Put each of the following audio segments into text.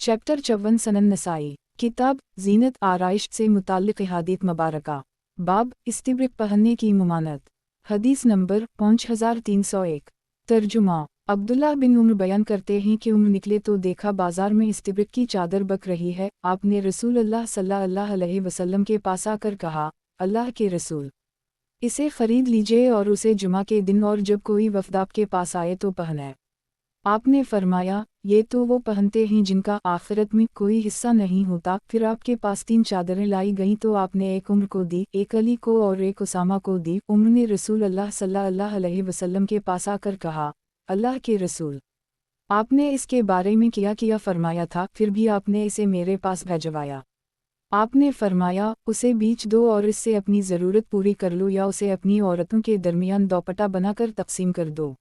Chapter 54 सनन नसाई किताब जीनत आराइश से मुताल्लिक़ हदीस मुबारका बाब इस्तिब्रक पहनने की ममानत हदीस नंबर 5301 तर्जुमा अब्दुल्लाह बिन उम्र बयान करते हैं कि उम्र निकले तो देखा बाजार में इस्तिब्रक की चादर बक रही है। आपने रसूल अल्लाह सल्लल्लाहु अलैहि वसल्लम के पास आकर कहा, अल्लाह के रसूल, इसे खरीद लीजिए और उसे जुमा के दिन और जब कोई वफ़द आपके पास आए तो पहने। आपने फरमाया, ये तो वो पहनते हैं जिनका आखिरत में कोई हिस्सा नहीं होता। फिर आपके पास 3 चादरें लाई गईं तो आपने एक उम्र को दी, एक अली को और एक उसामा को दी। उम्र ने रसूल अल्लाह सल्लल्लाहु अलैहि वसल्लम के पास आकर कहा, अल्लाह के रसूल, आपने इसके बारे में किया फरमाया था, फिर भी आपने इसे मेरे पास भेजवाया। आपने फरमाया, उसे बेच दो और इससे अपनी ज़रूरत पूरी कर लो या उसे अपनी औरतों के दरमियान दोपट्टा बनाकर तकसीम कर दो।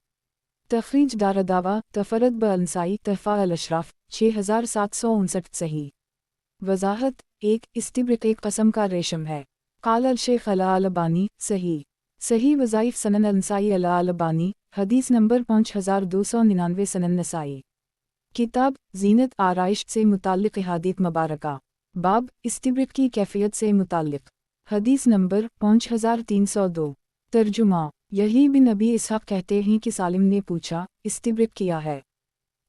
तखरीज दारदावा तफरत ब अंसाई तहफ़ा अल-अशराफ 6759 सही। वज़ाहत 1 इस्तिब्रक एक कस्म का रेशम है। क़ाल अल-शेख अल-अलबानी सही। सही वज़ाइफ सनन अंसाई अल-अलबानी हदीस नंबर 5299 सनन नसाई किताब जीनत आराइश से मुताल्लिक़ हदीस मुबारका बाब इस्तिब्रक की कैफियत से मुताल्लिक़ हदीस नंबर 5302 तर्जुमा यही बिन नबी इसहाक़ कहते हैं कि सालिम ने पूछा, इस्तिब्रक किया है?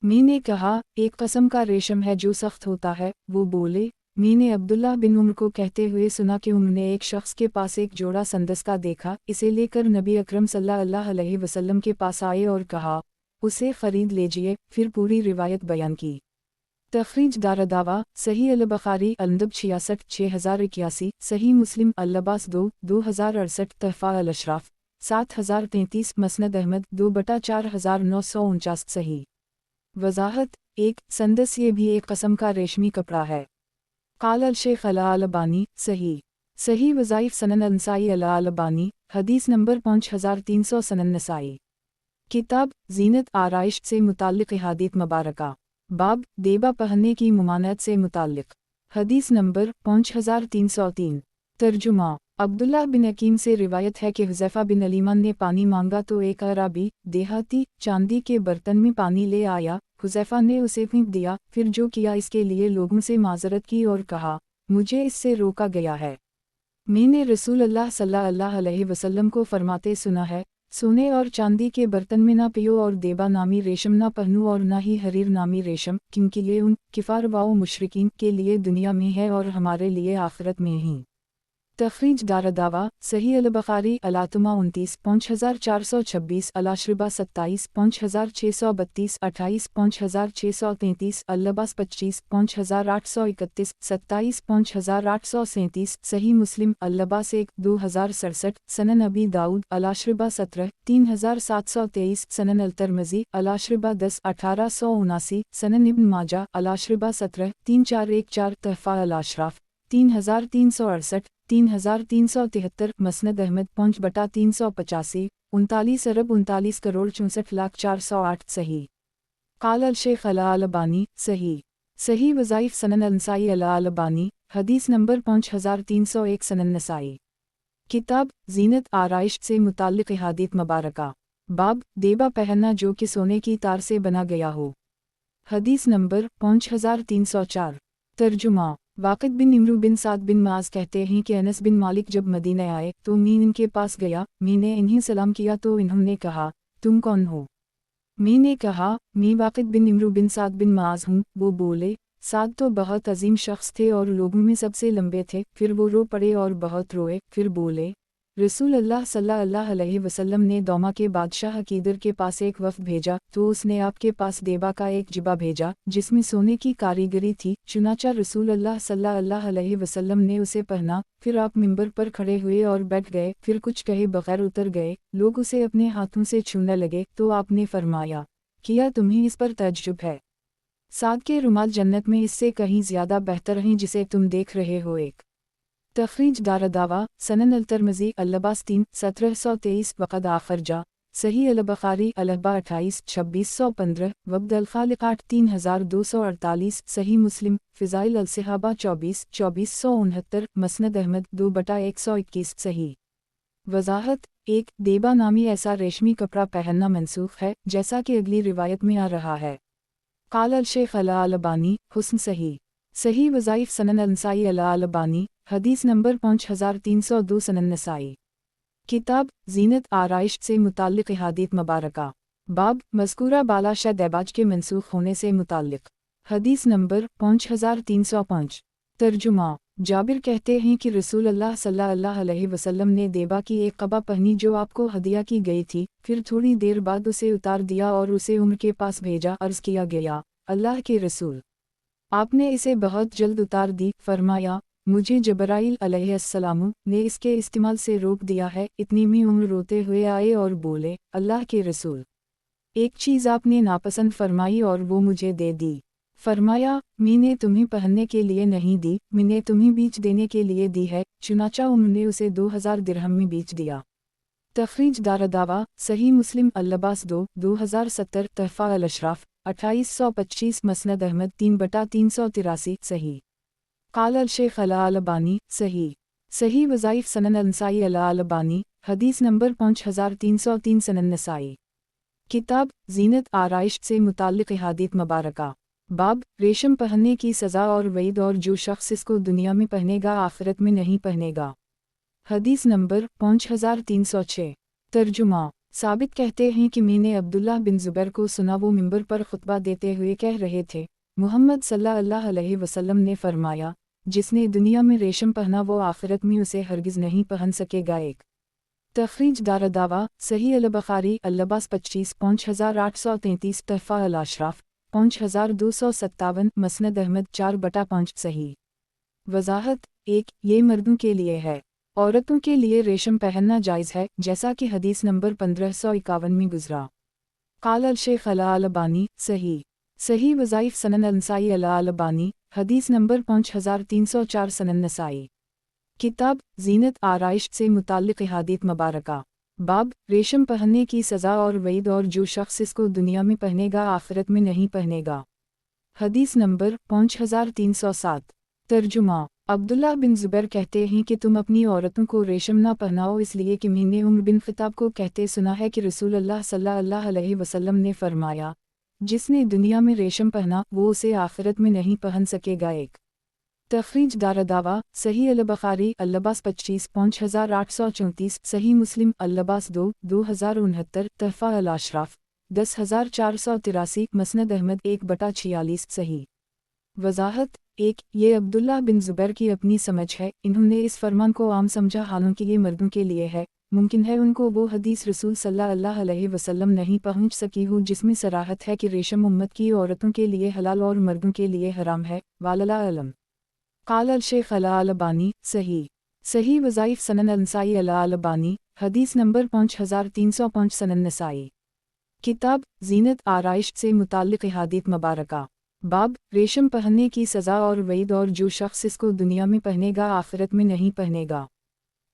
मैंने कहा, एक कस्म का रेशम है जो सख्त होता है। वो बोले, मैंने अब्दुल्लाह बिन उम्र को कहते हुए सुना कि उन्होंने एक शख्स के पास एक जोड़ा संदस का देखा। इसे लेकर नबी अकरम सल्लल्लाहु अलैहि वसल्लम के पास आए और कहा, उसे ख़रीद लीजिए। फिर पूरी रिवायत बयान की। तखरीज दारदावा सही अल-बुखारी अल-अदब 66 6081 सही मुस्लिम अल-लबास 2 2068 तहफ़ा अल-अशराफ 7033 मसनद अहमद 2/4949 सही। वज़ाहत 1 संदस ये भी एक कस्म का रेशमी कपड़ा है। क़ाल अल-शेख अल-अलबानी सही। सही वज़ाइफ सनन अंसाई अल-अलबानी हदीस नंबर 5300 सनन नसाई किताब जीनत आराइश से मुताल्लिक़ हदीस मुबारका बाब देबा पहनने की ममानत से मुताल्लिक़ हदीस नंबर 5303 तर्जुमा अब्दुल्लाह बिन हकीम से रिवायत है कि हुज़ैफ़ा बिन अलीमान ने पानी मांगा तो एक अराबी देहाती चांदी के बर्तन में पानी ले आया। हुज़ैफ़ा ने उसे फेंक दिया। फिर जो किया इसके लिए लोगों से माज़रत की और कहा, मुझे इससे रोका गया है। मैंने रसूल अल्लाह सल्लल्लाहु अलैहि वसल्लम को फरमाते सुना है, सोने और चांदी के बर्तन में ना पियो और देबा नामी रेशम ना पहनो और ना ही हरीर नामी रेशम, क्योंकि ये उन किफ़ार व मुशरिकीन के लिए दुनिया में है और हमारे लिए आखिरत में ही। तखरीज दारदावा सही अल-बुखारी अल-आतमा 29 5426 अल-अशरिबा 27 5632 28 5633 अल-लबास 25 5831 27 5837 सही मुस्लिम अल-लबास 1 2067 सनन अबी दाऊद अल-अशरिबा 17 3723 सनन अल-तिरमिज़ी अल-अशरिबा 10 1879 सनन इब्न माजा अल-अशरिबा 17 3414 तहफ़ा अल-अशराफ 3368 3373 मसनद अहमद 5/385 39 अरब 39 करोड़ 64 लाख 408 सही। क़ाल अल-शेख अल-अलबानी सही। सही वज़ाइफ सनन अंसाई अल-अलबानी हदीस नंबर 5301 सनन नसाई किताब जीनत आराइश से मुताल्लिक़ हदीस मुबारका बाब देबा पहनना जो कि सोने की तार से बना गया हो। हदीस नंबर 5304 तर्जुमा वाक़िद बिन इमरू बिन साद बिन माज कहते हैं कि अनस बिन मालिक जब मदीना आए तो मैं इनके पास गया। मैंने इन्हें सलाम किया तो इन्होंने कहा, तुम कौन हो? मैंने कहा, मैं वाक़िद बिन इमरू बिन साद बिन माज हूँ। वो बोले, साद तो बहुत अजीम शख्स थे और लोगों में सबसे लंबे थे। फिर वो रो पड़े और बहुत रोए। फिर बोले, रसूल अल्लाह सल्लल्लाहु अलैहि वसल्लम ने दौमा के बादशाह अकीदर के पास एक वफ़द भेजा तो उसने आपके पास देबा का एक जिबा भेजा जिसमें सोने की कारीगरी थी। चुनाचा रसूल अल्लाह सल्लल्लाहु अलैहि वसल्लम ने उसे पहना। फिर आप मिंबर पर खड़े हुए और बैठ गए। फिर कुछ कहे बगैर उतर गए। लोग उसे अपने हाथों से छूने लगे तो आपने फरमाया, किया तुम्हें इस पर तअज्जुब है? साद के रुमाल जन्नत में इससे कहीं ज़्यादा बेहतर हैं जिसे तुम देख रहे हो। एक तखरीज दारदावा सनन अल-तिरमिज़ी अल-लबास 3 1723 वक़द आखिर जा सही अल-बुखारी अल-अहबा 28 2615 वब्द अल-खालिक़ात 3248 सही मुस्लिम फ़िज़ाइल अल-सहाबा 24 2469 मसनद अहमद 2/121 सही। वज़ाहत 1 देबा नामी ऐसा रेशमी कपड़ा पहनना मनसूख है जैसा कि अगली रिवायत में आ रहा है। قال الشیخ الالبانی حسن صحیح صحیح وظائف سنن النسائی الالبانی حدیث نمبر 5302 سنن نسائی کتاب زینت آرائش سے متعلق احادیث مبارکہ باب مذکورہ بالا شد عباج کے منسوخ ہونے سے متعلق حدیث نمبر 5305 ترجمہ جابر کہتے ہیں کہ رسول اللہ صلی اللہ علیہ وسلم نے دیبا کی ایک قبا پہنی جو آپ کو ہدیہ کی گئی تھی، پھر تھوڑی دیر بعد اسے اتار دیا اور اسے عمر کے پاس بھیجا۔ عرض کیا گیا، اللہ کے رسول، آپ نے اسے بہت جلد اتار دی۔ فرمایا، مجھے جبرائیل علیہ السلام نے اس کے استعمال سے روک دیا ہے۔ اتنی میں عمر روتے ہوئے آئے اور بولے، اللہ کے رسول، ایک چیز آپ نے ناپسند فرمائی اور وہ مجھے دے دی۔ فرمایا، میں نے تمہیں پہننے کے لیے نہیں دی، میں نے تمہیں بیچ دینے کے لیے دی ہے۔ چنانچہ انہوں نے اسے 2000 درہم میں بیچ دیا۔ تخریج دارالدعویٰ صحیح مسلم اللباس 2070 تحفہ الاشراف 2825 مسند احمد 3/383 صحیح قال الشیخ الالبانی صحیح وظائف سنن النسائی الالبانی حدیث نمبر 5303 سنن نسائی کتاب زینت آرائش سے متعلق احادیث مبارکہ باب ریشم پہننے کی سزا اور وعید اور جو شخص اس کو دنیا میں پہنے گا آخرت میں نہیں پہنے گا۔ حدیث نمبر 5306 ترجمہ ثابت کہتے ہیں کہ میں نے عبداللہ بن زبیر کو سنا، وہ منبر پر خطبہ دیتے ہوئے کہہ رہے تھے، محمد صلی اللہ علیہ وسلم نے فرمایا، جس نے دنیا میں ریشم پہنا وہ آخرت میں اسے ہرگز نہیں پہن سکے گا۔ ایک تخریج دارالدعویٰ صحیح البخاری اللباس 25 5833 تحفہ الاشراف 5257 مسند احمد 4/5 صحیح وضاحت 1 یہ مردوں کے لیے ہے، عورتوں کے لیے ریشم پہننا جائز ہے، جیسا کہ حدیث نمبر 1551 میں گزرا۔ قال الشیخ الالبانی صحیح وظائف سنن النسائی الالبانی حدیث نمبر 5304 سنن نسائی کتاب زینت آرائش سے متعلق احادیث مبارکہ باب ریشم پہننے کی سزا اور وعید اور جو شخص اس کو دنیا میں پہنے گا آخرت میں نہیں پہنے گا۔ حدیث نمبر 5307 ترجمہ عبداللہ بن زبیر کہتے ہیں کہ تم اپنی عورتوں کو ریشم نہ پہناؤ، اس لیے کہ میں نے عمر بن خطاب کو کہتے سنا ہے کہ رسول اللہ صلی اللہ علیہ وسلم نے فرمایا، جس نے دنیا میں ریشم پہنا وہ اسے آخرت میں نہیں پہن سکے گا۔ ایک تخریج دارالدعویٰ صحیح البخاری اللباس 25 5834 صحیح مسلم اللباس 2069 تحفہ الاشراف 10483 مسند احمد 1/46 صحیح وضاحت 1 یہ عبداللہ بن زبیر کی اپنی سمجھ ہے، انہوں نے اس فرمان کو عام سمجھا حالانکہ یہ مردوں کے لیے ہے۔ ممکن ہے ان کو وہ حدیث رسول صلی اللہ علیہ وسلم نہیں پہنچ سکی ہو جس میں صراحت ہے کہ ریشم امت کی عورتوں کے لیے حلال اور مردوں کے لیے حرام ہے، واللہ اعلم۔ قال الشیخ الالبانی صحیح وظائف سنن النسائی الالبانی حدیث نمبر 5305 سنن نسائی کتاب زینت آرائش سے متعلق احادیث مبارکہ باب ریشم پہننے کی سزا اور وعید اور جو شخص اس کو دنیا میں پہنے گا آخرت میں نہیں پہنے گا۔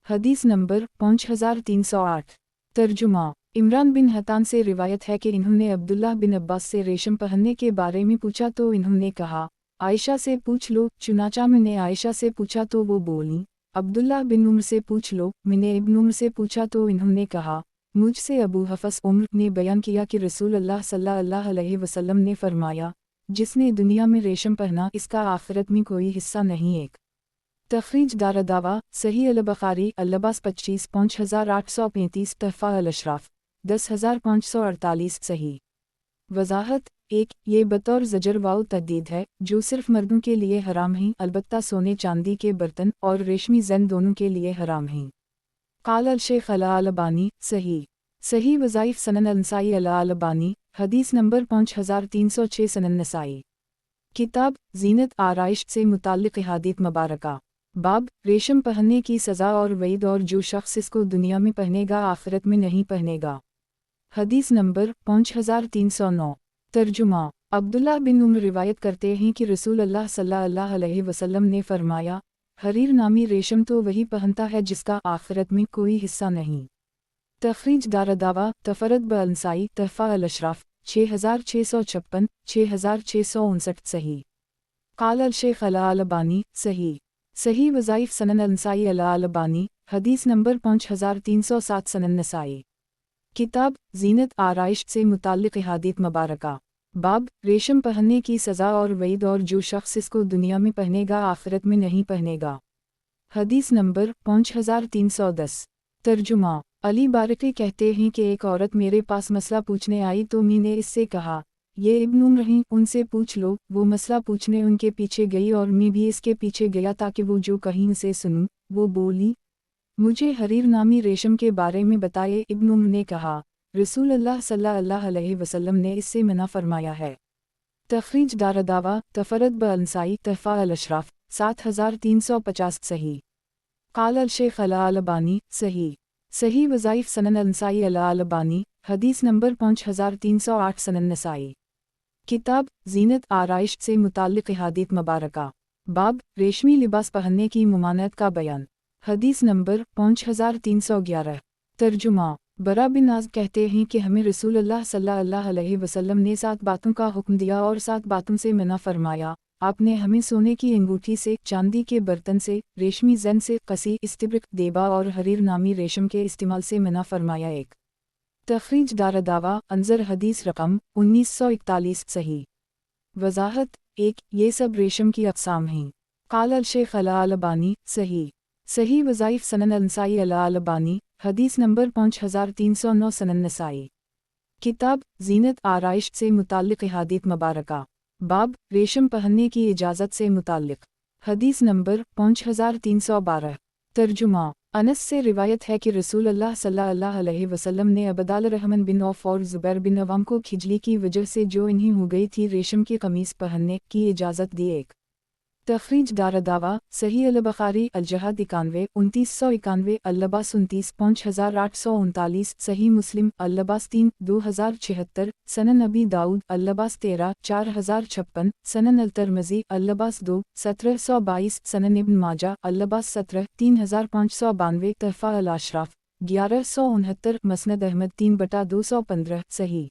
حدیث نمبر 5308 ترجمہ عمران بن حطان سے روایت ہے کہ انہوں نے عبداللہ بن عباس سے ریشم پہننے کے بارے میں پوچھا تو انہوں نے کہا، عائشہ سے پوچھ لو۔ چنانچہ میں نے عائشہ سے پوچھا تو وہ بولیں، عبداللہ بن عمر سے پوچھ لو۔ میں نے ابن عمر سے پوچھا تو انہوں نے کہا، مجھ سے ابو حفص عمر نے بیان کیا کہ رسول اللہ صلی اللہ علیہ وسلم نے فرمایا، جس نے دنیا میں ریشم پہنا اس کا آخرت میں کوئی حصہ نہیں۔ ایک تخریج دارالدعویٰ صحیح البخاری اللباس 25 5835 تحفہ الاشراف 10548 صحیح وضاحت 1 یہ بطور زجر و تحدید ہے، جو صرف مردوں کے لیے حرام ہیں، البتہ سونے چاندی کے برتن اور ریشمی زن دونوں کے لیے حرام ہیں۔ قال الشیخ الالبانی صحیح وظائف سنن النسائی الالبانی حدیث نمبر 5306 سنن نسائی کتاب زینت آرائش سے متعلق احادیث مبارکہ باب ریشم پہننے کی سزا اور وعید اور جو شخص اس کو دنیا میں پہنے گا آخرت میں نہیں پہنے گا۔ حدیث نمبر 5309 ترجمہ عبداللہ بن عمر روایت کرتے ہیں کہ رسول اللہ صلی اللہ علیہ وسلم نے فرمایا، حریر نامی ریشم تو وہی پہنتا ہے جس کا آخرت میں کوئی حصہ نہیں۔ تخریج دارالدعویٰ تفرد بالنسائی تحفہ الاشراف 6656 6659 صحیح قال الشیخ الالبانی صحیح وظائف سنن النسائی الالبانی حدیث نمبر 5307 سنن نسائی کتاب زینت آرائش سے متعلق احادیث مبارکہ बाब रेशम पहनने की सज़ा और वईद और जो शख्स इसको दुनिया में पहनेगा आखिरत में नहीं पहनेगा। हदीस नंबर 5310। तर्जुमा। अली बारकी कहते हैं कि एक औरत मेरे पास मसला पूछने आई तो मैंने इससे कहा, ये इब्न उम्र हैं, उनसे पूछ लो। वो मसला पूछने उनके पीछे गई और मैं भी इसके पीछे गया ताकि वो जो कहीं उसे सुनूं। वो बोली, मुझे हरीर नामी रेशम के बारे में बताए। इब्न उम्र ने कहा, रसूल अल्लाह सल्लल्लाहु अलैहि वसल्लम ने इससे मना फरमाया है। तखरीज दारदावा तफरद ब अंसाई तहफ़ा अल अशराफ 7350 सही। काल अल शेख अला अलबानी सही। सही वज़ाइफ सनन अंसाई अला अलबानी हदीस नंबर 5308 सनन नसाई। किताब ज़ीनत आराइश से मुताल्लिक़ अहादीथ मुबारका। बाब रेशमी लिबास पहनने की मुमानत का बयान। हदीस नंबर 5311। तर्जुमा। बरा बिन आज़ब कहते हैं कि हमें रसूलुल्लाह सल्लल्लाहु अलैहि वसल्लम ने 7 बातों का हुक्म दिया और 7 बातों से मना फरमाया। आपने हमें सोने की अंगूठी से, चांदी के बर्तन से, रेशमी जन से, कसी, इस्तिब्रिक, देबा और हरीर नामी रेशम के इस्तेमाल से मना फरमाया। एक तखरीज दारदावा अंजर हदीस रकम 1941 सही। वजाहत। 1 ये सब रेशम की अक़साम हैं। काल अल शेख अला अलबानी सही। सही वज़ाइफ सनन अंसाई अला अलबानी हदीस नंबर 5309 सनन नसाई। किताब ज़ीनत आराइश से मुताल्लिक़ अहादीथ मुबारका। बाब रेशम पहनने की इजाज़त से मुताल्लिक़। हदीस नंबर 5312। तर्जुमा। अनस से रिवायत है कि रसूलुल्लाह सल्लल्लाहु अलैहि वसल्लम ने अबदाल रहमान बिन औफ और ज़ुबैर बिन अवाम को खिजली की वजह से जो इन्हीं हो गई थी रेशम की कमीज़ पहनने की इजाज़त दी। एक तखरीज दारदावा सही अल बुखारी अल जहाद 91 2991 अल्लबास 29 5839 सही मुस्लिम अल्लबास 3 2076 सनन नबी दाऊद अल्लबास 13 4056 सनन अल तरमज़ी अल्लबास 2 1722 सनन इब्न माजा अल्लबास 17 3592 तहफ़ा अल अशराफ 1169 मसनद अहमद 3/215 सही।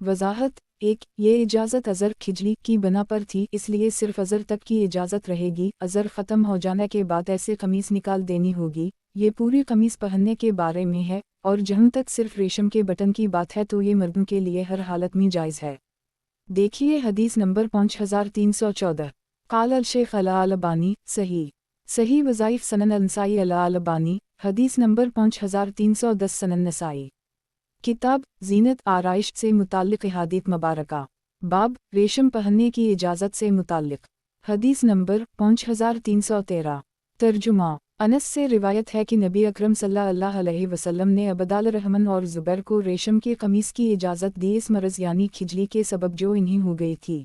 वजाहत। 1 ये इजाज़त अज़र खिजली की बना पर थी, इसलिए सिर्फ अज़र तक की इजाज़त रहेगी। अज़र ख़त्म हो जाने के बाद ऐसे कमीज़ निकाल देनी होगी। ये पूरी कमीज़ पहनने के बारे में है, और जहाँ तक सिर्फ रेशम के बटन की बात है तो ये मर्दों के लिए हर हालत में जायज़ है। देखिए हदीस नंबर 5314। काल अल शेख अला अलबानी सही। सही वज़ाइफ सनन अंसाई अला अलबानी हदीस नंबर 5310 सनन नसाई। किताब ज़ीनत आराइश से मुताल्लिक़ अहादीथ मुबारका। बाब रेशम पहनने की इजाज़त से मुताल्लिक़। हदीस नंबर 5313। तर्जुमा। अनस से रिवायत है कि नबी अकरम सल्लल्लाहु अलैहि वसल्लम ने अबदाल रहमान और ज़ुबैर को रेशम की कमीज़ की इजाज़त दी इस मरज़ यानी खिजली के सबब जो इन्हीं हो गई थी।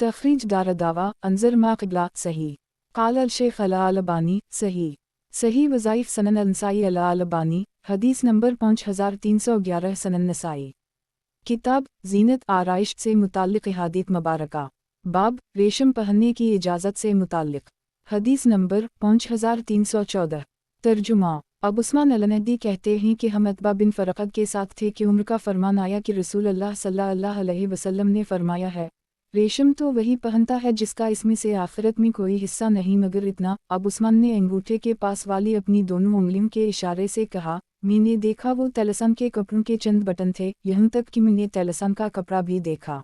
तखरीज दारदावा अंजर मा क़िबला सही। काल अल शेख अला अलबानी सही। सही वज़ाइफ सनन अंसाई अला अलबानी हदीस नंबर 5311 सनन नसाई। किताब ज़ीनत आराइश से मुताल्लिक़ अहादीथ मुबारका। बाब रेशम पहनने की इजाज़त से मुताल्लिक़। हदीस नंबर 5314। तर्जुमा। अब उस्मान अल-नहदी कहते हैं कि हम अतबा बिन फ़रक़द के साथ थे कि उम्र का फरमान आया कि रसूलुल्लाह सल्लल्लाहु अलैहि वसल्लम ने फरमाया है, रेशम तो वही पहनता है जिसका इसमें से आखिरत में कोई हिस्सा नहीं मगर इतना। अब उस्मान ने अंगूठे के पास वाली अपनी दोनों उंगलियों के इशारे से कहा, मैंने देखा वो तलसन के कपड़ों के चंद बटन थे, यहाँ तक कि मैंने तलसन का कपड़ा भी देखा।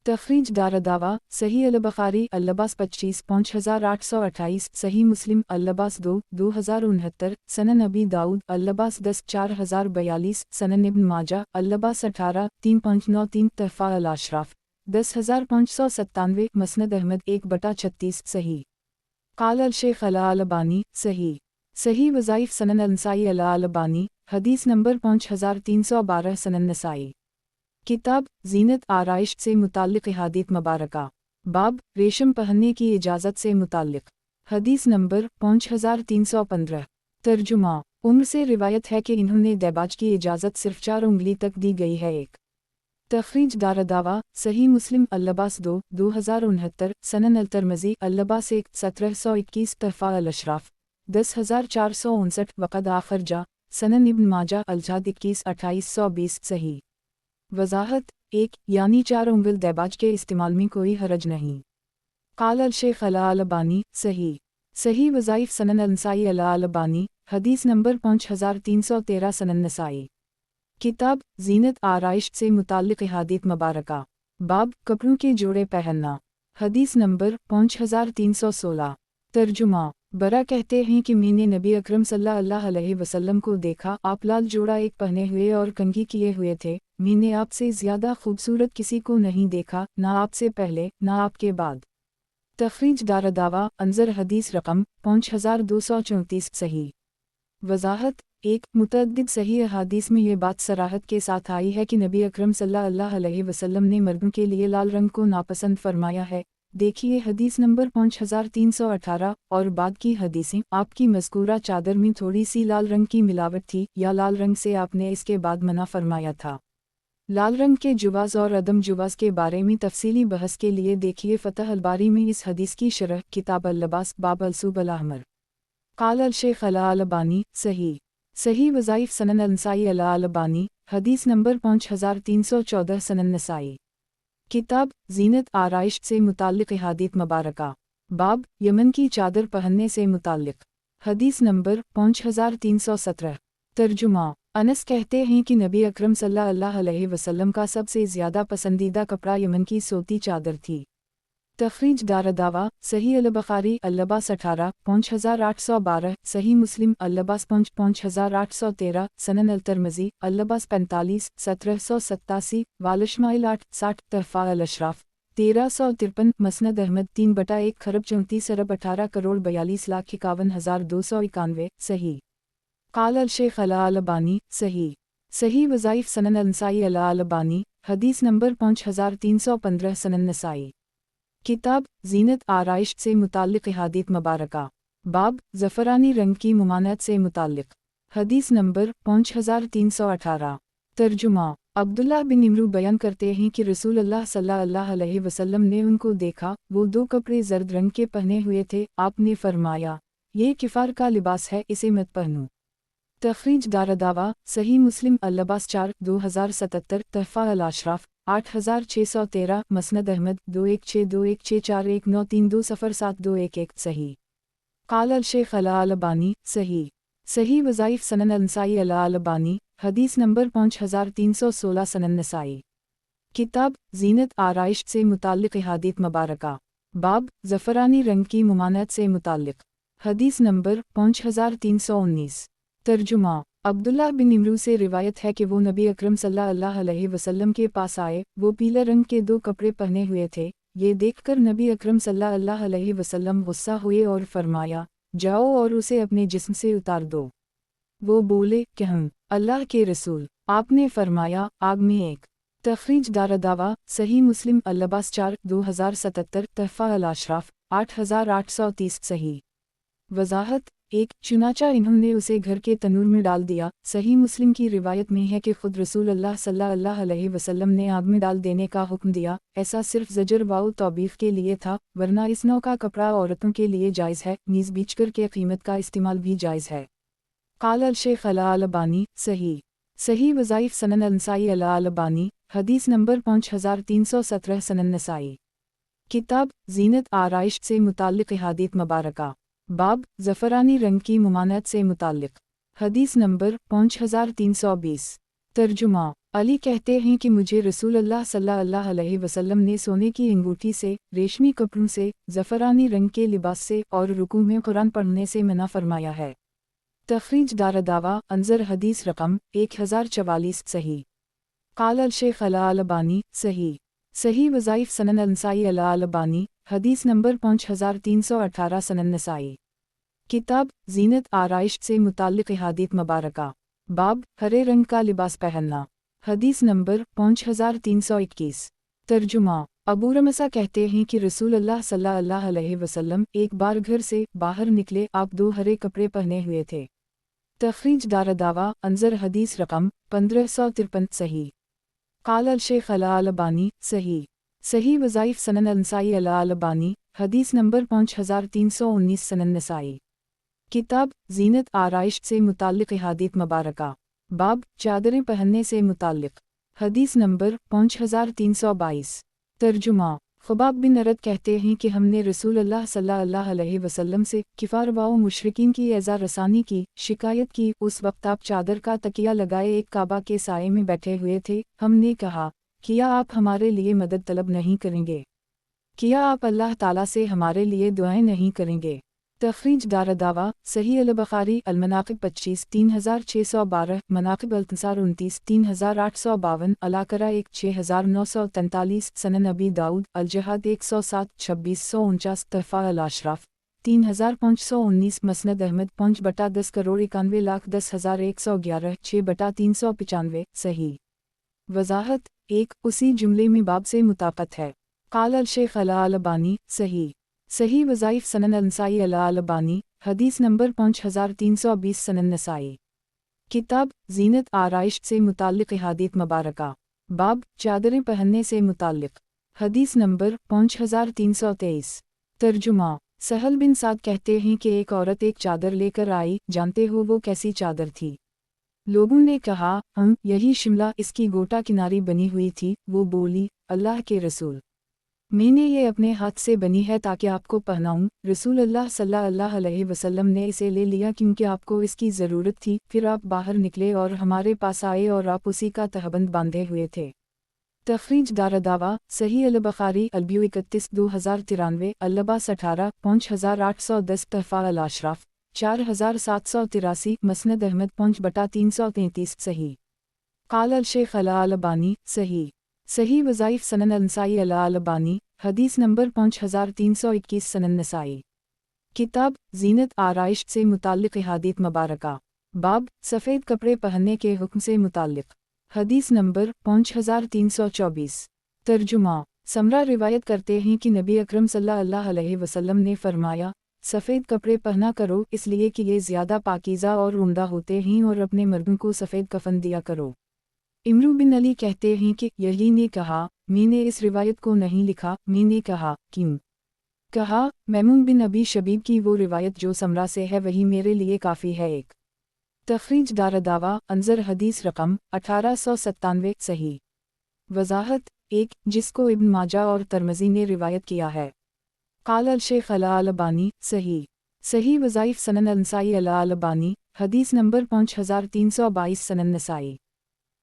तखरीज दारदावा सही अल बुखारी अल्लबास 25 5828 सही मुस्लिम अल्लबास 2 2069 सनन नबी दाऊद अल्लबास 10 4042 सनन इब्न माजा अल्लबास 18 3.93 तहफ़ा अल अशराफ 10597 मसनद अहमद 1/36 सही। काल अल शेख अला अलबानी सही। सही वज़ाइफ सनन अंसाई अला अलबानी हदीस नंबर 5312 सनन नसाई। किताब ज़ीनत आराइश से मुताल्लिक़ अहादीथ मुबारका। बाब रेशम पहनने की इजाज़त से मुताल्लिक़। हदीस नंबर 5315। तर्जुमा। उम्र से रिवायत है कि इन्होंने दैबाज की इजाज़त सिर्फ 4 उंगली तक दी गई है। एक तखरीज दारदावा सही मुस्लिम अल्लबास 2 2069 सनन अल तरमज़ी अल्लबास 1 1721 तहफ़ा अल अशराफ 10459 वक़द आखर जा सनन इब्न माजा अल-जहाद 21 2820 सही। वजाहत। 1 यानी 4 उंगल दैबाज के इस्तेमाल में कोई हरज नहीं। काल अल शेख अला अलबानी सही। सही वज़ाइफ सनन अंसाई अला अलबानी हदीस नंबर 5313 सनन नसाई। किताब ज़ीनत आराइश से मुताल्लिक़ अहादीथ मुबारका। बाब कपड़ों के जोड़े पहनना। हदीस नंबर 5316। तर्जुमा। बरा कहते हैं कि मैंने नबी अकरम सल्लल्लाहु अलैहि वसल्लम को देखा, आप लाल जोड़ा एक पहने हुए और कंघी किए हुए थे। मैंने आपसे ज़्यादा खूबसूरत किसी को नहीं देखा, ना आपसे पहले ना आपके बाद। तखरीज दारदावा अंजर हदीस रकम 5234 सही। वजाहत। एक मुतअद्दिद सही अहादीस में ये बात सराहत के साथ आई है कि नबी अकरम सल्लल्लाहु अलैहि वसल्लम ने मर्दों के लिए लाल रंग को नापसंद फरमाया है। देखिए हदीस नंबर 5318 और बाद की हदीसें। आपकी मज़कूरा चादर में थोड़ी सी लाल रंग की मिलावट थी या लाल रंग से आपने इसके बाद मना फरमाया था। लाल रंग के जुवाज़ और अदम जुवाज़ के बारे में तफसीली बहस के लिए देखिए फ़तह अल-बारी में इस हदीस की शरह किताब अल-लिबास बाब अल-सूब अल-अहमर। क़ाल अल-शेख अल-अलबानी सही। सही वज़ाइफ सनन अल-नसाई अल-अलबानी हदीस नंबर 5314 सनन नसाई। किताब ज़ीनत आराइश से मुताल्लिक़ अहादीथ मुबारका। बाब यमन की चादर पहनने से मुताल्लिक़। हदीस नंबर 5317। तर्जुमा। अनस कहते हैं कि नबी अकरम सल्लल्लाहु अलैहि वसल्लम का सबसे ज़्यादा पसंदीदा कपड़ा यमन की सोती चादर थी। तखरीज दारदावा सही अल-बुखारी अल-लिबास 18 5812 सही मुस्लिम अल-लिबास 5813 सनन अल-तिरमिज़ी अल-लिबास 45 1787 वालिशमाइल 8 60 तहफ़ा अल-अशराफ 1353 मसनद अहमद 3/1 खरब 34 अरब 18 करोड़ 42,51,291 सही। क़ाल अल-शेख अल-अलबानी सही। सही वज़ाइफ सनन अल-नसाई अल-अलबानी हदीस नंबर 5315 सनन नसाई। किताब ज़ीनत आराइश से मुताल्लिक़ अहादीथ मुबारका। बाब ज़फ़रानी रंग की मुमानत से मुताल्लिक़। हदीस नंबर 5318। तर्जुमा। अब्दुल्लाह बिन इमरू बयान करते हैं कि रसूलुल्लाह सल्लल्लाहु अलैहि वसल्लम ने उनको देखा, वो दो कपड़े जर्द रंग के पहने हुए थे। आपने फरमाया, ये किफ़ार का लिबास है, इसे मत पहनो। तखरीज दारदावा सही मुस्लिम अल-लिबास 4 2077 तहफ़ा अल-अशराफ 8613 मसनद अहमद 2162164193207211 सही। क़ाल अल-शेख अल-अलबानी सही। सही वज़ाइफ सनन अल-नसाई अल-अलबानी हदीस नंबर 5316 सनन नसाई। किताब ज़ीनत आराइश से मुताल्लिक़ अहादीथ मुबारका। बाब ज़फ़रानी रंग की मुमानत से मुताल्लिक़। हदीस नंबर 5319। तर्जुमा। अब्दुल्लाह बिन इमरू से रिवायत है कि वो नबी अकरम सल्लल्लाहु अलैहि वसल्लम के पास आए, वो पीले रंग के दो कपड़े पहने हुए थे। ये देखकर नबी अकरम सल्लल्लाहु अलैहि वसल्लम गुस्सा हुए और फरमाया, जाओ और उसे अपने जिस्म से उतार दो। वो बोले, कहूँ अल्लाह के रसूल। आपने फरमाया, आग में एक। तखरीज दारदावा सही मुस्लिम अल-लिबास 4 2077 तहफ़ा अल-अशराफ 8830 सही। वजाहत। एक चुनाचा इन्होंने उसे घर के तनूर में डाल दिया। सही मुस्लिम की रिवायत में है कि खुद रसूलुल्लाह सल्लल्लाहु अलैहि वसल्लम ने आग में डाल देने का हुक्म दिया। ऐसा सिर्फ ज़जर वाउ तौबीफ़ के लिए था, वरना इस नौ का कपड़ा औरतों के लिए जायज़ है, नीज़ बीचकर के कीमत का इस्तेमाल भी जायज़ है। क़ाल अल-शेख अल-अलबानी सही। सही वज़ाइफ सनन अल-नसाई अल-अलबानी हदीस नंबर 5317 सनन नसाई। किताब ज़ीनत आराइश से मुताल्लिक़ अहादीथ मुबारका। बाब ज़फ़रानी रंग की मुमानत से मुताल्लिक़। हदीस नंबर 5320। तर्जुमा। अली कहते हैं कि मुझे रसूलुल्लाह सल्लल्लाहु अलैहि वसल्लम ने सोने की अंगूठी से, रेशमी कपड़ों से, ज़फ़रानी रंग के लिबास से और रुकू में कुरान पढ़ने से मना फरमाया है। तखरीज दारदावा अंजर हदीस रकम 1044 सही। क़ाल अल-शेख अल-अलबानी सही। सही वज़ाइफ सनन अल-नसाई अल-अलबानी हदीस नंबर 5318 सनन नसाई। किताब ज़ीनत आराइश से मुताल्लिक़ अहादीथ मुबारका। बाब हरे रंग का लिबास पहनना। हदीस नंबर 5321। तर्जुमा। अबू रमसा कहते हैं कि रसूलुल्लाह सल्लल्लाहु अलैहि वसल्लम एक बार घर से बाहर निकले, आप दो हरे कपड़े पहने हुए थे। तखरीज दारदावा अंजर हदीस रकम 1553 सही। क़ाल अल-शेख अल-अलबानी सही। सही वज़ाइफ सनन अल-नसाई अल-अलबानी हदीस नंबर 5319 सनन नसाई। किताब ज़ीनत आराइश से मुताल्लिक़ अहादीथ मुबारका। बाब चादरें पहनने से मुताल्लिक़। हदीस नंबर 5322। तर्जुमा। ख़ुबाब बिन अरद कहते हैं कि हमने रसूलुल्लाह सल्लल्लाहु अलैहि वसल्लम से किफ़ार व मुशरिकीन की एज़ा रसानी की शिकायत की। उस वक्त आप चादर का तकिया लगाए एक काबा के साए में बैठे हुए थे। हमने कहा, کیا آپ ہمارے لیے مدد طلب نہیں کریں گے؟ کیا آپ اللہ تعالیٰ سے ہمارے لیے دعائیں نہیں کریں گے؟ تخریج دارالدعوہ صحیح البخاری المناقب 25 3612 مناقب التنصار 29 3852 الاقرہ 1 6943 سنن ابی داؤد الجہاد 107 2649 تحفہ الاشراف 3519 مسند احمد 5/10 کروڑ 91,10,111 6/395 صحیح وضاحت 1 اسی جملے میں باب سے مطابقت ہے۔ قال الشیخ الالبانی صحیح وظائف سنن النسائی الالبانی حدیث نمبر 5320 سنن نسائی کتاب زینت آرائش سے متعلق احادیث مبارکہ باب چادریں پہننے سے متعلق حدیث نمبر 5323 ترجمہ سہل بن سعد کہتے ہیں کہ ایک عورت ایک چادر لے کر آئی، جانتے ہو وہ کیسی چادر تھی؟ لوگوں نے کہا یہی شملہ، اس کی گوٹا کناری بنی ہوئی تھی۔ وہ بولی، اللہ کے رسول، میں نے یہ اپنے ہاتھ سے بنی ہے تاکہ آپ کو پہناؤں۔ رسول اللہ صلی اللہ علیہ وسلم نے اسے لے لیا کیونکہ آپ کو اس کی ضرورت تھی۔ پھر آپ باہر نکلے اور ہمارے پاس آئے اور آپ اسی کا تہبند باندھے ہوئے تھے۔ تخریج دارالدعوہ صحیح البخاری البیو 31 2093 اللباس 18 5810 تحفہ الاشراف 4783 مسند احمد 5/333 صحیح قال الشیخ الالبانی صحیح وظائف سنن النسائی الالبانی حدیث نمبر 5321 سنن نسائی کتاب زینت آرائش سے متعلق احادیث مبارکہ باب سفید کپڑے پہننے کے حکم سے متعلق حدیث نمبر 5324 ترجمہ سمرہ روایت کرتے ہیں کہ نبی اکرم صلی اللہ علیہ وسلم نے فرمایا، سفید کپڑے پہنا کرو اس لیے کہ یہ زیادہ پاکیزہ اور عمدہ ہوتے ہیں، اور اپنے مردوں کو سفید کفن دیا کرو۔ امرو بن علی کہتے ہیں کہ یہی نے کہا، میں نے اس روایت کو نہیں لکھا، میں نے کہا کیوں؟ کہا میمون بن ابی شبیب کی وہ روایت جو سمرہ سے ہے وہی میرے لیے کافی ہے۔ ایک تخریج دارالدعوہ انظر حدیث رقم 1897 صحیح وضاحت 1 جس کو ابن ماجہ اور ترمذی نے روایت کیا ہے۔ قال الشیخ الالبانی صحیح وظائف سنن النسائی الالبانی حدیث نمبر 5322 سنن نسائی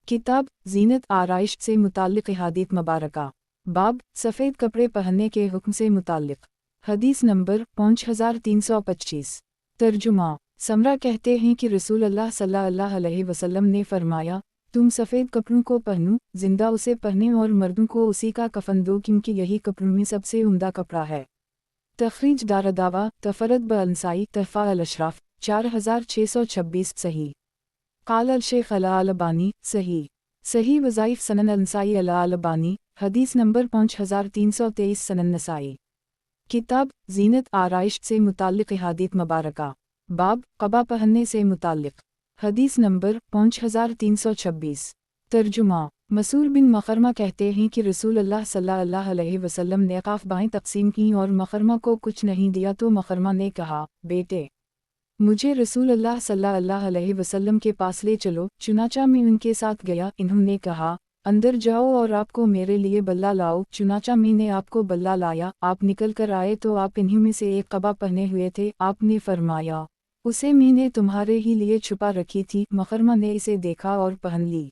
کتاب زینت آرائش سے متعلق احادیث مبارکہ باب سفید کپڑے پہننے کے حکم سے متعلق حدیث نمبر 5325 ترجمہ سمرہ کہتے ہیں کہ رسول اللہ صلی اللہ علیہ وسلم نے فرمایا، تم سفید کپڑوں کو پہنو، زندہ اسے پہنے اور مردوں کو اسی کا کفن دو کیونکہ یہی کپڑوں میں سب سے عمدہ کپڑا ہے۔ تخریج دارالدعوہ تفرد بالنسائی تحفہ الاشراف 4626 صحیح قال الشیخ الالبانی صحیح وظائف سنن النسائی الالبانی حدیث نمبر 5323 سنن نسائی کتاب زینت آرائش سے متعلق احادیث مبارکہ باب قبا پہننے سے متعلق حدیث نمبر 5326 ترجمہ مسعور بن مخرمہ کہتے ہیں کہ رسول اللہ صلی اللہ علیہ وسلم نے قاف بائیں تقسیم کیں اور مخرمہ کو کچھ نہیں دیا تو مخرمہ نے کہا، بیٹے مجھے رسول اللہ صلی اللہ علیہ وسلم کے پاس لے چلو، چنانچہ میں ان کے ساتھ گیا۔ انہوں نے کہا، اندر جاؤ اور آپ کو میرے لیے بلہ لاؤ، چنانچہ میں نے آپ کو بلہ لایا۔ آپ نکل کر آئے تو آپ انہی میں سے ایک قبا پہنے ہوئے تھے۔ آپ نے فرمایا، اسے میں نے تمہارے ہی لیے چھپا رکھی تھی۔ مخرمہ نے اسے دیکھا اور پہن لی۔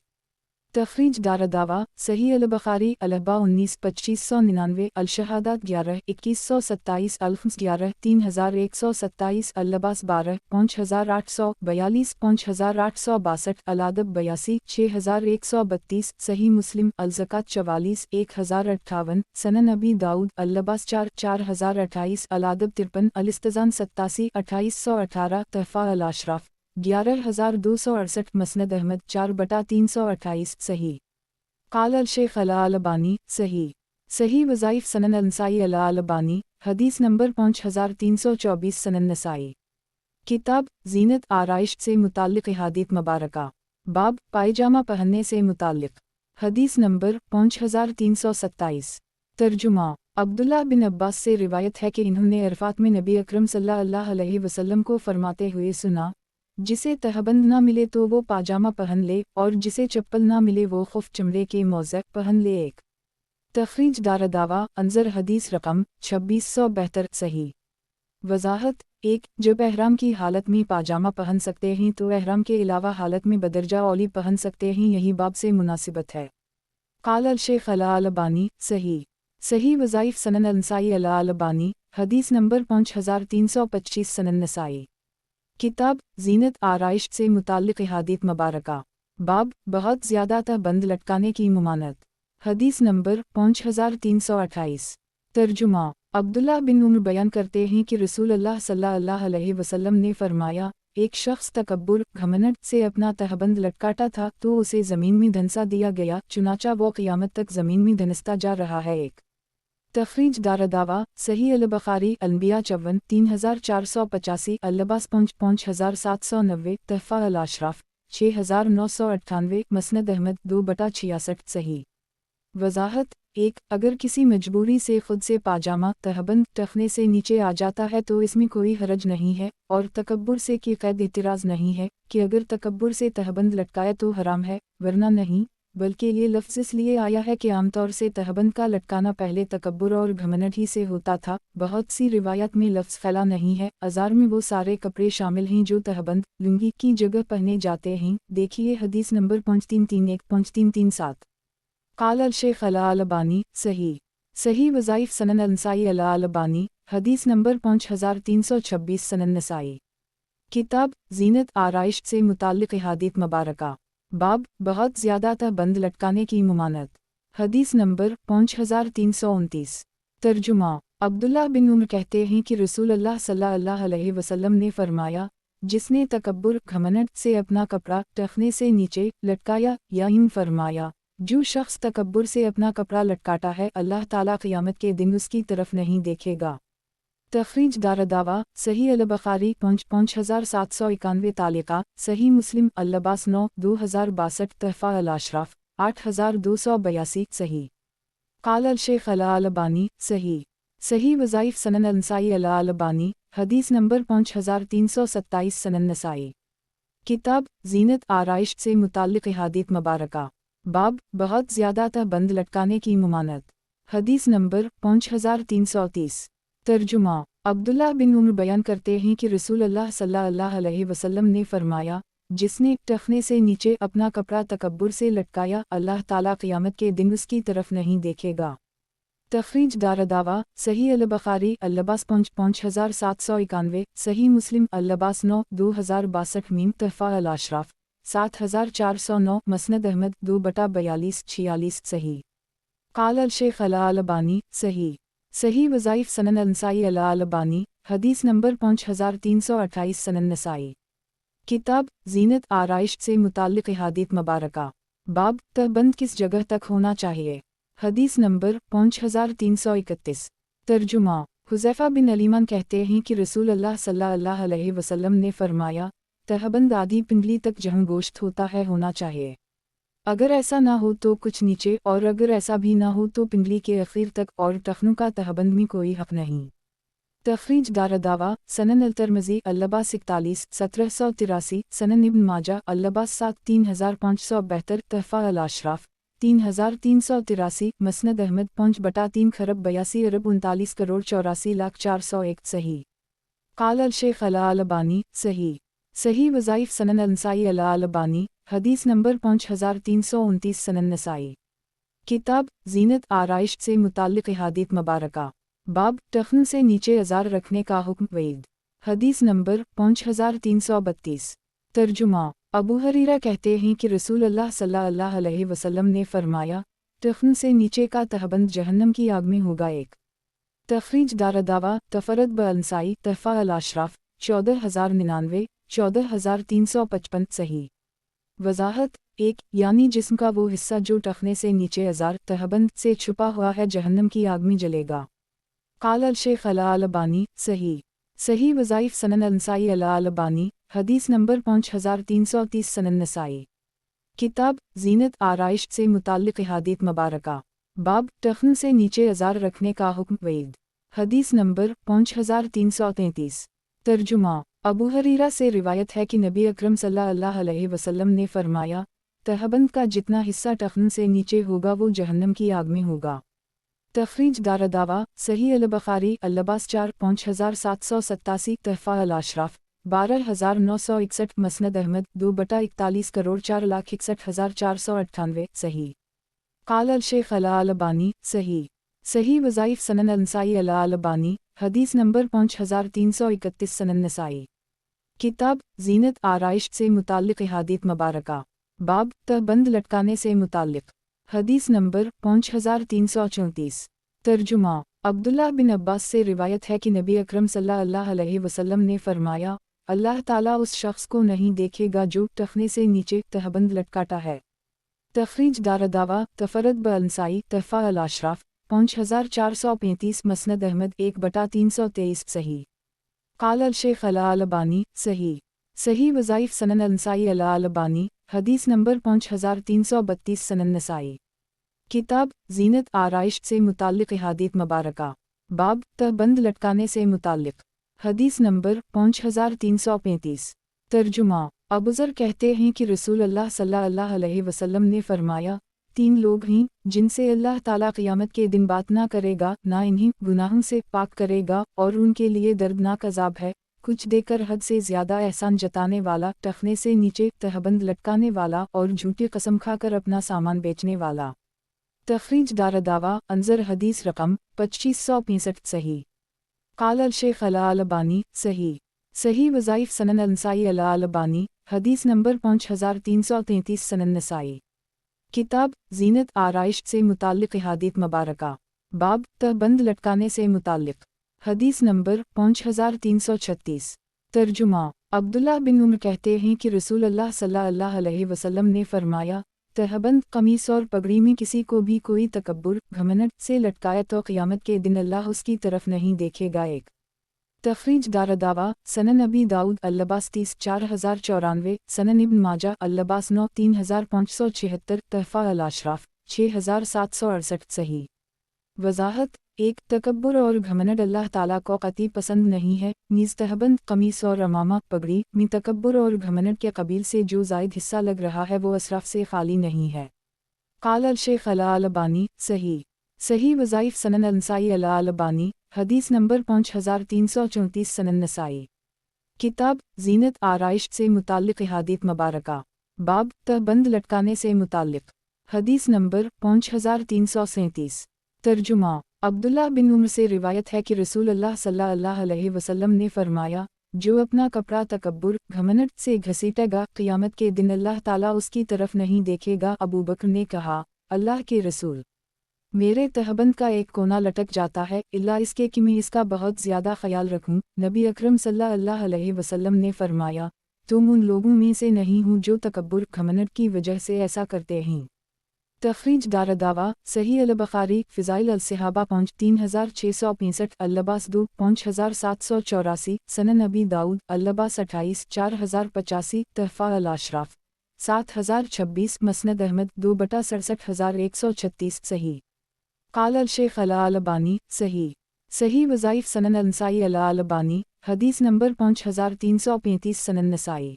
تخریج دارالدعوہ صحیح البخاری الابا 19 2599 الشہادات 11 2127 الخمس 11 3127 اللباس 12 5842 5862 الادب 82 6132 صحیح مسلم الزکات 44 1058 سنن ابی داؤد اللباس 4 4028 الادب 53 الاستذان 87 2818 تحفہ الاشراف 11268 مسند احمد 4/328 صحیح قال الشیخ الالبانی صحیح وظائف سنن النسائی الالبانی حدیث نمبر 5324 سنن نسائی کتاب زینت آرائش سے متعلق احادیث مبارکہ باب پائجامہ پہننے سے متعلق حدیث نمبر 5327 ترجمہ عبداللہ بن عباس سے روایت ہے کہ انہوں نے عرفات میں نبی اکرم صلی اللہ علیہ وسلم کو فرماتے ہوئے سنا، جسے تہبند نہ ملے تو وہ پاجامہ پہن لے، اور جسے چپل نہ ملے وہ خف چمڑے کے موزے پہن لے۔ ایک تخریج دارالدعوہ انظر حدیث رقم 2672 صحیح وضاحت 1 جب احرام کی حالت میں پاجامہ پہن سکتے ہیں تو احرام کے علاوہ حالت میں بدرجہ اولی پہن سکتے ہیں، یہی باب سے مناسبت ہے۔ قال الشیخ الالبانی صحیح وظائف سنن النسائی الالبانی حدیث نمبر 5325 سنن نسائی کتاب زینت آرائش سے متعلق احادیث مبارکہ باب بہت زیادہ تہبند لٹکانے کی ممانعت حدیث نمبر 5328 ترجمہ عبداللہ بن عمر بیان کرتے ہیں کہ رسول اللہ صلی اللہ علیہ وسلم نے فرمایا ایک شخص تکبر گھمنڈ سے اپنا تہبند لٹکاتا تھا تو اسے زمین میں دھنسا دیا گیا، چنانچہ وہ قیامت تک زمین میں دھنستا جا رہا ہے۔ ایک تخریج دارالدعویٰ صحیح البخاری انبیاء 54 3485 العباس 5790 تحفہ الاشراف 6998 مسند احمد 2/66 صحیح وضاحت ایک اگر کسی مجبوری سے خود سے پاجامہ تہبند ٹخنے سے نیچے آ جاتا ہے تو اس میں کوئی حرج نہیں ہے، اور تکبر سے کی قید اعتراض نہیں ہے کہ اگر تکبر سے تہبند لٹکائے تو حرام ہے، ورنہ نہیں، بلکہ یہ لفظ اس لیے آیا ہے کہ عام طور سے تہبند کا لٹکانا پہلے تکبر اور گھمنڈ ہی سے ہوتا تھا۔ بہت سی روایات میں لفظ پھیلا نہیں ہے، ازار میں وہ سارے کپڑے شامل ہیں جو تہبند لنگی کی جگہ پہنے جاتے ہیں، دیکھیے حدیث نمبر 5331 5337۔ قال الشیخ الالبانی صحیح وظائف سنن النسائی الالبانی حدیث نمبر 5326 سنن نسائی کتاب زینت آرائش سے متعلق احادیث مبارکہ باب بہت زیادہ تہبند لٹکانے کی ممانعت حدیث نمبر 5329 ترجمہ عبداللہ بن عمر کہتے ہیں کہ رسول اللہ صلی اللہ علیہ وسلم نے فرمایا جس نے تکبر گھمنڈ سے اپنا کپڑا ٹخنے سے نیچے لٹکایا یا یوں فرمایا جو شخص تکبر سے اپنا کپڑا لٹکاتا ہے اللہ تعالیٰ قیامت کے دن اس کی طرف نہیں دیکھے گا۔ تخریج دارالدعویٰ صحیح البخاری 5791 تعلیقہ صحیح مسلم العباس 9 2062 تحفہ الاشراف 8282 صحیح قال الشیخ الالبانی صحیح وظائف سنن النسائی الالبانی حدیث نمبر 5327 سنن نسائی کتاب زینت آرائش سے متعلق احادیث مبارکہ باب بہت زیادہ تہبند لٹکانے کی ممانعت حدیث نمبر 5330 ترجمہ عبداللہ بن عمر بیان کرتے ہیں کہ رسول اللہ صلی اللہ علیہ وسلم نے فرمایا جس نے ٹخنے سے نیچے اپنا کپڑا تکبر سے لٹکایا اللہ تعالیٰ قیامت کے دن اس کی طرف نہیں دیکھے گا۔ تخریج دارالدعویٰ صحیح البخاری العباس 5791 صحیح مسلم العباس 9 2062 میم تحفہ الاشراف 7409 مسند احمد 2/42-46 صحیح قال الشیخ الالبانی صحیح وظائف سنن النسائی الالبانی حدیث نمبر 5328 سنن نسائی کتاب زینت آرائش سے متعلق احادیث مبارکہ باب تہبند کس جگہ تک ہونا چاہیے حدیث نمبر 5331 ترجمہ حذیفہ بن الیمان کہتے ہیں کہ رسول اللہ صلی اللہ علیہ وسلم نے فرمایا تہبند آدھی پنڈلی تک جہاں گوشت ہوتا ہے ہونا چاہیے، اگر ایسا نہ ہو تو کچھ نیچے، اور اگر ایسا بھی نہ ہو تو پنڈلی کے اخیر تک، اور ٹخنوں کا تہبند میں کوئی حق نہیں۔ تخریج دارالدعویٰ سنن الترمذی العباس 41 1783 سنن ابن ماجہ العباس 7 3572 تحفہ الاشراف 3383 مسند احمد 5/3 خرب 82 ارب 39 کروڑ 84 لاکھ 401 صحیح قال الشیخ الالبانی صحیح وظائف سنن النسائی الالبانی حدیث نمبر 5329 سنن نسائی کتاب زینت آرائش سے متعلق احادیث مبارکہ باب ٹخن سے نیچے ازار رکھنے کا حکم وعید حدیث نمبر 5332 ترجمہ ابو ہریرہ کہتے ہیں کہ رسول اللہ صلی اللہ علیہ وسلم نے فرمایا ٹخن سے نیچے کا تہبند جہنم کی آگ میں ہوگا۔ ایک تخریج دارالدعویٰ تفرد بالنسائی تحفہ الاشراف 14099 14355 صحیح وضاحت ایک یعنی جسم کا وہ حصہ جو ٹخنے سے نیچے ازار تہبند سے چھپا ہوا ہے جہنم کی آگ میں جلے گا۔ قال الشیخ الالبانی صحیح وظائف سنن النسائی الالبانی حدیث نمبر 5330 سنن نسائی کتاب زینت آرائش سے متعلق احادیث مبارکہ باب ٹخن سے نیچے ازار رکھنے کا حکم وعید حدیث نمبر 5333 ترجمہ ابو ہریرہ سے روایت ہے کہ نبی اکرم صلی اللہ علیہ وسلم نے فرمایا تہبند کا جتنا حصہ ٹخن سے نیچے ہوگا وہ جہنم کی آگ میں ہوگا۔ تخریج دارالدعویٰ صحیح البخاری العباس 4 5787 تحفہ الاشراف 12961 مسند احمد 2/41 کروڑ 4 لاکھ 61 ہزار 498 صحیح قال الشیخ الالبانی صحیح صحیح وظائف سنن النسائی الالبانی حدیث نمبر 5331 سنن نسائی کتاب زینت آرائش سے متعلق احادیث مبارکہ باب تہبند لٹکانے سے متعلق حدیث نمبر 5334 ترجمہ عبداللہ بن عباس سے روایت ہے کہ نبی اکرم صلی اللہ علیہ وسلم نے فرمایا اللہ تعالیٰ اس شخص کو نہیں دیکھے گا جو ٹخنے سے نیچے تہبند لٹکاتا ہے۔ تخریج دارالدعوہ تفرد بالنسائی تحفہ الاشراف 5435 مسند احمد 1/323 صحیح قال الشیخ الالبانی صحیح صحیح وظائف سنن النسائی الالبانی حدیث نمبر 5332 سنن نسائی کتاب زینت آرائش سے متعلق احادیث مبارکہ باب تہبند لٹکانے سے متعلق حدیث نمبر 5335 ترجمہ ابوذر کہتے ہیں کہ رسول اللہ صلی اللہ علیہ وسلم نے فرمایا 3 لوگ ہیں جن سے اللہ تعالیٰ قیامت کے دن بات نہ کرے گا نہ انہیں گناہوں سے پاک کرے گا اور ان کے لیے دردناک عذاب ہے، کچھ دے کر حد سے زیادہ احسان جتانے والا، ٹخنے سے نیچے تہبند لٹکانے والا اور جھوٹی قسم کھا کر اپنا سامان بیچنے والا۔ تخریج دارالدعوہ انظر حدیث رقم 2565 صحیح قال الشیخ الالبانی صحیح صحیح وظائف سنن النسائی الالبانی حدیث نمبر 5333 سنن نسائی کتاب زینت آرائش سے متعلق احادیث مبارکہ باب تہبند لٹکانے سے متعلق حدیث نمبر 5336 ترجمہ عبداللہ بن عمر کہتے ہیں کہ رسول اللہ صلی اللہ علیہ وسلم نے فرمایا تہبند قمیص اور پگڑی میں کسی کو بھی کوئی تکبر گھمنڈ سے لٹکایا تو قیامت کے دن اللہ اس کی طرف نہیں دیکھے گا۔ ایک تخریج دارالدعوہ سنن ابی داؤد اللباس 30 4094 سنن ابن ماجہ اللباس 9 3576 تحفہ الاشراف 6768 صحیح وضاحت 1 تکبر اور گھمنڈ اللہ تعالیٰ کو قطعی پسند نہیں ہے، نیز تہبند قمیص اور امامہ پگڑی میں تکبر اور گھمنڈ کے قبیل سے جو زائد حصہ لگ رہا ہے وہ اسراف سے خالی نہیں ہے۔ قال الشیخ الالبانی صحیح صحیح وظائف سنن النسائی الالبانی حدیث نمبر 5334 سنن نسائی کتاب زینت آرائش سے متعلق احادیث مبارکہ باب تہبند لٹکانے سے متعلق حدیث نمبر 5337 ترجمہ عبداللہ بن عمر سے روایت ہے کہ رسول اللہ صلی اللہ علیہ وسلم نے فرمایا جو اپنا کپڑا تکبر گھمنڈ سے گھسیٹے گا قیامت کے دن اللہ تعالیٰ اس کی طرف نہیں دیکھے گا۔ ابو بکر نے کہا اللہ کے رسول میرے تہبند کا ایک کونا لٹک جاتا ہے اللہ اس کے کہ میں اس کا بہت زیادہ خیال رکھوں۔ نبی اکرم صلی اللہ علیہ وسلم نے فرمایا تم ان لوگوں میں سے نہیں ہوں جو تکبر گھمنڈ کی وجہ سے ایسا کرتے ہیں۔ تخریج دارالدعوہ صحیح البخاری فضائل الصحابہ 3665 اللباس 2 5784 سنن ابی داؤد اللباس 28 4085 تحفہ الاشراف 7026 مسند احمد 2/67136 صحیح قال الشیخ الالبانی صحیح صحیح وظائف سنن النسائی الالبانی حدیث نمبر 5335 سنن نسائی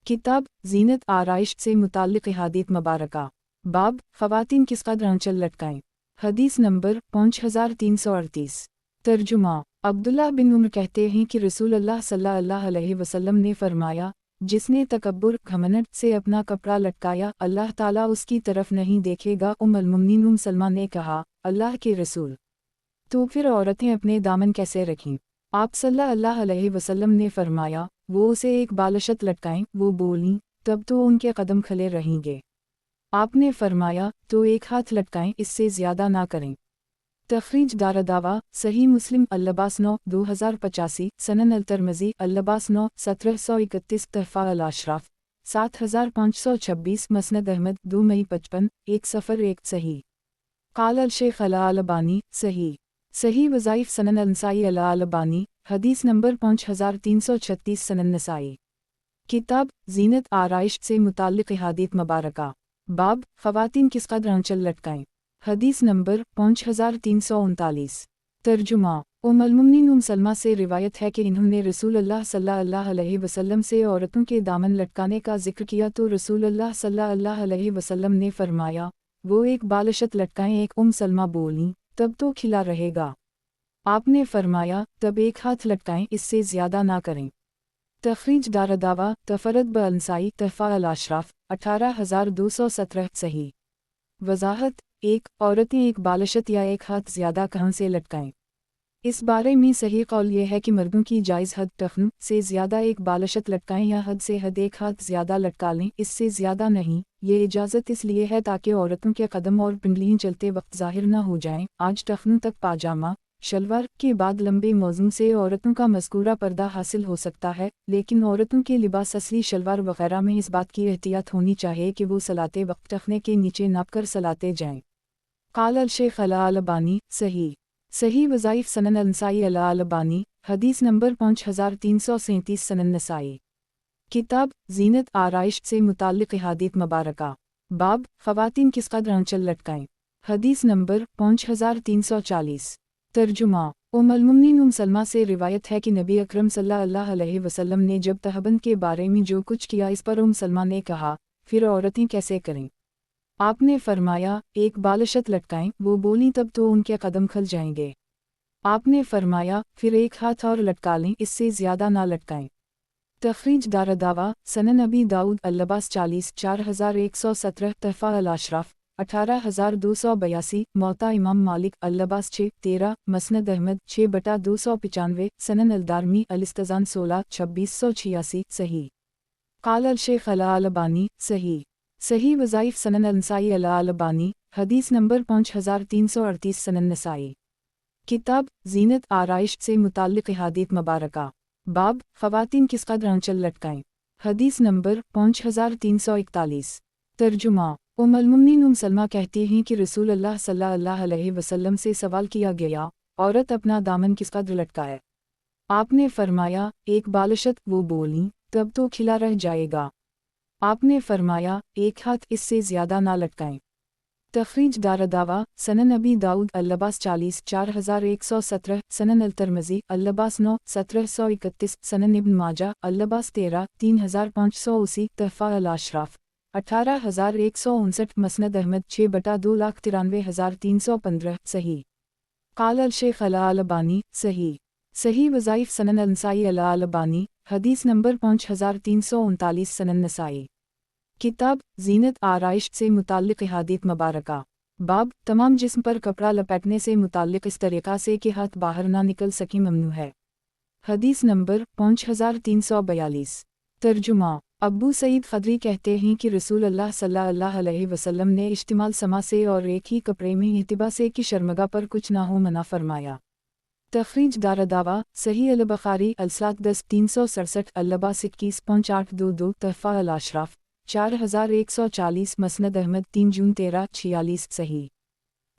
کتاب زینت آرائش سے متعلق احادیث مبارکہ باب خواتین کس قدر آنچل لٹکائیں حدیث نمبر 5338 ترجمہ عبداللہ بن عمر کہتے ہیں کہ رسول اللہ صلی اللہ علیہ وسلم نے فرمایا جس نے تکبر گھمنڈ سے اپنا کپڑا لٹکایا اللہ تعالیٰ اس کی طرف نہیں دیکھے گا۔ ام المؤمنین ام سلمہ نے کہا اللہ کے رسول تو پھر عورتیں اپنے دامن کیسے رکھیں؟ آپ صلی اللہ علیہ وسلم نے فرمایا وہ اسے ایک بالشت لٹکائیں۔ وہ بولیں تب تو ان کے قدم کھلے رہیں گے۔ آپ نے فرمایا تو ایک ہاتھ لٹکائیں، اس سے زیادہ نہ کریں۔ تخریج دارالدعوہ صحیح مسلم اللباس 9 2085 سنن الترمذی اللباس 9 1731 تحفہ الاشراف 7526 مسند احمد 2 مئی 55 101 صحیح قال الشیخ الالبانی صحیح صحیح وظائف سنن النسائی الالبانی حدیث نمبر 5336 سنن نسائی کتاب زینت آرائش سے متعلق احادیث مبارکہ باب خواتین کس قدر آنچل لٹکائیں حدیث نمبر 5339 ترجمہ ام المؤمنین ام سلمہ سے روایت ہے کہ انہوں نے رسول اللہ صلی اللہ علیہ وسلم سے عورتوں کے دامن لٹکانے کا ذکر کیا تو رسول اللہ صلی اللہ علیہ وسلم نے فرمایا وہ ایک بالشت لٹکائیں۔ ایک ام سلمہ بولیں تب تو کھلا رہے گا۔ آپ نے فرمایا تب ایک ہاتھ لٹکائیں، اس سے زیادہ نہ کریں۔ تخریج دارالدعوہ تفرد بالنسائی تحفہ الاشراف 18217 صحیح وضاحت एक, औरतें एक बालशत या एक हाथ ज़्यादा कहाँ से लटकाएं। इस बारे में सही कौल ये है कि मर्दों की जायज़ हद टखन से ज़्यादा एक बालशत लटकाएं या हद से हद एक हाथ ज़्यादा लटका लें, इससे ज़्यादा नहीं। ये इजाज़त इसलिए है ताकि औरतों के कदम और पिंडलियाँ चलते वक्त ज़ाहिर न हो जाएं। आज टखनों तक पाजामा शलवार के बाद लंबे मौज़ून से औरतों का मज़कूरा पर्दा हासिल हो सकता है, लेकिन औरतों के लिबास असली शलवार वगैरह में इस बात की एहतियात होनी चाहिए कि वो सलाते वक्त टखने के नीचे नाप कर सलाते जाएं। क़ाल अल-शेख अल-अलबानी सही वज़ाइफ सनन अल-नसाई अल-अलबानी हदीस नंबर 5337 सनन नसाई। किताब ज़ीनत आराइश से मुताल्लिक़ अहादीथ मुबारका। बाब ख़वातीन किस कदर आंचल लटकाएं। हदीस नंबर 5340। तर्जुमा उम्मुल-मुमिनीन सलमा से रिवायत है कि नबी अकरम सल्लल्लाहु अलैहि वसल्लम ने जब तहबंद के बारे में जो कुछ किया, इस पर सलमा ने कहा, फिर औरतें कैसे करें? आपने फरमाया, एक बालशत लटकाएं। वो बोली, तब तो उनके कदम खल जाएंगे। आपने फरमाया, फिर एक हाथ और लटका लें, इससे ज़्यादा ना लटकाएं। तखरीज दारदावा सनन नबी दाऊद अल्लबास 40 4117 तहफ़ा अल-अशराफ 18282 मौता इमाम मालिक अल्लबास 6 13 मसनद अहमद 6/295 सनन अल-दारमी अल-इस्तज़ान 16 2686 सही। क़ाल अल-शेख अल-अलबानी सही वज़ाइफ सनन अल-नसाई अल-अलबानी हदीस नंबर 5338 सनन नसाई। किताब ज़ीनत आराइश से मुताल्लिक़ अहादीथ मुबारका। बाब ख़वातीन किस कदर आंचल लटकाएं। हदीस नंबर 5341। तर्जुमा उम्मुल-मुमिनीन सलमा कहती हैं कि रसूल अल्लाह सल्लल्लाहु अलैहि वसल्लम से सवाल किया गया, औरत अपना दामन किस कदर लटकाए? आपने फरमाया, एक बालशत। वो बोलीं, तब तो खिला रह जाएगा। आपने फरमाया, एक हाथ, इससे ज़्यादा ना लटकाएं। तखरीज दारदावा सनन नबी दाऊद अल्लबास 40 4117 सनन अल-तिरमिज़ी अल्लबास 9 1731 सनन इब्न माजा अल्लबास 13 3580 तहफ़ा अल-अशराफ 18159 मसनद अहमद 6/293,315 सही। क़ाल अल-शेख अल-अलबानी सही वज़ाइफ सनन अल-नसाई अल-अलबानी हदीस नंबर 5339 सनन नसाई। किताब ज़ीनत आराइश से मुताल्लिक़ अहादीथ मुबारका। बाब तमाम जिस्म पर कपड़ा लपेटने से मुताल्लिक़ इस तरीक़ा से कि हाथ बाहर ना निकल सकें ममनू है। हदीस नंबर 5342। तर्जुमा अब्बू सईद ख़दरी कहते हैं कि रसूल अल्लाह सल्लल्लाहु अलैहि वसल्लम ने इश्तिमाल समा से और एक ही कपड़े में इत्तिबा से कि शर्मगा पर कुछ ना हो मना फरमाया। तखरीज दारदावा सही अल-बुखारी अल-सात 10 367 अल्लबास 21.822 तहफ़ा अल-अशराफ 4140 मसनद अहमद 3 जून 1346 सही।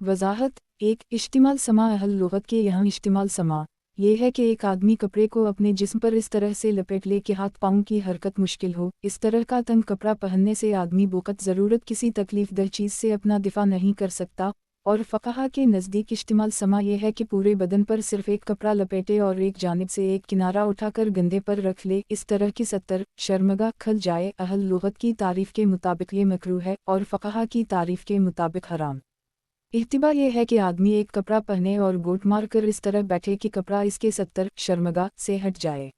वज़ाहत एक इश्तिमाल समा अहल लुग़त के यहाँ इश्तिमाल समा ये है कि एक आदमी कपड़े को अपने जिस्म पर इस तरह से लपेट ले कि हाथ पाँव की हरकत मुश्किल हो। इस तरह का तंग कपड़ा पहनने से आदमी बुक़त ज़रूरत किसी तकलीफ़ दह चीज़ से अपना दिफ़ा नहीं कर सकता, और फ़क़हा के नज़दीक इश्तिमाल समा ये है कि पूरे बदन पर सिर्फ़ एक कपड़ा लपेटे और एक जानिब से एक किनारा उठाकर गंदे पर रख ले। इस तरह की सत्तर शर्मगा खल जाए। अहल लुग़त की तारीफ़ के मुताबिक ये मकरूह है और फ़क़हा की तारीफ़ के मुताबिक हराम। इत्तिबा ये है कि आदमी एक कपड़ा पहने और गोट मार कर इस तरह बैठे कि कपड़ा इसके सत्तर शर्मगा से हट जाए।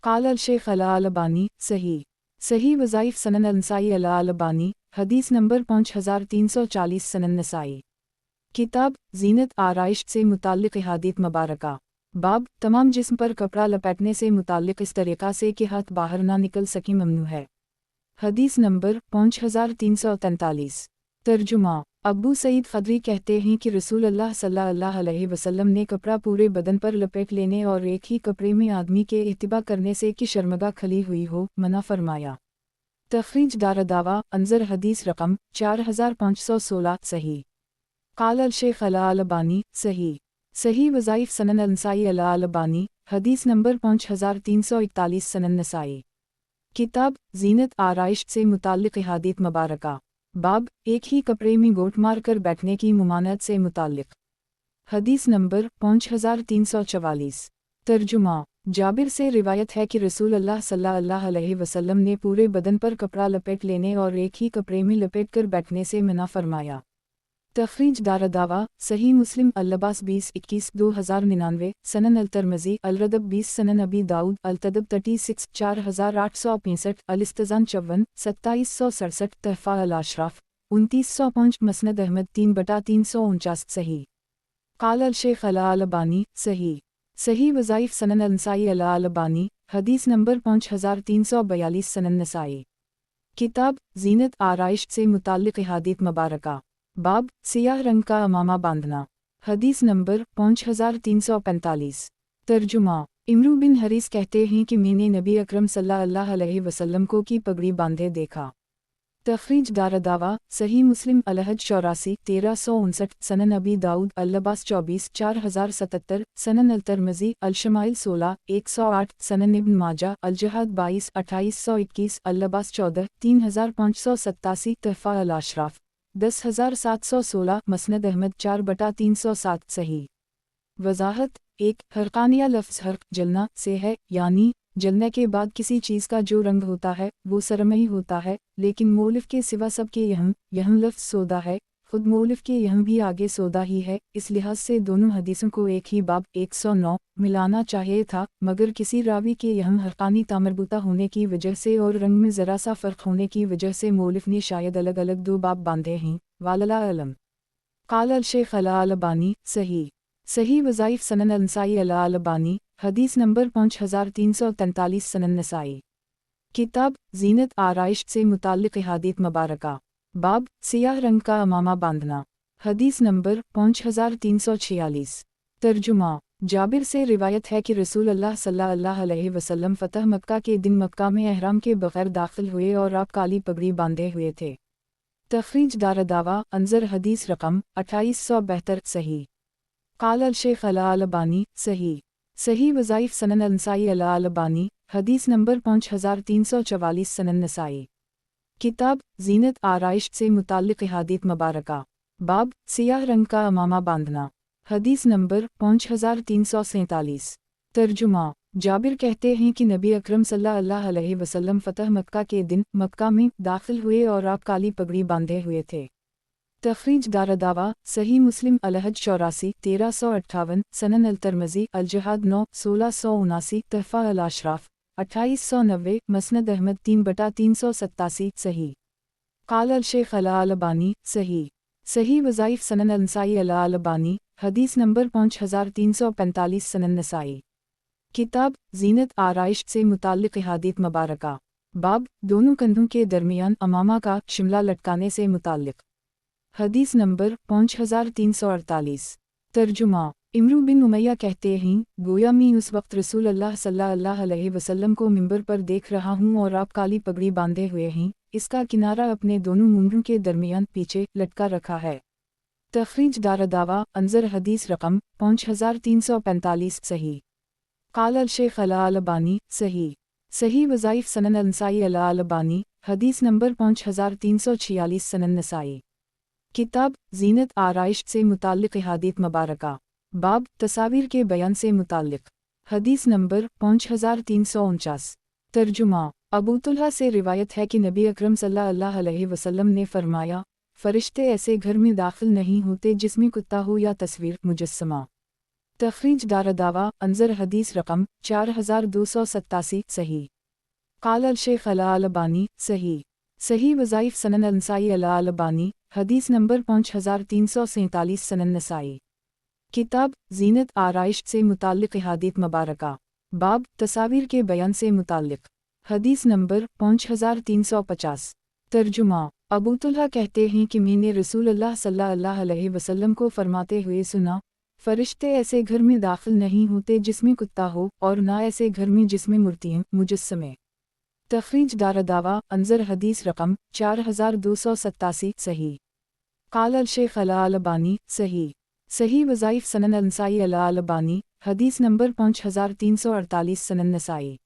क़ाल अल-शेख अल-अलबानी सही वज़ाइफ सनन अल-नसाई अल-अलबानी हदीस नंबर 5340 सनन नसाई। किताब ज़ीनत आराइश से मुताल्लिक़ अहादीथ मुबारका। बाब तमाम जिस्म पर कपड़ा लपेटने से मुताल्लिक़ इस तरीक़ा से कि हाथ बाहर ना निकल सकें ममनू है। हदीस नंबर 5343। तर्जुमा अब्बू सईद ख़दरी कहते हैं कि रसूल अल्लाह सल्लल्लाहु अलैहि वसल्लम ने कपड़ा पूरे बदन पर लपेट लेने और एक ही कपड़े में आदमी के इत्तिबा करने से कि शर्मगा खली हुई हो मना फरमाया। तखरीज दारदावा अंजर हदीस रकम 4516 सही। क़ाल अल-शेख अल-अलबानी सही वज़ाइफ सनन अल-नसाई अल-अलबानी हदीस नंबर 5341 सनन नसाई। किताब ज़ीनत आराइश से मुताल्लिक़ अहादीथ मुबारका। बाब एक ही कपड़े में गोट मार कर बैठने की मुमानत से मुताल्लिक़ हदीस नंबर 5344। तर्जुमा जाबिर से रिवायत है कि रसूल अल्लाह सल्लल्लाहु अलैहि वसल्लम ने पूरे बदन पर कपड़ा लपेट लेने और एक ही कपड़े में लपेट कर बैठने से मना फरमाया। तखरीज दारदावा सही मुस्लिम अल्लबास 2021 2099 सनन अल-तिरमिज़ी अल-रदब 20 सनन नबी दाऊद अल-तदब 36 4865 अल-इस्तज़ान 54 2767 तहफ़ा अल-अशराफ 2905 मसनद अहमद 3/349 सही। क़ाल अल-शेख अल-अलबानी सही। सही वज़ाइफ सनन अल-नसाई अल-अलबानी हदीस नंबर 5342 सनन नसाई। किताब ज़ीनत आराइश से मुताल्लिक़ अहादीथ मुबारका। बाब सियाह रंग का अमामा बांधना। हदीस नंबर 5345। तर्जुमा इमरू बिन हरीस कहते हैं कि मैंने नबी अकरम सल्लल्लाहु अलैहि वसल्लम को की पगड़ी बांधे देखा। तखरीज दारदावा सही मुस्लिम अलहज 84 1359 सनन अबी दाऊद अल्लबास 24 4077 सनन अल-तिरमिज़ी अल-शमाइल 16 108 सनन इब्न माजा अल-जहाद 22 2821 अल्लबास 14 3587 तहफ़ा अल-अशराफ 10716 मसनद अहमद 4/307 सही। वज़ाहत 1 हरकानिया लफ्ज़ हर्क जलना से है, यानी जलने के बाद किसी चीज़ का जो रंग होता है वो सरमई होता है, लेकिन मौलिफ के सिवा सबके यहम लफ्ज़ सोदा है, खुद मौलिफ के यहम भी आगे सोदा ही है। इस लिहाज से दोनों हदीसों को एक ही बाब 109 मिलाना चाहिए था, मगर किसी रावी के यहम हरकानी तामरबूता होने की वजह से और रंग में ज़रा सा फ़र्क होने की वजह से मौलिफ ने शायद अलग अलग दो बाब बांधे हैं। वालल्लाहु अलम। क़ाल अल-शेख अल-अलबानी सही। सही वज़ाइफ सनन अल-नसाई अल-अलबानी हदीस नंबर 5343 सनन नसाई। किताब ज़ीनत आराइश से मुताल्लिक़ अहादीथ मुबारका। बाब सियाह रंग का अमामा बांधना। हदीस नंबर 5346। तर्जुमा जाबिर से रिवायत है कि रसूल अल्लाह सल्लल्लाहु अलैहि वसल्लम फ़तह मक्का के दिन मक्का में एहराम के बग़ैर दाखिल हुए और आप काली पगड़ी बांधे हुए थे। तखरीज दारदावा अंजर हदीस रकम 2872 सही। क़ाल अल-शेख अल-अलबानी सही। सही वज़ाइफ सनन अल-नसाई अल-अलबानी हदीस नंबर 5344 सनन नसाई। किताब ज़ीनत आराइश से मुताल्लिक़ अहादीथ मुबारका। बाब सियाह रंग का अमामा बांधना। हदीस नंबर 5347। तर्जुमा जाबिर कहते हैं कि नबी अकरम सल्लल्लाहु अलैहि वसल्लम फ़तह मक्का के दिन मक्का में दाखिल हुए और आप काली पगड़ी बांधे हुए थे। तखरीज दारदावा सही मुस्लिम अलहज 84 1358 सनन अल-तिरमिज़ी अल-जहाद 9 1679 तहफ़ा अल-अशराफ 2890 मसनद अहमद 3/387 सही। क़ाल अल-शेख अल-अलबानी सही। सही वज़ाइफ सनन अल-नसाई अल-अलबानी हदीस नंबर 5345 सनन नसाई। किताब ज़ीनत आराइश से मुताल्लिक़ अहादीथ मुबारका। बाब दोनों कंधों के दरमियान अमामा का शिमला लटकाने से मुताल्लिक़। हदीस नंबर 5348। तर्जुमा इमरू बिन उमैया कहते हैं, गोया मैं उस वक्त रसूल अल्लाह सल्लल्लाहु अलैहि वसल्लम को मिंबर पर देख रहा हूँ और आप काली पगड़ी बांधे हुए हैं, इसका किनारा अपने दोनों मूंढों के दरमियान पीछे लटका रखा है। तखरीज दारदावा अंजर हदीस रकम 5345 सही। क़ाल अल-शेख अल-अलबानी सही। सही वज़ाइफ सनन अल-नसाई अल-अलबानी हदीस नंबर 5346 सनन नसाई। किताब ज़ीनत आराइश से मुताल्लिक़ अहादीथ मुबारका। बाब तस्वीर के बयान से मुताल्लिक़। हदीस नंबर 5349। तर्जुमा अबू तुल्हा से रिवायत है कि नबी अकरम सल्लल्लाहु अलैहि वसल्लम ने फरमाया, फ़रिश्ते ऐसे घर में दाखिल नहीं होते जिसमें कुत्ता हो या तस्वीर मुजस्समा। तखरीज दारदावा अंजर हदीस रकम 4287 सही। क़ाल अल-शेख अल-अलबानी सही। सही वज़ाइफ सनन अल-नसाई अल-अलबानी हदीस नंबर 5347 सनन नसाई। किताब ज़ीनत आराइश से मुताल्लिक़ अहादीथ मुबारका। बाब तस्वीर के बयान से मुताल्लिक़। हदीस नंबर 5350। तर्जुमा अबू तुल्हा कहते हैं कि मैंने रसूल अल्लाह सल्लल्लाहु अलैहि वसल्लम को फरमाते हुए सुना, फ़रिश्ते ऐसे घर में दाखिल नहीं होते जिसमें कुत्ता हो और ना ऐसे घर में जिसमें मूर्तियाँ मुजस्समे। तखरीज दारदावा अंजर हदीस रकम 4287 सही। क़ाल अल-शेख अल-अलबानी सही। सही वज़ाइफ सनन अल-नसाई अल-अलबानी हदीस नंबर 5348 सनन नसाई।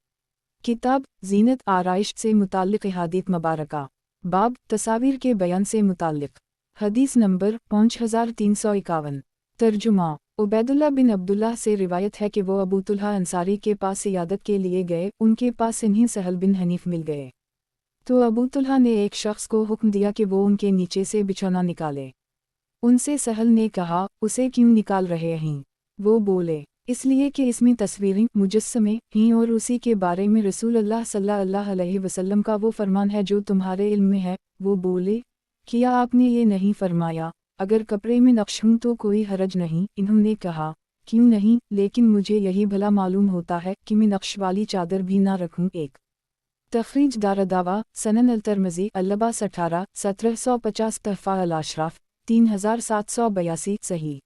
किताब ज़ीनत आराइश से मुताल्लिक़ अहादीथ मुबारका। बाब तस्वीर के बयान से मुताल्लिक़। हदीस नंबर 5351। तर्जुमा उबैदुल्लाह बिन अब्दुल्लाह से रिवायत है कि वो अबू तुल्हा अंसारी के पास इयादत के लिए गए, उनके पास इन्हें सहल बिन हनीफ मिल गए। तो अबू तुल्हा ने एक शख्स को हुक्म दिया कि वो उनके नीचे से बिछौना निकाले। उनसे सहल ने कहा, उसे क्यों निकाल रहे हैं? वो बोले, इसलिए कि इसमें तस्वीरें मुजस्समे हैं और उसी के बारे में रसूल अल्लाह सल्लल्लाहु अलैहि वसल्लम का वो फरमान है जो तुम्हारे इल्म में है। वो बोले, کیا آپ نے یہ نہیں فرمایا اگر کپڑے میں نقش ہوں تو کوئی حرج نہیں؟ انہوں نے کہا کیوں نہیں، لیکن مجھے یہی بھلا معلوم ہوتا ہے کہ میں نقش والی چادر بھی نہ رکھوں۔ ایک تخریج دارالدعویٰ سنن الترمذی اللباس 18 1750 تحفہ الاشراف 3782 صحیح۔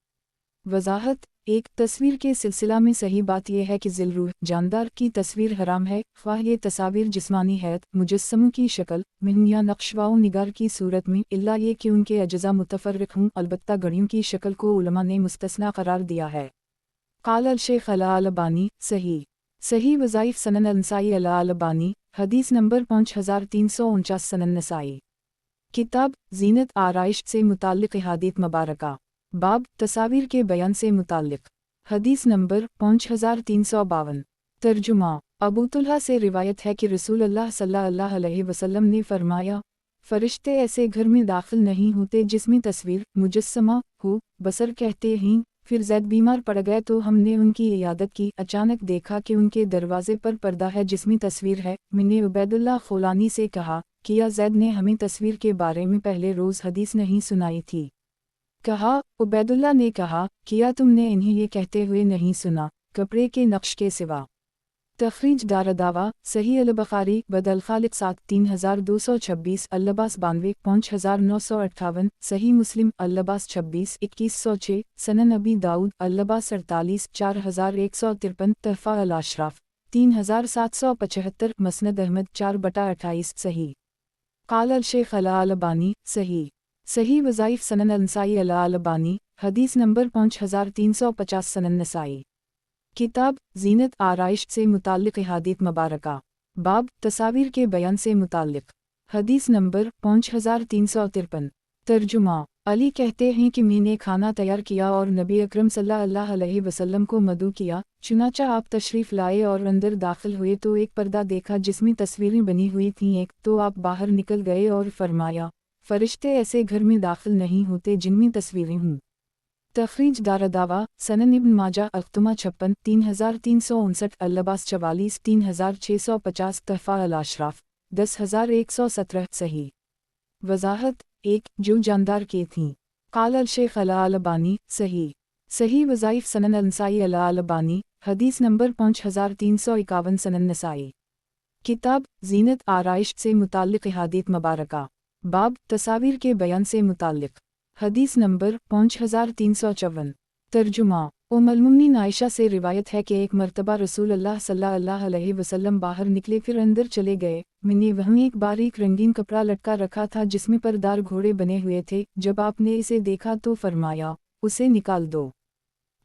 وضاحت: ایک تصویر کے سلسلہ میں صحیح بات یہ ہے کہ ذی الروح جاندار کی تصویر حرام ہے، خواہ یہ تصاویر جسمانی حیت مجسموں کی شکل میں ہوں یا نقش و نگار کی صورت میں، الا یہ کہ ان کے اجزاء متفرق ہوں، البتہ گھڑیوں کی شکل کو علماء نے مستثنیٰ قرار دیا ہے۔ قال الشیخ الالبانی صحیح وظائف سنن النسائی الالبانی حدیث نمبر 5349 سنن نسائی کتاب زینت آرائش سے متعلق احادیث مبارکہ باب تصاویر کے بیان سے متعلق حدیث نمبر 5352 ترجمہ ابو طلحہ سے روایت ہے کہ رسول اللہ صلی اللہ علیہ وسلم نے فرمایا فرشتے ایسے گھر میں داخل نہیں ہوتے جس میں تصویر مجسمہ ہو۔ بصر کہتے ہیں پھر زید بیمار پڑ گئے تو ہم نے ان کی عیادت کی، اچانک دیکھا کہ ان کے دروازے پر پردہ ہے جس میں تصویر ہے۔ میں نے عبید اللہ خولانی سے کہا کیا زید نے ہمیں تصویر کے بارے میں پہلے روز حدیث نہیں سنائی تھی؟ کہا عبید اللہ نے کہا کیا تم نے انہیں یہ کہتے ہوئے نہیں سنا کپڑے کے نقش کے سوا؟ تخریج دارالدعویٰ صحیح البخاری بد الخالق 7 3226 اللباس 92 5958 صحیح مسلم اللباس 26 2106 سنن ابی داؤد اللباس 48 4153 تحفہ الاشراف 3775 مسند احمد 4/28 صحیح۔ قال الشیخ الالبانی صحیح وظائف سنن النسائی الالبانی حدیث نمبر 5350 سنن نسائی کتاب زینت آرائش سے متعلق احادیث مبارکہ باب تصاویر کے بیان سے متعلق حدیث نمبر 5353 ترجمہ علی کہتے ہیں کہ میں نے کھانا تیار کیا اور نبی اکرم صلی اللہ علیہ وسلم کو مدعو کیا، چنانچہ آپ تشریف لائے اور اندر داخل ہوئے تو ایک پردہ دیکھا جس میں تصویریں بنی ہوئی تھیں، ایک تو آپ باہر نکل گئے اور فرمایا فرشتے ایسے گھر میں داخل نہیں ہوتے جن میں تصویریں ہوں۔ تخریج دارالدعویٰ سنن ابن ماجہ اختمہ 56 3359 اللباس 44 3650 تحفہ الاشراف 10117 صحیح۔ وضاحت: ایک جو جاندار کے تھیں۔ قال الشیخ الالبانی صحیح وظائف سنن النسائی الالبانی حدیث نمبر 5351 سنن نسائی کتاب زینت آرائش سے متعلق احادیث مبارکہ باب تصاویر کے بیان سے متعلق حدیث نمبر 5354 ترجمہ ام المؤمنین عائشہ سے روایت ہے کہ ایک مرتبہ رسول اللہ صلی اللہ علیہ وسلم باہر نکلے پھر اندر چلے گئے، میں نے وہیں ایک باریک رنگین کپڑا لٹکا رکھا تھا جس میں پردار گھوڑے بنے ہوئے تھے، جب آپ نے اسے دیکھا تو فرمایا اسے نکال دو۔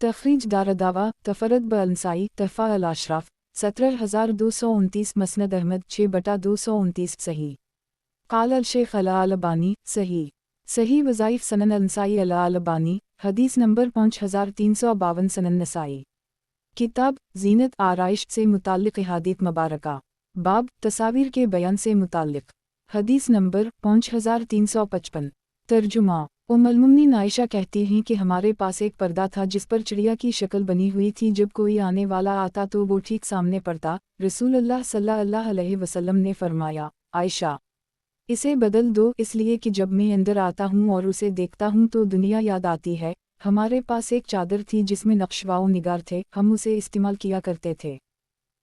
تخریج دارالدعویٰ تفرد بالنسائی تحفہ الاشراف 17229 مسند احمد 6/229 صحیح۔ قال الشیخ الالبانی صحیح وظائف سنن النسائی الالبانی حدیث نمبر 5352 سنن نسائی کتاب زینت آرائش سے متعلق احادیث مبارکہ باب تصاویر کے بیان سے متعلق حدیث نمبر 5355 ترجمہ ام المؤمنین عائشہ کہتی ہیں کہ ہمارے پاس ایک پردہ تھا جس پر چڑیا کی شکل بنی ہوئی تھی، جب کوئی آنے والا آتا تو وہ ٹھیک سامنے پڑتا۔ رسول اللہ صلی اللہ علیہ وسلم نے فرمایا عائشہ اسے بدل دو، اس لیے کہ جب میں اندر آتا ہوں اور اسے دیکھتا ہوں تو دنیا یاد آتی ہے۔ ہمارے پاس ایک چادر تھی جس میں نقش و نگار تھے، ہم اسے استعمال کیا کرتے تھے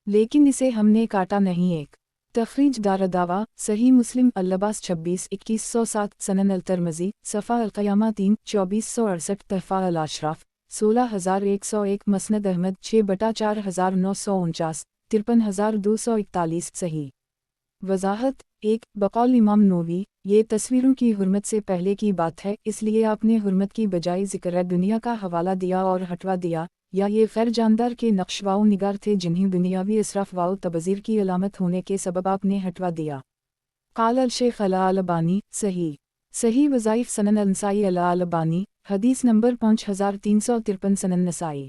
لیکن اسے ہم نے کاٹا نہیں۔ ایک تخریج دارالدعویٰ صحیح مسلم اللباس 26 2107 سنن الترمذی صفحہ القیامہ 3 2468 تحفہ الاشراف 16101 مسند احمد 6/4949 53241 صحیح۔ وضاحت: ایک بقول امام نووی یہ تصویروں کی حرمت سے پہلے کی بات ہے، اس لیے آپ نے حرمت کی بجائے ذکر دنیا کا حوالہ دیا اور ہٹوا دیا، یا یہ غیر جاندار کے نقش و نگار تھے جنہیں دنیاوی اسراف و تبذیر کی علامت ہونے کے سبب آپ نے ہٹوا دیا۔ قال الشیخ الالبانی صحیح وظائف سنن النسائی الالبانی حدیث نمبر 5353 سنن نسائی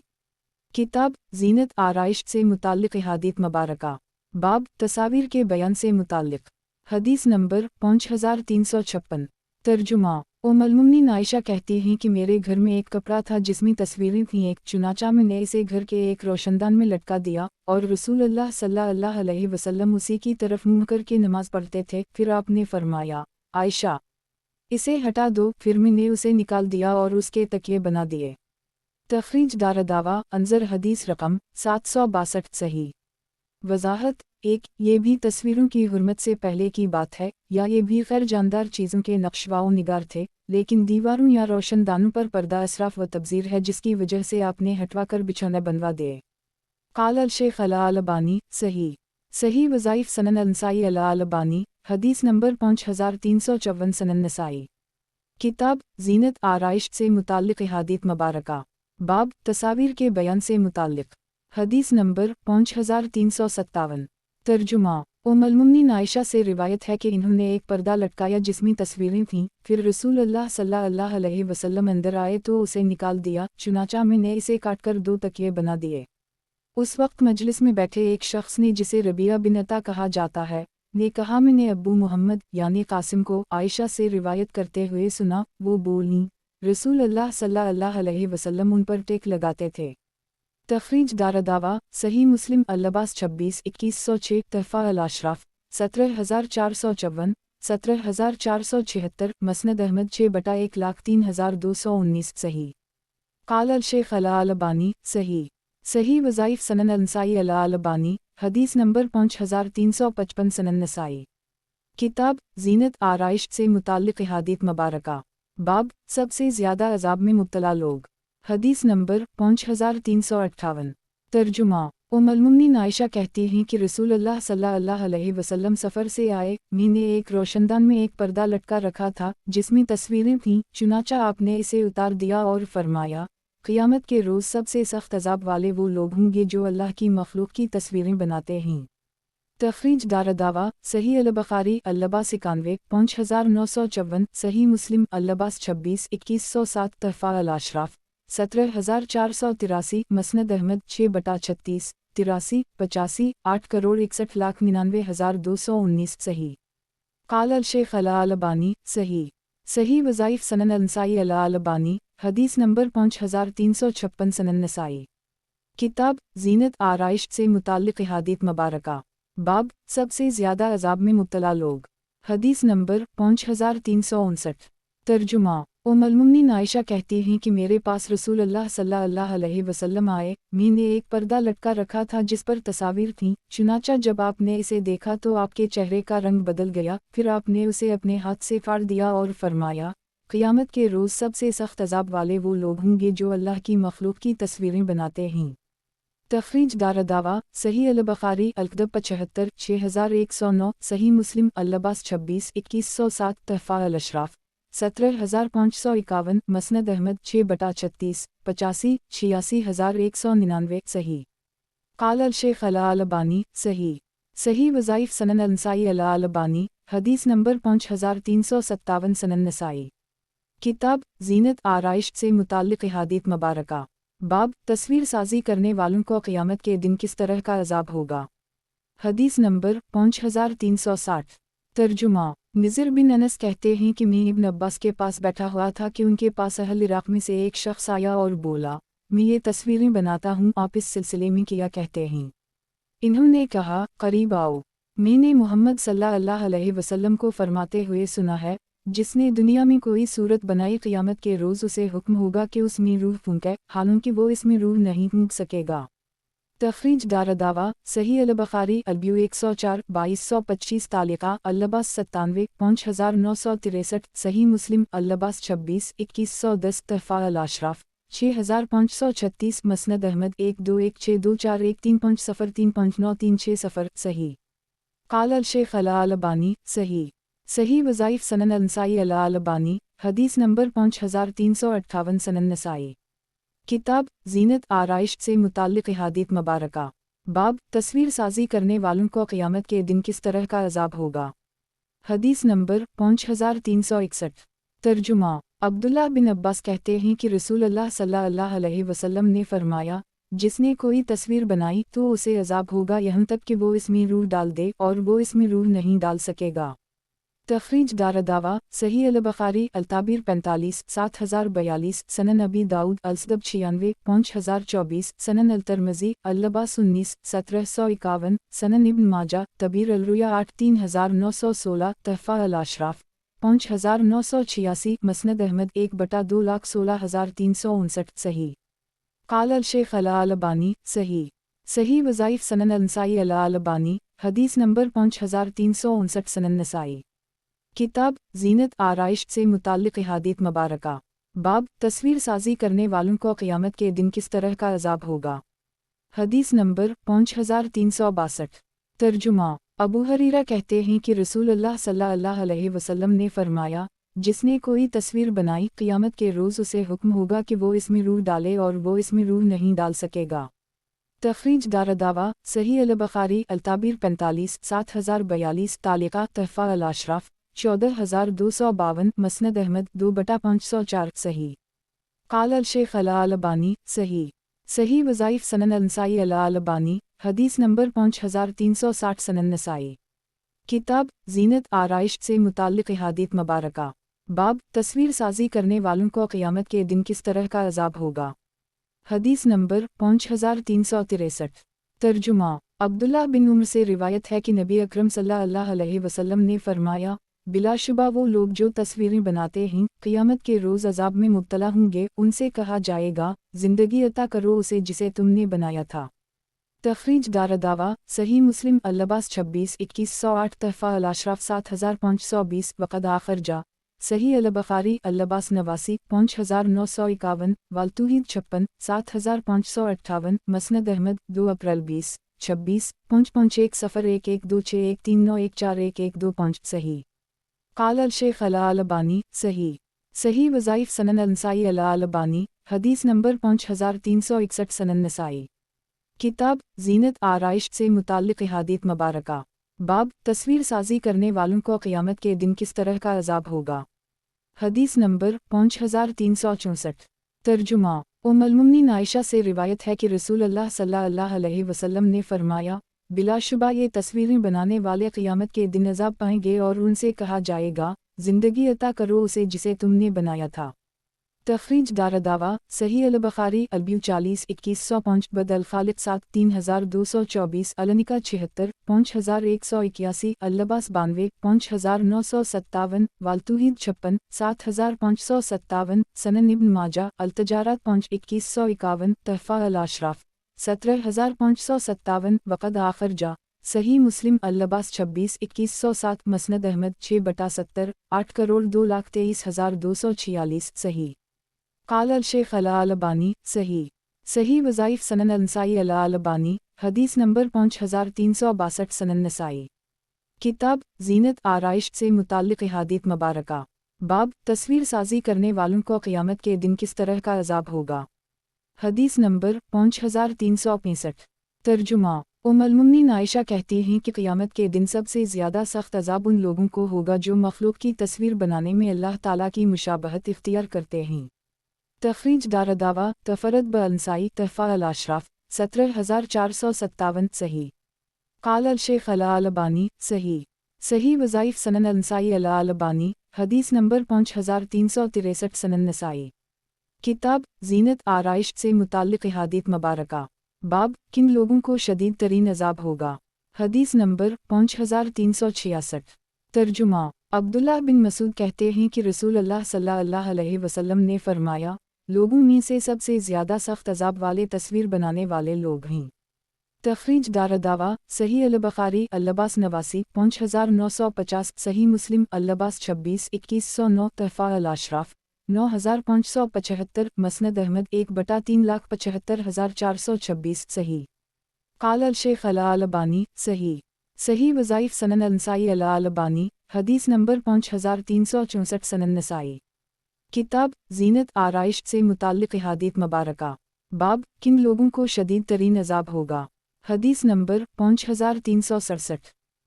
کتاب زینت آرائش سے متعلق احادیث مبارکہ باب تصاویر کے بیان سے متعلق حدیث نمبر 5356 ترجمہ ام المؤمنین عائشہ کہتی ہیں کہ میرے گھر میں ایک کپڑا تھا جس میں تصویریں تھیں، ایک چنانچہ میں نے اسے گھر کے ایک روشندان میں لٹکا دیا اور رسول اللہ صلی اللہ علیہ وسلم اسی کی طرف منہ کر کے نماز پڑھتے تھے۔ پھر آپ نے فرمایا عائشہ इसे हटा दो, फिर मैंने उसे निकाल दिया और उसके तकिए बना दिए। तखरीज दारदावा अंजर हदीस रकम 762 सही। वजाहत 1 ये भी तस्वीरों की हुर्मत से पहले की बात है, या ये भी खैर जानदार चीज़ों के नक्शवाओ निगार थे, लेकिन दीवारों या रोशनदानों पर पर्दा असराफ व तब्जीर है जिसकी वजह से आपने हटवा कर बिछौना बनवा दिए। काल अल शेख अला अलबानी सही। सही वज़ाइफ सनन अनसाई अला अलबानी हदीस नंबर 5354 सनन नसाई। किताब जीनत आराइश से मुताल्लिक़ अहादीथ मुबारका। बाब तस्वीर के बयान से मुताल्लिक़। हदीस नंबर 5357। तर्जुमा उम्मुल-मोमिनीन आयशा से रिवायत है कि इन्होंने एक पर्दा लटकाया जिसमें तस्वीरें थीं, फिर रसूल अल्लाह सल्लल्लाहु अलैहि वसल्लम अंदर आए तो उसे निकाल दिया, चुनाचा मैंने इसे काटकर 2 तकिए बना दिए। उस वक्त मजलिस में बैठे एक शख्स ने जिसे रबिया बिन अता कहा जाता है, ने कहा मैंने अब्बू मोहम्मद यानी कासिम को आयशा से रिवायत करते हुए सुना, वो बोली रसूल अल्लाह सल्लल्लाहु अलैहि वसल्लम उन पर टेक लगाते थे। तखरीज दारदावा सही मुस्लिम अल्लबास 26-2106 तहफ़ा अल-अशराफ 17454 17476 मसनद अहमद 6/1,03,219 सही। काल अल शेख अला अलबानी सही। सही वज़ाइफ सनन अनसाई अला अलबानी हदीस नंबर 5355 सनन नसाई। किताब जीनत आराइश से मुताल्लिक़ अहादीथ मुबारका। बाब सबसे ज़्यादा अज़ाब में मुब्तला लोग। हदीस नंबर 5358। तर्जुमा उम्मुल-मोमिनीन आयशा कहती हैं कि रसूलुल्लाह सल्लल्लाहु अलैहि वसल्लम सफ़र से आए, मैंने एक रोशनदान में एक पर्दा लटका रखा था जिसमें तस्वीरें थीं, चुनाचा आपने इसे उतार दिया और फरमाया क़ियामत के रोज़ सबसे सख्त अज़ाब वाले वो लोग होंगे जो अल्लाह की मखलूक की तस्वीरें बनाते हैं। तखरीज दारदावा सही अल-बुखारी अल्लबास 91 5954 सही मुस्लिम अल्लबास 26-2107 तहफ़ा अल-अशराफ 17483 मसनद अहमद 6/36 83 85 8,61,99,219 सही। काल अल शेख अला अलबानी सही। सही वज़ाइफ सनन अनसाई अला अलबानी हदीस नंबर 5356 सनन नसाई। किताब जीनत आराइश से मुताल्लिक़ अहादीथ मुबारका। बाब सबसे ज़्यादा अज़ाब में मुब्तला लोग। हदीस नंबर 5359। तर्जुमा उम्मुल-मोमिनीन आयशा कहती हैं कि मेरे पास रसूलुल्लाह सल्लल्लाहु अलैहि वसल्लम आए, मैंने एक पर्दा लटका रखा था जिस पर तस्वीर थीं, चुनाचा जब आपने इसे देखा तो आपके चेहरे का रंग बदल गया, फिर आपने उसे अपने हाथ से फाड़ दिया और फरमाया क़ियामत के रोज़ सबसे सख्त अज़ाब वाले वो लोग होंगे जो अल्लाह की मखलूक की तस्वीरें बनाते हैं। तखरीज दारदावा सही अल-बुखारी अल-कदब 75 6109 सही मुस्लिम अल्लबास 26-2107 तहफ़ा अल-अशराफ 17551 मसनद अहमद 6/36 85 86199 सही। काल अल शेख अला अलबानी सही। सही वज़ाइफ सनन अनसाई अला अलबानी हदीस नंबर 5357 सनन नसाई। किताब जीनत आराइश से मुताल्लिक़ अहादीथ मुबारका। बाब तस्वीर साजी करने वालों को क़ियामत के दिन किस तरह का अज़ाब होगा। हदीस नंबर 5360। तर्जुमा निज़र बिन अनस कहते हैं कि मैं इब्न अब्बास के पास बैठा हुआ था कि उनके पास अहल इराक़ में से एक शख्स आया और बोला मैं ये तस्वीरें बनाता हूँ, आप इस सिलसिले में क्या कहते हैं। इन्होंने कहा करीब आओ। मैंने मोहम्मद सल्लल्लाहु अलैहि वसल्लम को फरमाते हुए सुना है जिसने दुनिया में कोई सूरत बनाई क़ियामत के रोज़ उसे हुक्म होगा कि उसमें रूह फूंके, हालांकि वो इसमें रूह नहीं फूंक सकेगा। तखरीज दारदावा सही अल-बुखारी अल-ब्यू 104 2225 तालिका अल्लबास 97 5963 सही मुस्लिम अल्लबास 26 2110 तहफ़ा अल-अशराफ 6536 मसनद अहमद 12162413503936 सही। काल अल शेख अला अलबानी सही। सही वज़ाइफ सनन अनसाई अला अलबानी हदीस नंबर 5358 सनन नसाई। किताब जीनत आराइश से मुताल्लिक़ अहादीथ मुबारका। बाब तस्वीर साजी करने वालों को क़ियामत के दिन किस तरह का अज़ाब होगा। हदीस नंबर 5361। तर्जुमा अब्दुल्लाह बिन अब्बास कहते हैं कि रसूलुल्लाह सल्लल्लाहु अलैहि वसल्लम ने फरमाया जिसने कोई तस्वीर बनाई तो उसे अज़ाब होगा यहाँ तक कि वो इसमें रूह डाल दे और वो इसमें रूह नहीं डाल सकेगा। तखरीज दारदावा सही अल-बुखारी अल-ताबीर 45 7042 सनन अबी दाऊद अल-सदब 96 5024 सनन अल-तिरमिज़ी अल-लबास 19 1751 सनन इब्न माजा तबीर अल-रुया 8 3916 तहफ़ा अल-अशराफ 5986, مسند احمد 1/2,16,359 صحیح۔ قال الشیخ الالبانی صحیح۔ صحیح وظائف سنن النسائی الالبانی، حدیث نمبر 5359 سنن نسائی۔ کتاب زینت آرائش سے متعلق احادیث مبارکہ۔ باب تصویر سازی کرنے والوں کو قیامت کے دن کس طرح کا عذاب ہوگا۔ حدیث نمبر 5362۔ ترجمہ۔ ابو ہریرہ کہتے ہیں کہ رسول اللہ صلی اللہ علیہ وسلم نے فرمایا، جس نے کوئی تصویر بنائی قیامت کے روز اسے حکم ہوگا کہ وہ اس میں روح ڈالے اور وہ اس میں روح نہیں ڈال سکے گا۔ تخریج دارالدعوہ صحیح البخاری التعبیر 45 7042 تعلیقہ تحفہ الاشراف 14252 مسند احمد 2/504 صحیح۔ قال الشیخ الالبانی صحیح۔ صحیح وظائف سنن النسائی الالبانی، حدیث نمبر 5360 سنن نسائی۔ کتاب زینت آرائش سے متعلق احادیث مبارکہ۔ باب تصویر سازی کرنے والوں کو قیامت کے دن کس طرح کا عذاب ہوگا۔ حدیث نمبر 5363۔ ترجمہ۔ عبداللہ بن عمر سے روایت ہے کہ نبی اکرم صلی اللہ علیہ وسلم نے فرمایا، بلا شبہ وہ لوگ جو تصویریں بناتے ہیں قیامت کے روز عذاب میں مبتلا ہوں گے۔ ان سے کہا جائے گا، زندگی عطا کرو اسے جسے تم نے بنایا تھا۔ تخریج دارالدعوہ صحیح مسلم اللباس 26 2108 تحفہ الاشراف 7520 وقد آخرجہ صحیح البخاری اللباس 89 5951 والتوحید 56 7558 مسند احمد 2 اپریل 20 26 551 صفر 112613914112 صحیح۔ قال الشیخ الالبانی صحیح۔ صحیح وظائف سنن النسائی الالبانی، حدیث نمبر 5361 سنن نسائی۔ کتاب زینت آرائش سے متعلق احادیث مبارکہ۔ باب تصویر سازی کرنے والوں کو قیامت کے دن کس طرح کا عذاب ہوگا۔ حدیث نمبر 5364۔ ترجمہ۔ ام المؤمنین عائشہ سے روایت ہے کہ رسول اللہ صلی اللہ علیہ وسلم نے فرمایا، بلا شبہ یہ تصویریں بنانے والے قیامت کے دن عذاب پائیں گے اور ان سے کہا جائے گا، زندگی عطا کرو اسے جسے تم نے بنایا تھا۔ تخریج دارالدعوہ صحیح البخاری البیو 40 2105 بد الخالق 7 3224 النکا 76 5181 اللباس 92 5957 والتوحید 56 7557 سنن ابن ماجہ التجارات 2151 تحفہ الاشراف 17557 وقد آخرجہ صحیح مسلم اللباس 26 2107 مسند احمد 6/70 8,02,23,246 صحیح۔ قال الشیخ الالبانی صحیح۔ صحیح وظائف سنن النسائی الالبانی، حدیث نمبر 5362 سنن نسائی۔ کتاب زینت آرائش سے متعلق احادیث مبارکہ۔ باب تصویر سازی کرنے والوں کو قیامت کے دن کس طرح کا عذاب ہوگا۔ حدیث نمبر 5365۔ ترجمہ۔ ام المؤمنین عائشہ کہتی ہیں کہ قیامت کے دن سب سے زیادہ سخت عذاب ان لوگوں کو ہوگا جو مخلوق کی تصویر بنانے میں اللہ تعالیٰ کی مشابہت اختیار کرتے ہیں۔ تخریج دارالدعوہ تفرد بالنسائی تحفہ الاشراف 17457 صحیح۔ قال الشیخ الالبانی صحیح۔ صحیح وظائف سنن النسائی الالبانی، حدیث نمبر 5363 سنن نسائی۔ کتاب زینت آرائش سے متعلق احادیث مبارکہ۔ باب کن لوگوں کو شدید ترین عذاب ہوگا۔ حدیث نمبر 5366۔ ترجمہ۔ عبداللہ بن مسعود کہتے ہیں کہ رسول اللہ صلی اللہ علیہ وسلم نے فرمایا، لوگوں میں سے سب سے زیادہ سخت عذاب والے تصویر بنانے والے لوگ ہیں۔ تخریج دارالدعوہ صحیح البخاری اللباس 89 5950 صحیح مسلم اللباس 26 2109 تحفہ الاشراف 9575 مسند احمد 1/3,75,426 صحیح۔ قال الشیخ الالبانی صحیح۔ صحیح وظائف سنن النسائی الالبانی، حدیث نمبر 5364 سنن نسائی۔ کتاب زینت آرائش سے متعلق احادیث مبارکہ۔ باب کن لوگوں کو شدید ترین عذاب ہوگا۔ حدیث نمبر 5367۔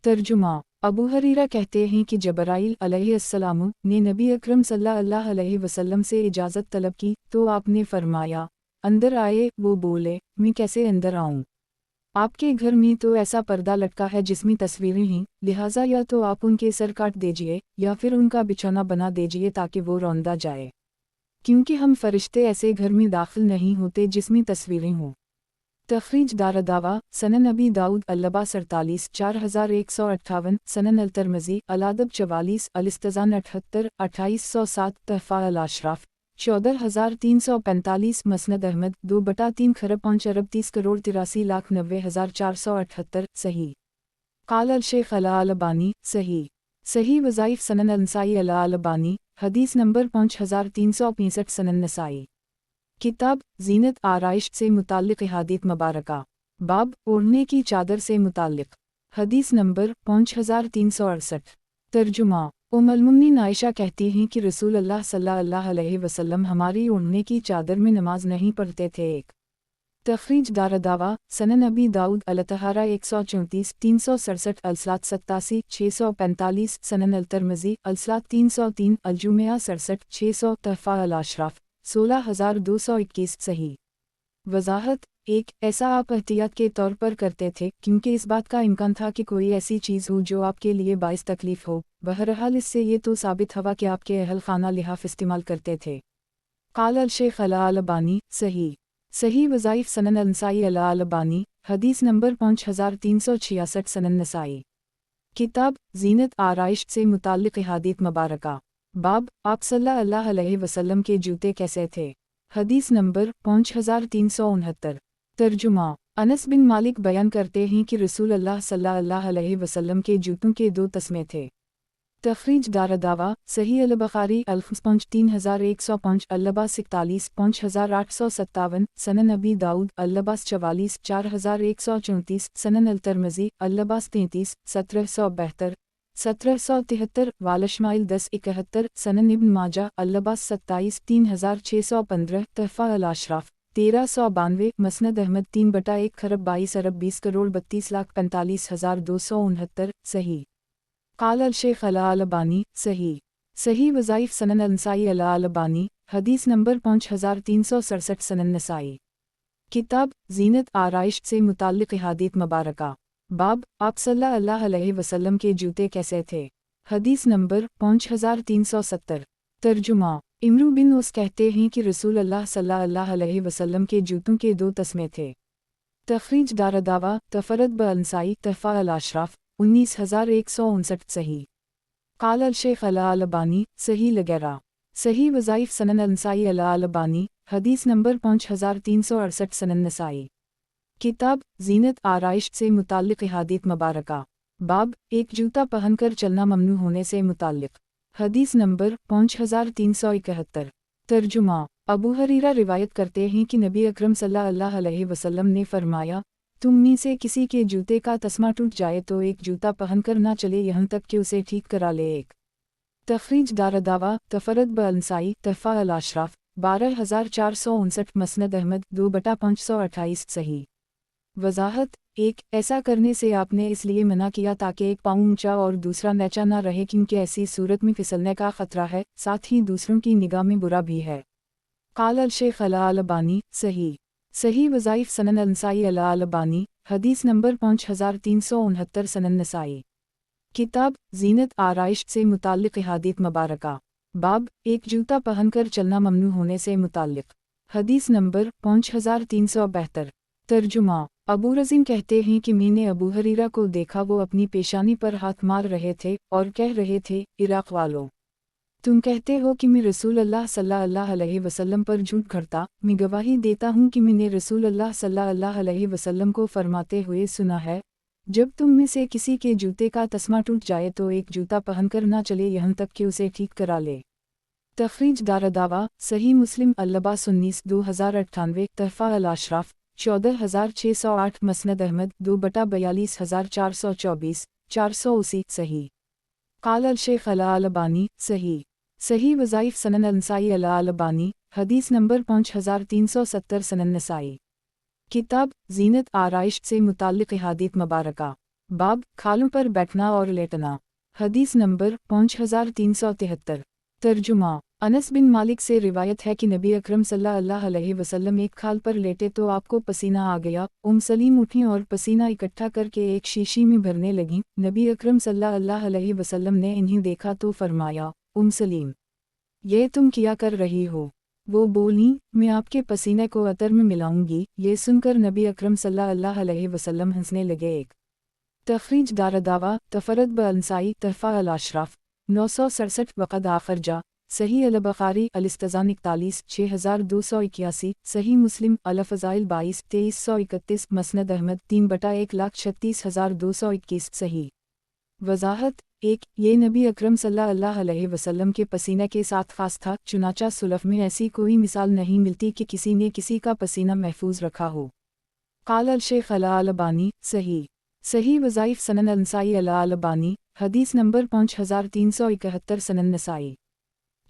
ترجمہ۔ ابو ہریرہ کہتے ہیں کہ جبرائیل علیہ السلام نے نبی اکرم صلی اللہ علیہ وسلم سے اجازت طلب کی تو آپ نے فرمایا، اندر آئے۔ وہ بولے، میں کیسے اندر آؤں؟ آپ کے گھر میں تو ایسا پردہ لٹکا ہے جس میں تصویریں ہیں، لہٰذا یا تو آپ ان کے سر کاٹ دیجئے یا پھر ان کا بچھونا بنا دیجئے تاکہ وہ روندا جائے، کیونکہ ہم فرشتے ایسے گھر میں داخل نہیں ہوتے جس میں تصویریں ہوں۔ तखरीज दारदावा सनन अबी दाऊद अल्लबा 47 4158 सनन अल-तिरमिज़ी अल-अदब 44 अल-इस्तिज़ान 78 2807 तहफ़ा अल-अशराफ 14345 मसनद अहमद 2/3 खरब 5 अरब 30 करोड़ 83,90,478 सही। क़ाल अल-शेख अल-अलबानी सही। सही वज़ाइफ सनन अल-नसाई अल-अलबानी हदीस नंबर 5365 सनन नसाई। किताब ज़ीनत आराइश से मुताल्लिक़ अहादीथ मुबारका। बाब ओढ़ने की चादर से मुताल्लिक़ हदीस नंबर 5368। तर्जुमा उम्मुल मोमिनीन आयशा कहती हैं कि रसूल अल्लाह सल्लल्लाहु अलैहि वसल्लम हमारी ओढ़ने की चादर में नमाज नहीं पढ़ते थे। एक तखरीज दारदावा सनन अबी दाऊद अल-तहारा 134 367 अलसलात 87 645 सनन अल-तिरमिज़ी अलसलात 303 अल-जुमिया 67 600 तहफ़ा अल-अशराफ 16221 सही। वज़ाहत एक ऐसा आप एहतियात के तौर पर करते थे क्योंकि इस बात का इम्कान था कि कोई ऐसी चीज़ हो जो आपके लिए बाइस तकलीफ़ हो। बहरहाल इससे ये तो साबित हुआ कि आपके अहल खाना लिहाफ इस्तेमाल करते थे। क़ाल अल-शेख अल-अलबानी सही। सही वज़ाइफ सनन अल-नसाई अल-अलबानी हदीस नंबर 5366 सनन नसाई। किताब ज़ीनत आराइश से मुताल्लिक़ अहादीथ मुबारका। बाब आप सल्लल्लाहु अलैहि वसल्लम के जूते कैसे थे। हदीस नंबर 5369। तर्जुमा अनस बिन मालिक बयान करते हैं कि रसूल अल्लाह सल्लल्लाहु अलैहि वसल्लम के जूतों के दो तस्मे थे। तखरीज दारदावा सही अल-बुखारी अल-5 3105 अल-लबास 41 5857 सनन अबी दाऊद अल-लबास 44 4134 सनन अल-तिरमिज़ी अल-लबास 33 1772 1773 वालशमाइल 1071 सनन इब्न माजा अल-लबास 27 3615 तहफ़ा अल-अशराफ 1392 मसनद अहमद 3/1 खरब 22 अरब 20 करोड़ 32,45,269 सही। क़ाल अल-शेख अल-अलबानी सही। सही वज़ाइफ सनन अल-नसाई अल-अलबानी हदीस नंबर 5367 सनन नसाई। किताब ज़ीनत आराइश से मुताल्लिक़ अहादीथ मुबारका। बाब आप सल्लल्लाहु अलैहि वसल्लम के जूते कैसे थे। हदीस नंबर 5370। तर्जुमा इमरू बिन उस कहते हैं कि रसूल अल्लाह सल्लल्लाहु अलैहि वसल्लम के जूतों के दो तस्मे थे। तखरीज दारदावा तफरद ब-अल-नसाई तहफ़ा अल-अशराफ 19159 सही। क़ाल अल-शेख अल-अलबानी सही लगैरा। सही वज़ाइफ सनन अल-नसाई अल-अलबानी हदीस नंबर 5368 सनन नसाई। किताब ज़ीनत आराइश से मुताल्लिक़ अहादीथ मुबारका। बाब एक जूता पहनकर चलना ममनू होने से मुताल्लिक़ हदीस नंबर 5371। तर्जुमा अबू हरीरा रिवायत करते हैं कि नबी अकरम सल्लल्लाहु अलैहि वसल्लम ने फरमाया तुम में से किसी के जूते का तस्मा टूट जाए तो एक जूता पहनकर ना चले यहाँ तक कि उसे ठीक करा ले। एक तखरीज दारदावा तफरद ब-अल-नसाई तहफ़ा अल-अशराफ 12459 मसनद अहमद 2/528 सही। वज़ाहत एक ऐसा करने से आपने इसलिए मना किया ताकि एक पाँव ऊंचा और दूसरा नीचा ना रहे क्योंकि ऐसी सूरत में फिसलने का ख़तरा है, साथ ही दूसरों की निगाह में बुरा भी है। क़ाल अल-शेख अल-अलबानी सही। सही वज़ाइफ सनन अल-नसाई अल-अलबानी हदीस नंबर 5369 सनन नसाई। किताब ज़ीनत आराइश से मुताल्लिक़ अहादीथ मुबारका। बाब एक जूता पहनकर चलना ममनू होने से मुताल्लिक़ हदीस नंबर 5372। तर्जुमा अबू रज़ीम कहते हैं कि मैंने अबू हरीरा को देखा, वो अपनी पेशानी पर हाथ मार रहे थे और कह रहे थे इराक़ वालों तुम कहते हो कि मैं रसूल अल्लाह सल्लल्लाहु अलैहि वसल्लम पर झूठ घड़ता, मैं गवाही देता हूँ कि मैंने रसूल अल्लाह सल्लल्लाहु अलैहि वसल्लम को फरमाते हुए सुना है जब तुम में से किसी के जूते का तस्मा टूट जाए तो एक जूता पहनकर ना चले यहाँ तक कि उसे ठीक करा ले। तखरीज दारदावा सही मुस्लिम अल-लबास 19 2098 तहफ़ा अल-अशराफ 14608 मसनद अहमद 2/42424 480 सही। क़ाल अल-शेख अल-अलबानी सही। सही वज़ाइफ सनन अल-नसाई अल-अलबानी हदीस नंबर 5370 सनन नसाई। किताब ज़ीनत आराइश से मुताल्लिक़ अहादीथ मुबारका। बाब खालों पर बैठना और लेटना हदीस नंबर 5373। तर्जुमा अनस बिन मालिक से रिवायत है कि नबी अकरम सल्लल्लाहु अलैहि वसल्लम एक खाल पर लेटे तो आपको पसीना आ गया। सलीम उठी और पसीना इकट्ठा करके एक शीशी में भरने लगी। नबी अकरम सल्लल्लाहु अलैहि वसल्लम ने इन्हें देखा तो फरमाया सलीम ये तुम किया कर रही हो। वो बोलीं, मैं आपके पसीने को अतर में मिलाऊंगी। ये सुनकर नबी अकरम सल्लल्लाहु अलैहि वसल्लम हंसने लगे। एक तखरीज दारदावा तफरद ब अंसाई तहफ़ा अल अशराफ 967 वक़द आखर जा सही अल बुखारी अल-इस्तज़ान 41 6281 सही मुस्लिम अल फ़ज़ाइल 22 2331 मसनद अहमद 3/1,36,221 सही वज़ाहत 1 ये नबी अकरम सल्लल्लाहु अलैहि वसल्लम के पसीने के साथ ख़ास था, चुनाचा सुलफ़ में ऐसी कोई मिसाल नहीं मिलती कि किसी ने किसी का पसीना महफूज रखा हो। क़ाल अल शेख अल अलबानी सही वज़ाइफ सनन अंसाई अल अलबानी हदीस नंबर 5371 सनन नसाई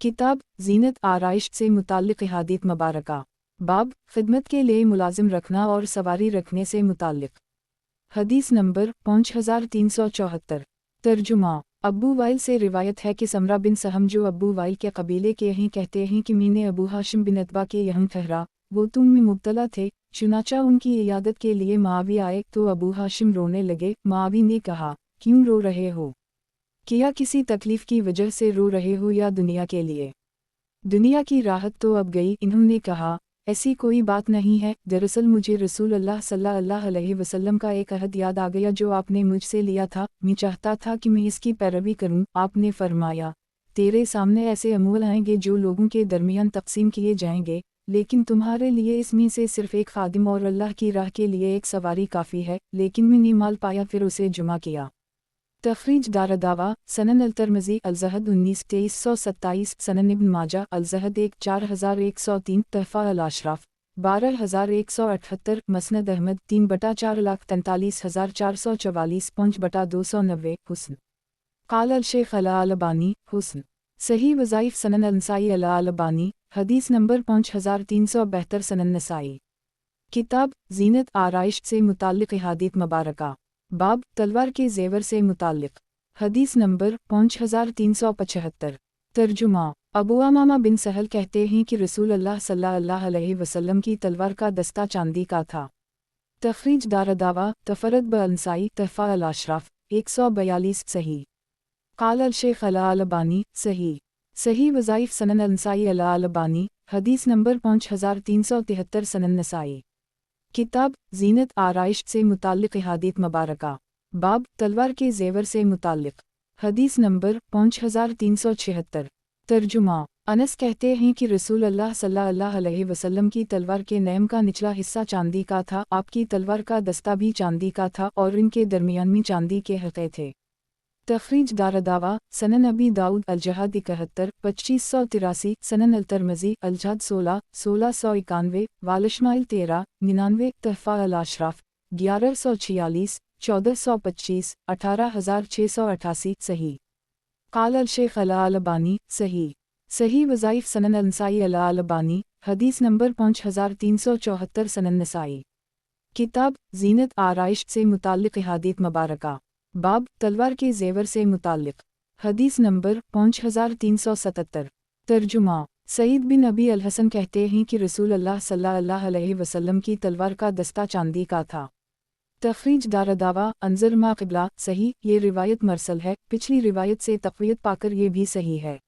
किताब ज़ीनत आराइश से मुताल्लिक़ अहादीथ मुबारका बाब खिदमत के लिए मुलाजिम रखना और सवारी रखने से मुताल्लिक़ हदीस नंबर 5374 तर्जुमा अबू वाइल से रिवायत है कि समरा बिन सहम जो अबू वाइल के कबीले के हैं कहते हैं कि मैंने अबू हाशिम बिन अतबा के यहाँ ठहरा, वो तुम में मुब्तला थे, चुनाचा उनकी इयादत के लिए मावी आए तो अबू हाशिम रोने लगे। मावी ने कहा, क्यों रो रहे हो? क्या किसी तकलीफ की वजह से रो रहे हो या दुनिया के लिए? दुनिया की राहत तो अब गई। इन्होंने कहा, ऐसी कोई बात नहीं है, दरअसल मुझे रसूल अल्लाह सल्लल्लाहु अलैहि वसल्लम का एक अहद याद आ गया जो आपने मुझसे लिया था, मैं चाहता था कि मैं इसकी पैरवी करूं। आपने फरमाया, तेरे सामने ऐसे अमूल आएंगे जो लोगों के दरमियान तकसीम किए जाएंगे, लेकिन तुम्हारे लिए इसमें से सिर्फ एक खादिम और अल्लाह की राह के लिए एक सवारी काफ़ी है। लेकिन मैंने माल पाया फिर उसे जुमा किया। तखरीज दारदावा सनन अल-तिरमिज़ी अल-ज़हद 19-2327 सनन इब्न माजा अल-ज़हद 4103 तहफ़ा अल-अशराफ 12178 मसनद अहमद 3/4,43,444 5/290 हुस्न क़ाल अल-शेख अल अलबानी हुस्न सही वज़ाइफ सनन अंसाई अल अलबानी हदीस नंबर 5372 सनन नसाई किताब ज़ीनत आराइश से मुताल्लिक़ अहादीथ मुबारका बाब तलवार के ज़ेवर से मुताल्लिक़ हदीस नंबर 5375 तर्जुमा अबू अमामा बिन सहल कहते हैं कि रसूल अल्लाह सल्लल्लाहु अलैहि वसल्लम की तलवार का दस्ता चांदी का था। तखरीज दारदावा तफरद ब अंसाई तहफ़ा अल अशराफ 142 सही क़ाल अल शेख अल अलबानी सही वज़ाइफ सनन अंसाई अल अलबानी हदीस नंबर 5373 सनन नसाई किताब ज़ीनत आराइश से मुताल्लिक़ अहादीथ मुबारका बाब तलवार के ज़ेवर से मुताल्लिक़ हदीस नंबर 5376 तर्जुमा अनस कहते हैं कि रसूल अल्लाह सल्लल्लाहु अलैहि वसल्लम की तलवार के नैम का निचला हिस्सा चांदी का था, आपकी तलवार का दस्ता भी चांदी का था और इनके दरमियान में चांदी के हक़े थे। तखरीज दारदावा सनन अबी दाऊद अल-जहाद 71 2583 सनन अल-तिरमिज़ी अल-जहाद 16 1691 वालशमाइल 13 99 तहफ़ा अल-अशराफ 1146 1425 18688 सही क़ाल अल-शेख अल अलबानी सही वज़ाइफ सनन अंसाई अल अलबानी हदीस नंबर 5374 सनन नसाई किताब ज़ीनत आराइश से मुताल्लिक़ अहादीथ मुबारका बाब तलवार के ज़ेवर से मुताल्लिक़ हदीस नंबर 5377 तर्जुमा सईद बिन अबी अल-हसन कहते हैं कि रसूल अल्लाह सल्लल्लाहु अलैहि वसल्लम की तलवार का दस्ता चांदी का था। तखरीज दारदावा अंजर मा क़िबला सही, ये रिवायत मरसल है, पिछली रिवायत से तक़वियत पाकर ये भी सही है।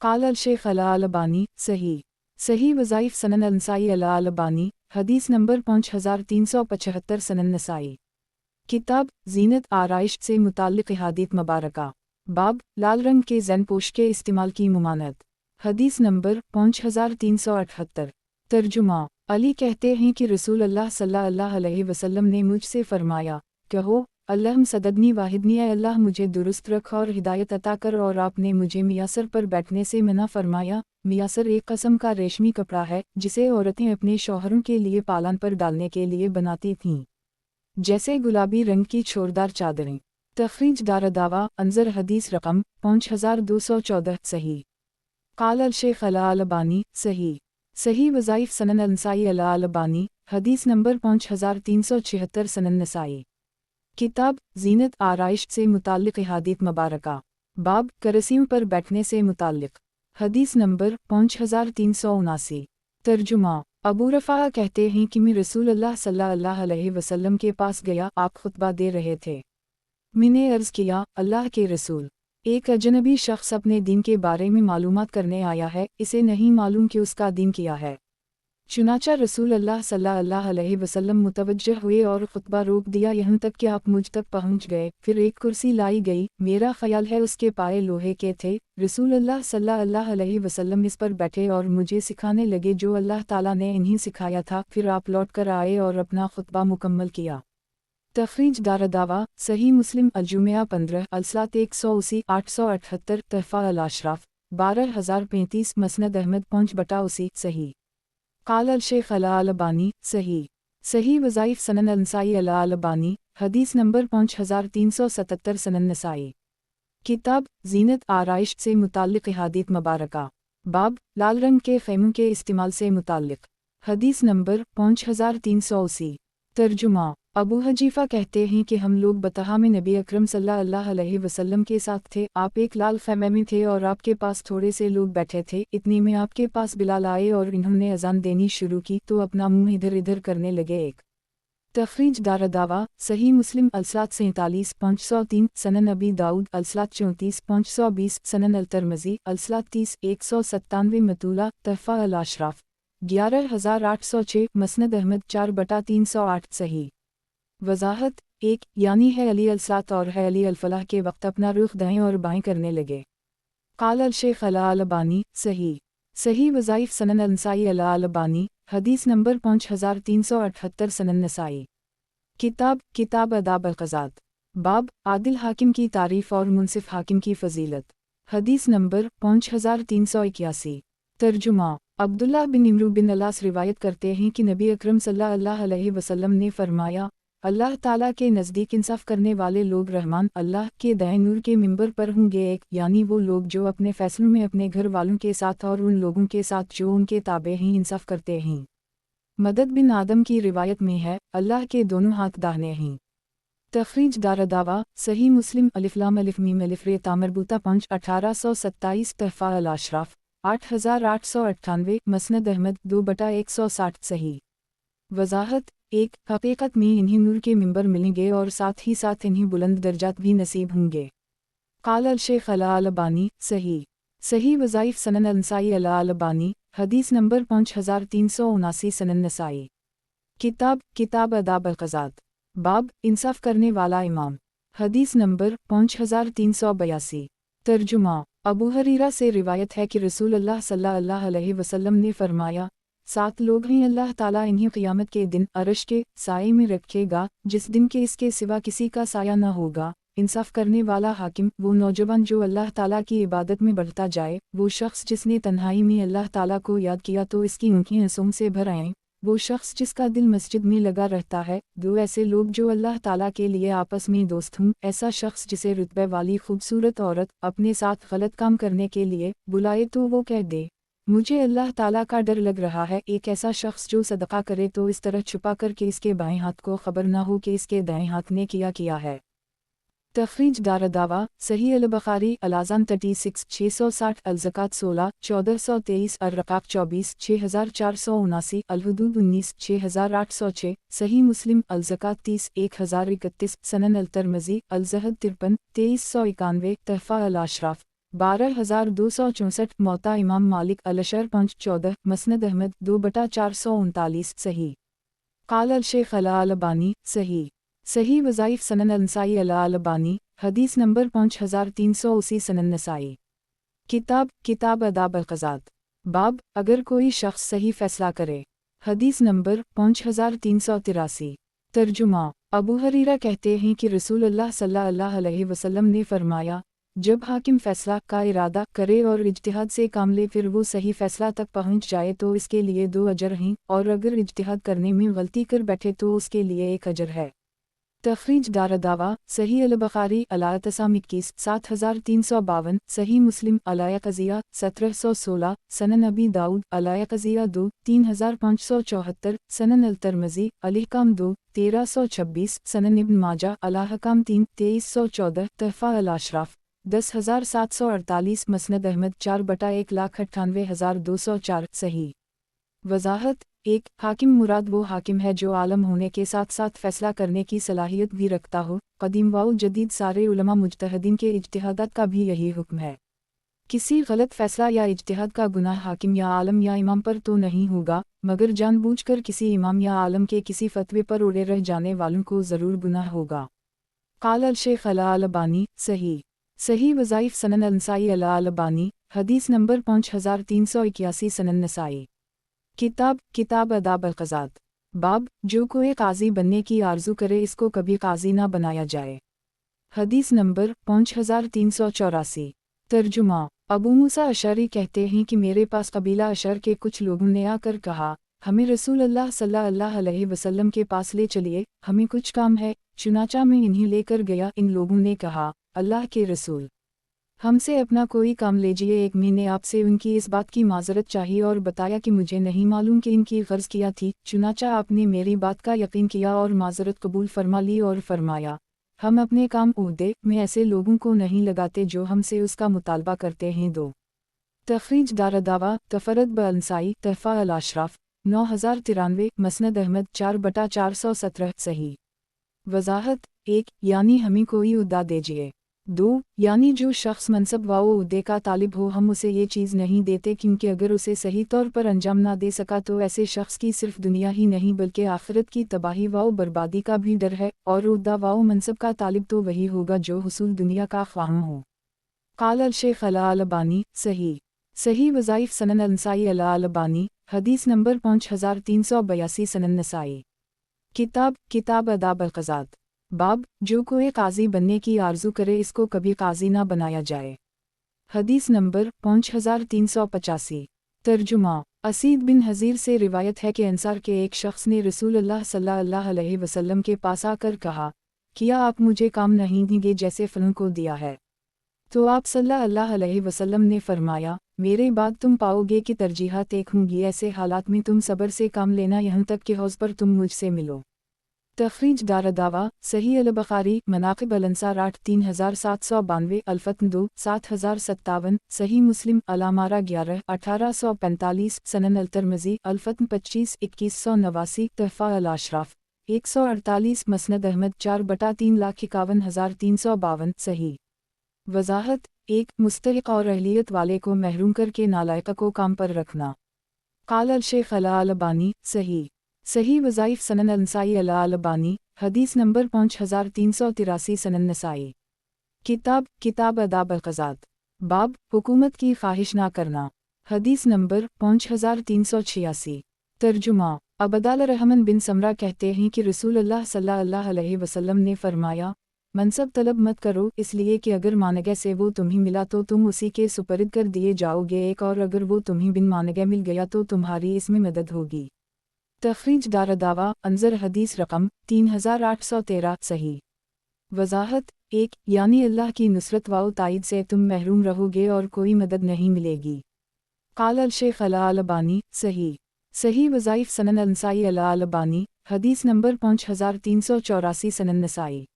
क़ाल अल शेख अल अलबानी सही वज़ाइफ सनन अंसाई अल अलबानी हदीस नंबर 5375 सनन नसाई किताब ज़ीनत आराइश से मुताल्लिक़ अहादीथ मुबारका बाब लाल रंग के ज़ैनपोश के इस्तेमाल की मुमानत हदीस नंबर 5378 तर्जुमा अली कहते हैं कि रसूल अल्लाह सल्लल्लाहु अलैहि वसल्लम ने मुझसे फरमाया, कहो अल्लाहुम सददनी वाहिदनी, अल्लाह मुझे दुरुस्त रख और हिदायत अता कर। और आपने मुझे मियासर पर बैठने से मना फरमाया। मियासर एक किस्म का रेशमी कपड़ा है जिसे औरतें अपने शौहरों के लिए पालन पर डालने के लिए बनाती थीं, जैसे गुलाबी रंग की छोरदार चादरें। तखरीज दारदावा अंजर हदीस रकम 5214 सही क़ाल अल शेख अल अलबानी सही वज़ाइफ सनन अंसाई अल अलबानी हदीस नंबर 5376 सनन नसाई किताब ज़ीनत आराइश से मुताल्लिक़ अहादीथ मुबारका बाब करसियों पर बैठने से मुताल्लिक़ हदीस नंबर 5379 तर्जुमा अबू रफ़ा कहते हैं कि मैं रसूल अल्लाह सल्लल्लाहु अलैहि वसल्लम के पास गया, आप खुतबा दे रहे थे। मैंने अर्ज़ किया, अल्लाह के रसूल, ایک اجنبی شخص اپنے دین کے بارے میں معلومات کرنے آیا ہے، اسے نہیں معلوم کہ اس کا دین کیا ہے۔ چنانچہ رسول اللہ صلی اللہ علیہ وسلم متوجہ ہوئے اور خطبہ روک دیا یہاں تک کہ آپ مجھ تک پہنچ گئے۔ پھر ایک کرسی لائی گئی، میرا خیال ہے اس کے پائے لوہے کے تھے۔ رسول اللہ صلی اللہ علیہ وسلم اس پر بیٹھے اور مجھے سکھانے لگے جو اللہ تعالیٰ نے انہیں سکھایا تھا۔ پھر آپ لوٹ کر آئے اور اپنا خطبہ مکمل کیا۔ تخریج دارالدعویٰ صحیح مسلم الجمعہ 15 الصلاۃ 180 878 تحفہ الاشراف 12035 مسند احمد 5/80 صحیح قال الشیخ الالبانی صحیح وظائف سنن النسائی الالبانی حدیث نمبر 5377 سنن نسائی کتاب زینت آرائش سے متعلق احادیث مبارکہ باب لال رنگ کے خیموں کے استعمال سے متعلق حدیث نمبر 5380 ترجمہ ابو حذیفہ کہتے ہیں کہ ہم لوگ بطحا میں نبی اکرم صلی اللہ علیہ وسلم کے ساتھ تھے۔ آپ ایک لال خیمے میں تھے اور آپ کے پاس تھوڑے سے لوگ بیٹھے تھے۔ اتنی میں آپ کے پاس بلال آئے اور انہوں نے اذان دینی شروع کی تو اپنا منہ ادھر ادھر کرنے لگے۔ ایک تخریج دارالدعویٰ صحیح مسلم الصلاۃ 47 503 سنن ابی داؤد الصلاۃ 34 520 سنن الترمذی الصلاۃ 30 197 مطولہ تحفہ الاشراف 11806 مسند احمد 4/308 صحیح وضاحت 1 یعنی ہے علی الصلاۃ اور ہے علی الفلاح کے وقت اپنا رخ دائیں اور بائیں کرنے لگے۔ قال الشیخ الالبانی صحیح وظائف سنن النسائی الالبانی حدیث نمبر 5378 سنن نسائی کتاب آداب القضات باب عادل حاکم کی تعریف اور منصف حاکم کی فضیلت حدیث نمبر 5381 ترجمہ عبداللہ بن عمرو بن العاص روایت کرتے ہیں کہ نبی اکرم صلی اللہ علیہ وسلم نے فرمایا، اللہ تعالیٰ کے نزدیک انصاف کرنے والے لوگ رحمان اللہ کے دائیں نور کے منبر پر ہوں گے۔ ایک یعنی وہ لوگ جو اپنے فیصلوں میں اپنے گھر والوں کے ساتھ اور ان لوگوں کے ساتھ جو ان کے تابع ہیں انصاف کرتے ہیں۔ مدد بن آدم کی روایت میں ہے، اللہ کے دونوں ہاتھ داہنے ہیں۔ تخریج دارالدعویٰ صحیح مسلم الف لام الف میم الف ر تا مربوطہ 5 1827 تحفہ الاشراف 8898 مسند احمد 2/160 صحیح وضاحت 1 حقیقت میں انہیں نور کے منبر ملیں گے اور ساتھ ہی ساتھ انہیں بلند درجات بھی نصیب ہوں گے۔ قال الشیخ الالبانی صحیح وظائف سنن النسائی الالبانی حدیث نمبر 5379 سنن نسائی کتاب آداب القضات باب انصاف کرنے والا امام حدیث نمبر 5382 ترجمہ ابو ہریرہ سے روایت ہے کہ رسول اللہ صلی اللہ علیہ وسلم نے فرمایا، 7 لوگ ہیں اللہ تعالیٰ انہیں قیامت کے دن عرش کے سائے میں رکھے گا جس دن کے اس کے سوا کسی کا سایہ نہ ہوگا۔ انصاف کرنے والا حاکم وہ نوجوان جو اللہ تعالیٰ کی عبادت میں بڑھتا جائے، وہ شخص جس نے تنہائی میں اللہ تعالیٰ کو یاد کیا تو اس کی آنکھیں آنسوں سے بھر آئیں، وہ شخص جس کا دل مسجد میں لگا رہتا ہے۔ 2 ایسے لوگ جو اللہ تعالیٰ کے لیے آپس میں دوست ہوں، ایسا شخص جسے رتبے والی خوبصورت عورت اپنے ساتھ غلط کام کرنے کے لیے بلائے تو وہ کہہ دے مجھے اللہ تعالیٰ کا ڈر لگ رہا ہے۔ ایک ایسا شخص جو صدقہ کرے تو اس طرح چھپا کر کہ اس کے بائیں ہاتھ کو خبر نہ ہو کہ اس کے دائیں ہاتھ نے کیا ہے۔ تخریج دارالدعویٰ صحیح البخاری الاذان 36 660 الزکوٰۃ 16 1423 الرقاق 24 6479 الحدود 19 6806 صحیح مسلم الزکوٰۃ 30 1031 سنن الترمذی الزہد 53 2391 تحفہ الاشراف 12264 موطا امام مالک الاشر 514 مسند احمد 2/439 صحیح قال الشیخ الالبانی صحیح وظائف سنن النسائی الالبانی حدیث نمبر 5380 سنن نسائی کتاب آداب القضات باب اگر کوئی شخص صحیح فیصلہ کرے حدیث نمبر 5383 ترجمہ ابو ہریرہ کہتے ہیں کہ رسول اللہ صلی اللہ علیہ وسلم نے فرمایا، جب حاکم فیصلہ کا ارادہ کرے اور اجتہاد سے کام لے پھر وہ صحیح فیصلہ تک پہنچ جائے تو اس کے لیے 2 اجر ہیں، اور اگر اجتہاد کرنے میں غلطی کر بیٹھے تو اس کے لیے 1 اجر ہے۔ تخریج دارالدعویٰ صحیح البخاری الاعتصام 21 7352 صحیح مسلم الایہ قضیہ 1716 سنن ابی داؤد الایہ قضیہ 2 3574 سنن الترمذی الاحکام 2 1326 سنن ابن ماجہ الاحکام 3 2314 تحفہ الاشراف 10748 مسند احمد 4/198,204 صحیح وضاحت एक हाकिम मुराद वो हाकिम है जो आलम होने के साथ साथ फैसला करने की सलाहियत भी रखता हो। कदीम व जदीद सारे उलमा मुज्तहिदीन के इज्तिहादात का भी यही हुक्म है। किसी गलत फैसला या इज्तिहाद का गुनाह हाकिम या आलम या इमाम पर तो नहीं होगा, मगर जानबूझकर किसी इमाम या आलम के किसी फतवे पर उड़े रह जाने वालों को ज़रूर गुनाह होगा। क़ाल अल-शेख अल-अलबानी सही वज़ाइफ सनन अल-नसाई अल-अलबानी हदीस नंबर 5381 सनन नसाई। किताब अदाब अल-क़ज़ात। बाब जो कोई काजी बनने की आरज़ू करे इसको कभी काजी ना बनाया जाए। हदीस नंबर 5384। तर्जुमा अबू मूसा अशरी कहते हैं कि मेरे पास कबीला अशर के कुछ लोगों ने आकर कहा, हमें रसूल अल्लाह सल्लल्लाहु अलैहि वसल्लम के पास ले चलिए, हमें कुछ काम है। चुनाचा मैं इन्हीं लेकर गया। इन लोगों ने कहा, अल्लाह के रसूल, हमसे अपना कोई काम लीजिए। एक मैंने आपसे उनकी इस बात की माजरत चाहिए और बताया कि मुझे नहीं मालूम कि इनकी गर्ज किया थी। चुनाचा आपने मेरी बात का यकीन किया और माजरत कबूल फरमा ली और फरमाया, हम अपने काम उहदे में ऐसे लोगों को नहीं लगाते जो हमसे उसका मुतालबा करते हैं। दो तखरीज दारदावा तफरद ब-अनसाई तहफ़ा अल-अशराफ 9093 मसनद अहमद 4/417 सही। वज़ाहत 1 यानी हमें कोई उहदा दीजिए। 2 यानी जो शख्स मनसब व उहदे का तालिब हो हम उसे ये चीज़ नहीं देते क्योंकि अगर उसे सही तौर पर अंजाम ना दे सका तो ऐसे शख्स की सिर्फ दुनिया ही नहीं बल्कि आखिरत की तबाही व बर्बादी का भी डर है। और उहदा व मनसब का तालिब तो वही होगा जो हुसूल दुनिया का ख्वाहिश हो। क़ाल अल-शेख अल-अलबानी सही वज़ाइफ सनन अल-नसाई अल-अलबानी हदीस नंबर 5382 सनन नसाई। किताब अदाब अल-क़ज़ात। बाब जो कोई काजी बनने की आरज़ू करे इसको कभी काजी ना बनाया जाए। हदीस नंबर 5385। तर्जुमा असीद बिन हज़ीर से रिवायत है कि अंसार के एक शख्स ने रसूल अल्लाह सल्लल्लाहु अलैहि वसल्लम के पास आकर कहा, क्या आप मुझे काम नहीं देंगे जैसे फ़लन को दिया है? तो आप सल्लल्लाहु अलैहि वसल्लम ने फरमाया, मेरे बाद तुम पाओगे कि तरजीहात एक होंगी। ऐसे हालात में तुम सब्र से काम लेना यहाँ तक कि हौज़ पर तुम मुझसे मिलो। तखरीज दारदावा सही अल-बुखारी मनाक़िब अल-अंसार 83792 अल-फ़त्न 2 7057 सही मुस्लिम अल-अमारा 11 1845 सनन अल-तिर्मिज़ी अल-फ़त्न 25 2189 तहफ़ा अल-अशराफ 148 मसनद अहमद 4/351,352 सही। वज़ाहत 1 मुस्तहिक़ और अहलियत वाले को महरूम करके नालायक को काम पर रखना। क़ाल अल-शेख अल-अलबानी सही वज़ाइफ सनन अल-नसाई अल-अलबानी हदीस नंबर 5383 सनन नसाई। किताब अदाब अल-क़ज़ात। बाब हुकूमत की ख्वाहिश ना करना। हदीस नंबर 5386। तर्जुमा अबदाल रहमान बिन समरा कहते हैं कि रसूल अल्लाह सल्लल्लाहु अलैहि वसल्लम ने फरमाया, मनसब तलब मत करो इसलिए कि अगर मानगे से वो तुम्हें मिला तो तुम उसी के सुपरद कर दिए जाओगे एक और अगर वो तुम्हें बिन मानगे मिल गया तो तुम्हारी इसमें मदद होगी। तखरीज दारदावा अंजर हदीस रकम 3813 सही। वज़ाहत 1 यानी अल्लाह की नुसरत व ताईद से तुम महरूम रहोगे और कोई मदद नहीं मिलेगी। क़ाल अल-शेख अल-अलबानी सही वज़ाइफ सनन अल-नसाई अल-अलबानी हदीस नंबर 5384 सनन नसाई।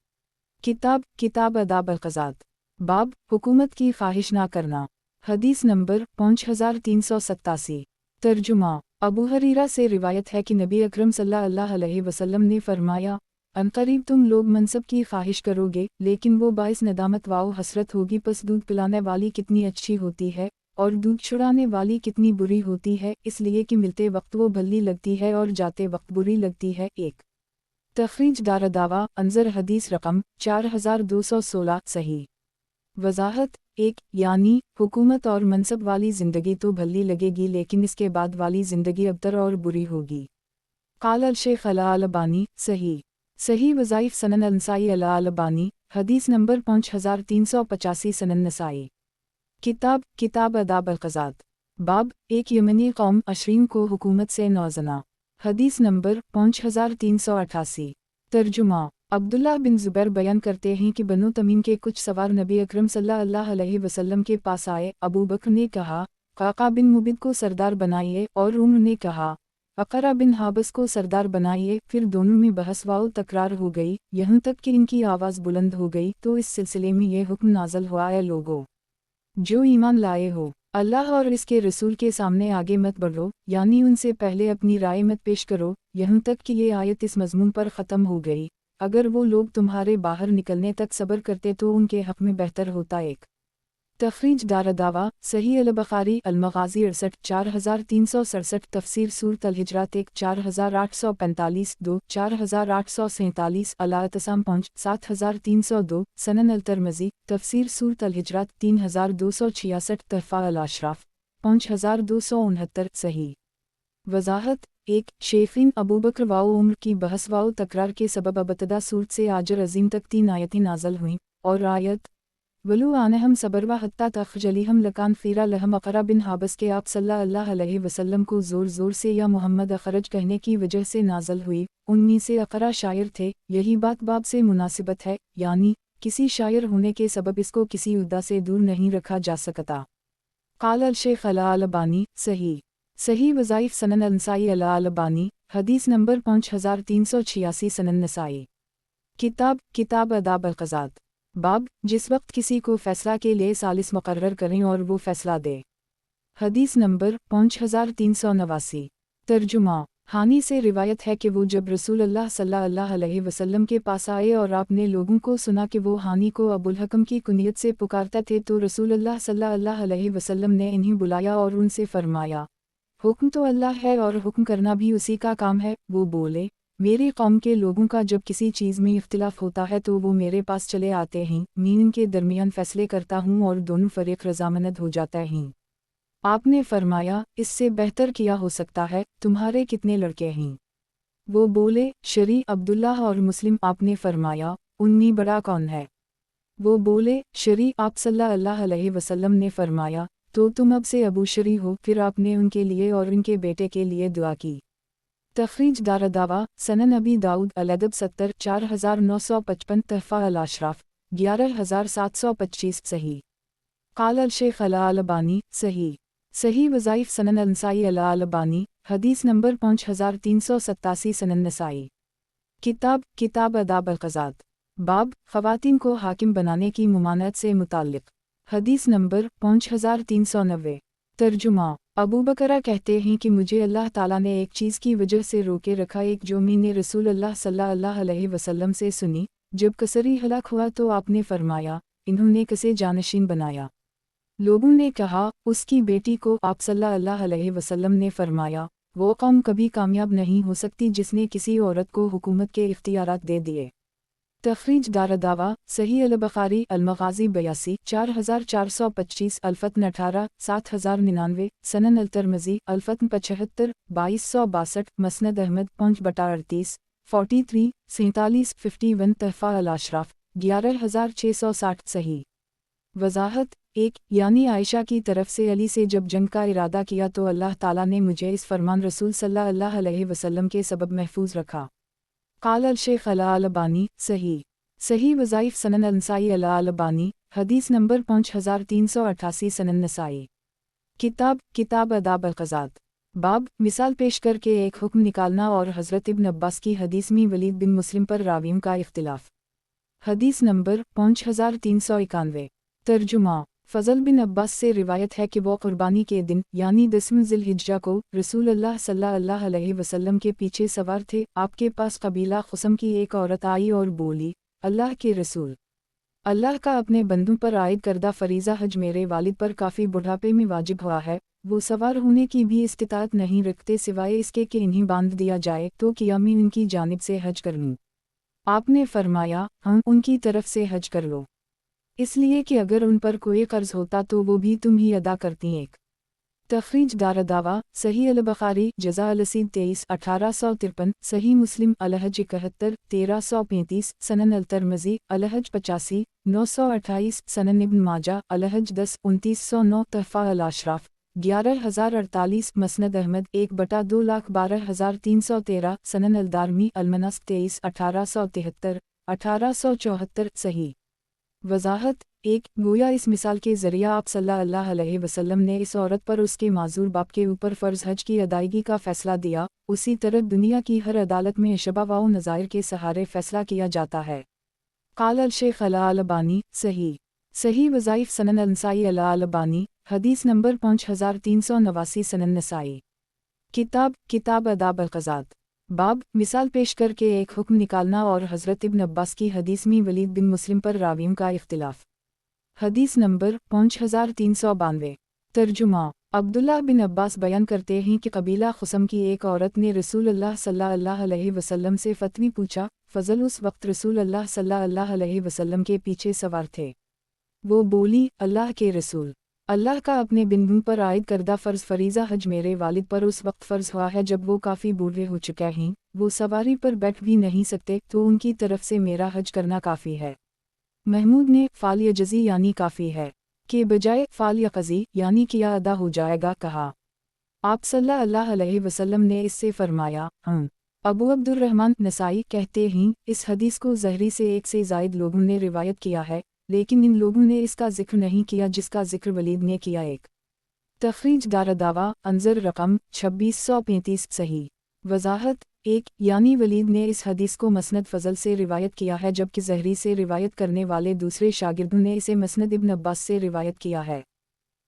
किताब अदाब अल-क़ज़ात। बाब हुकूमत की ख्वाहिश ना करना। हदीस नंबर 5387। तर्जुमा अबू हरीरा से रिवायत है कि नबी अकरम सल्लल्लाहु अलैहि वसल्लम ने फरमाया, अनकरीब तुम लोग मनसब की ख्वाहिश करोगे लेकिन वो बाइस नदामत व हसरत होगी। पस दूध पिलाने वाली कितनी अच्छी होती है और दूध छुड़ाने वाली कितनी बुरी होती है, इसलिए कि मिलते वक्त वो भली लगती है और जाते वक्त बुरी लगती है। 1 तखरीज दारदावा अंजर हदीस रकम 4216 सही। वज़ाहत 1 यानी हुकूमत और मनसब वाली ज़िंदगी तो भली लगेगी लेकिन इसके बाद वाली ज़िंदगी अबतर और बुरी होगी। क़ाल अल-शेख अल-अलबानी सही वज़ाइफ सनन अल-नसाई अल-अलबानी हदीस नंबर 5385 सनन नसाई। किताब अदाब अल-क़ज़ात। बाब एक यमनी कौम अशरीन को हुकूमत से नौजना। हदीस नंबर 5388। तर्जुमा अब्दुल्लाह बिन ज़ुबैर बयान करते हैं कि बनु तमीम के कुछ सवार नबी अकरम सल्लल्लाहु अलैहि वसल्लम के पास आए। अबू बकर ने कहा, काका बिन मुबिद को सरदार बनाइए और उमर ने कहा, अक़रा बिन हाबस को सरदार बनाइए। फिर दोनों में बहस व तकरार हो गई यहाँ तक कि इनकी आवाज़ बुलंद हो गई। तो इस सिलसिले में ये हुक्म नाज़ल हुआ, है लोगो जो ईमान लाए हो अल्लाह और इसके रसूल के सामने आगे मत बढ़ो, यानी उनसे पहले अपनी राय मत पेश करो, यहाँ तक कि ये आयत इस मज़मून पर ख़त्म हो गई, अगर वो लोग तुम्हारे बाहर निकलने तक सब्र करते तो उनके हक़ में बेहतर होता। एक तखरीज दारदावा सही अल-बुखारी अल-मग़ाज़ी 68 4367 तफसीर सूरत अल-हिजरात 1 4845 2 4847 अल-इत्तिसाम 5 7302 सनन अल-तिरमिज़ी तफसीर सूरत अल-हिजरात 3266 तहफ़ा अल-अशराफ 5269 सही वज़ाहत 1 शेफ़ीन अबू बकर वाओ उम्र की बहस वाओ तकरार के सबब अबतदा सूरत से आजर अज़ीम तक 3 आयतें नाज़ल हुईं और आयत वलू आनहम सबरवा हत्ता तखजलीहम लकान फ़ीरा लहम अक़रा बिन हाबस के आप सल्लल्लाहु अलैहि वसल्लम को ज़ोर ज़ोर से या मोहम्मद अखरज कहने की वजह से नाज़ल हुई। उनमें से अक़रा शायर थे, यही बात बाब से मुनासिबत है, यानी किसी शायर होने के सबब इसको किसी उद्दा से दूर नहीं रखा जा सकता। क़ाल अल-शेख़ अल-अलबानी सही वज़ाइफ़ सनन अल-नसाई अल-अलबानी हदीस नंबर 5386 सनन नसाई किताब अदाब अल-क़ज़ात बाब जिस वक्त किसी को फ़ैसला के लिए सालिस मुक़र्रर करें और वो फ़ैसला दे। हदीस नंबर 5389 तर्जुमा हानी से रिवायत है कि वो जब रसूलुल्लाह सल्लल्लाहु अलैहि वसल्लम के पास आए और आपने लोगों को सुना कि वो हानी को अबुल हकम की कुनियत से पुकारते थे तो रसूलुल्लाह सल्लल्लाहु अलैहि वसल्लम ने इन्हें बुलाया और उनसे फरमाया, हुक्म तो अल्लाह है और हुक्म करना भी उसी का काम है। वो बोले, मेरी कौम के लोगों का जब किसी चीज़ में इख्तिलाफ होता है तो वो मेरे पास चले आते हैं, मैं इनके दरमियान फ़ैसले करता हूँ और दोनों फ़रीक़ रज़ामंद हो जाते हैं। आपने फरमाया, इससे बेहतर क्या हो सकता है, तुम्हारे कितने लड़के हैं? वो बोले, शरी, अब्दुल्लाह और मुस्लिम। आपने फरमाया, उनमें बड़ा कौन है? वो बोले, शरी। आप सल्लल्लाहु अलैहि वसल्लम ने फरमाया, तो तुम अब से अबू शरी हो। फिर आपने उनके लिए और उनके बेटे के लिए दुआ की। तखरीज दारदावा सनन अबी दाऊद अल-अदब 70 4955 तहफ़ा अल-अशराफ 11725 सही क़ाल अल-शेख़ अल-अलबानी सही वज़ाइफ़ सनन अल-नसाई अल-अलबानी हदीस नंबर 5387 सनन नसाई किताब अदाब अल-क़ज़ात बाब ख़वातीन को हाकिम बनाने की मुमानत से मुताल्लिक़ हदीस नंबर 5390 तर्जुमा अबू बकरा कहते हैं कि मुझे अल्लाह ताला ने एक चीज़ की वजह से रोके रखा, एक जो मैंने रसूलुल्लाह सल्लल्लाहु अलैहि वसल्लम से सुनी। जब कसरी हलाक हुआ तो आपने फरमाया, इन्होंने कसे जानशीन बनाया। लोगों ने कहा, उसकी बेटी को। आप सल्लल्लाहु अलैहि वसल्लम ने फरमाया, वो कौम कभी कामयाब नहीं हो सकती जिसने किसी औरत को हुकूमत के इख्तियारात दे दिए। तखरीज दारदावा सही अल-बुखारी अल-मग़ाज़ी 82 4425 अल-फ़तन 18 7099 सनन अल-तिरमिज़ी अल-फ़तन 75 2262 मसनद अहमद 5/38 43 47 51 तहफ़ा अल-अशराफ 11660 सही वज़ाहत 1 यानी आयशा की तरफ से अली से जब जंग का इरादा किया तो अल्लाह ताला ने मुझे इस फरमान रसूल सल्लल्लाहु अलैहि वसल्लम के सबब महफूज रखा। क़ाल अल-शेख़ अल-अलबानी सही वज़ाइफ़ सनन अल-नसाई अल-अलबानी हदीस नंबर 5388 सनन नसाई किताब अदाब अल-क़ज़ात बाब मिसाल पेश करके एक हुक्म निकालना और हज़रत इब्न अब्बास की हदीस में वलीद बिन मुस्लिम पर रावियों का इख्तिलाफ। हदीस नंबर 5391 तर्जुमा फ़ज़ल बिन अब्बास से रिवायत है कि वो क़ुरबानी के दिन यानी 10वें ज़िल-हिज्जा को रसूलुल्लाह सल्लल्लाहु अलैहि वसल्लम के पीछे सवार थे। आपके पास कबीला ख़ुसम की एक औरत आई और बोली, अल्लाह के रसूल, अल्लाह का अपने बंदों पर आयद करदा फ़रीज़ा हज मेरे वालिद पर काफ़ी बुढ़ापे में वाजिब हुआ है। वो सवार होने की भी इस्तिताअत नहीं रखते सिवाय इसके कि इन्हें बांध दिया जाए तो क्या मैं उनकी जानिब से हज कर लूँ? आपने फरमाया, हम उनकी तरफ से हज कर लो, इसलिए कि अगर उन पर कोई कर्ज होता तो वो भी तुम ही अदा करती। एक तखरीज दारदावा सही अल-बुखारी जज़ा अल-रसीद 23 1853 सही मुस्लिम अल-हज 71 1335 सनन अल-तिरमिज़ी अल-हज 85 928 सनन इब्न माजा अल-हज 10 2909 तहफ़ा अल-अशराफ 11048 मसनद अहमद 1/2,12,313 सनन अल-दारमी अल-मनासिक 23 1873 1874 सही वज़ाहत 1 गोया इस मिसाल के ज़रिया आप सल्लल्लाहु अलैहि वसल्लम ने इस औरत पर उसके माज़ूर बाप के ऊपर फ़र्ज़ हज की अदायगी का फ़ैसला दिया। उसी तरह दुनिया की हर अदालत में शबा व नज़ायर के सहारे फ़ैसला किया जाता है। क़ाल अल-शेख़ अल-अलबानी صحیح وظائف سنن النسائی البانی، حدیث نمبر 5389 سنن نسائی۔ کتاب آداب القضات۔ باب مثال پیش کر کے ایک حکم نکالنا اور حضرت ابن عباس کی حدیث میں ولید بن مسلم پر راویوں کا اختلاف۔ حدیث نمبر 5392۔ ترجمہ۔ عبداللہ بن عباس بیان کرتے ہیں کہ قبیلہ خثم کی ایک عورت نے رسول اللہ صلی اللہ علیہ وسلم سے فتوی پوچھا۔ فضل اس وقت رسول اللہ صلی اللہ علیہ وسلم کے پیچھے سوار تھے۔ وہ بولی، اللہ کے رسول، اللہ کا اپنے بندوں پر عائد کردہ فرض فریضہ حج میرے والد پر اس وقت فرض ہوا ہے جب وہ کافی بوڑھے ہو چکے ہیں، وہ سواری پر بیٹھ بھی نہیں سکتے، تو ان کی طرف سے میرا حج کرنا کافی ہے۔ محمود نے فعل یجزی یعنی کافی ہے کے بجائے فعل یقضی یعنی کیا ادا ہو جائے گا کہا۔ آپ صلی اللہ علیہ وسلم نے اس سے فرمایا، ابو عبد الرحمن نسائی کہتے ہیں اس حدیث کو زہری سے ایک سے زائد لوگوں نے روایت کیا ہے، لیکن ان لوگوں نے اس کا ذکر نہیں کیا جس کا ذکر ولید نے کیا۔ ایک تخریج دارالدعویٰ انظر رقم 2635 صحیح وضاحت۔ ایک یعنی ولید نے اس حدیث کو مسند فضل سے روایت کیا ہے جبکہ زہری سے روایت کرنے والے دوسرے شاگردوں نے اسے مسند ابن عباس سے روایت کیا ہے۔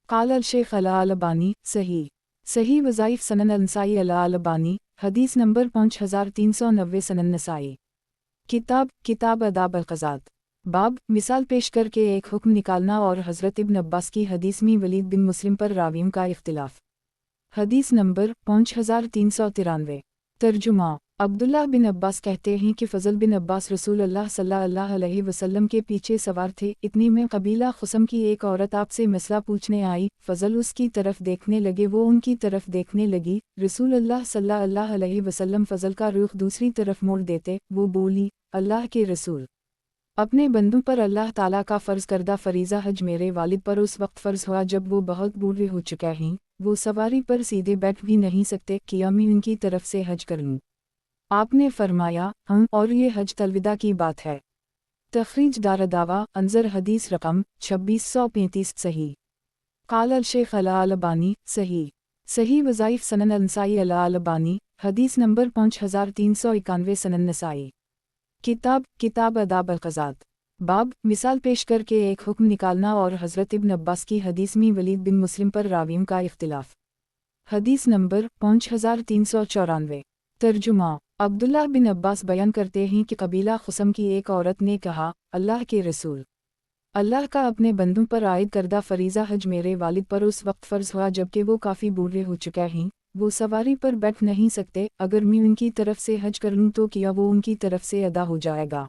قال الشیخ الالبانی صحیح وظائف سنن النسائی الالبانی، حدیث نمبر 5390 سنن نسائی۔ کتاب آداب القضات۔ باب مثال پیش کر کے ایک حکم نکالنا اور حضرت ابن عباس کی حدیث میں ولید بن مسلم پر راویوں کا اختلاف۔ حدیث نمبر 5393۔ ترجمہ۔ عبداللہ بن عباس کہتے ہیں کہ فضل بن عباس رسول اللہ صلی اللہ علیہ وسلم کے پیچھے سوار تھے، اتنی میں قبیلہ خثم کی ایک عورت آپ سے مسئلہ پوچھنے آئی، فضل اس کی طرف دیکھنے لگے، وہ ان کی طرف دیکھنے لگی، رسول اللہ صلی اللہ علیہ وسلم فضل کا رخ دوسری طرف موڑ دیتے، وہ بولی، اللہ کے رسول، اپنے بندوں پر اللہ تعالیٰ کا فرض کردہ فریضہ حج میرے والد پر اس وقت فرض ہوا جب وہ بہت بوڑھے ہو چکے ہیں، وہ سواری پر سیدھے بیٹھ بھی نہیں سکتے، کیا میں ان کی طرف سے حج کر لوں؟ آپ نے فرمایا، اور یہ حج الوداع کی بات ہے۔ تخریج دارالدعویٰ انظر حدیث رقم 2635 صحیح۔ قال الشیخ الالبانی صحیح وظائف سنن النسائی الالبانی، حدیث نمبر 5391 سنن نسائی۔ کتاب آداب القضات۔ باب مثال پیش کر کے ایک حکم نکالنا اور حضرت ابن عباس کی حدیث میں ولید بن مسلم پر راویوں کا اختلاف۔ حدیث نمبر 5394۔ ترجمہ۔ عبداللہ بن عباس بیان کرتے ہیں کہ قبیلہ خثم کی ایک عورت نے کہا، اللہ کے رسول، اللہ کا اپنے بندوں پر عائد کردہ فریضہ حج میرے والد پر اس وقت فرض ہوا جبکہ وہ کافی بوڑھے ہو چکے ہیں، وہ سواری پر بیٹھ نہیں سکتے، اگر میں ان کی طرف سے حج کر لوں تو کیا وہ ان کی طرف سے ادا ہو جائے گا؟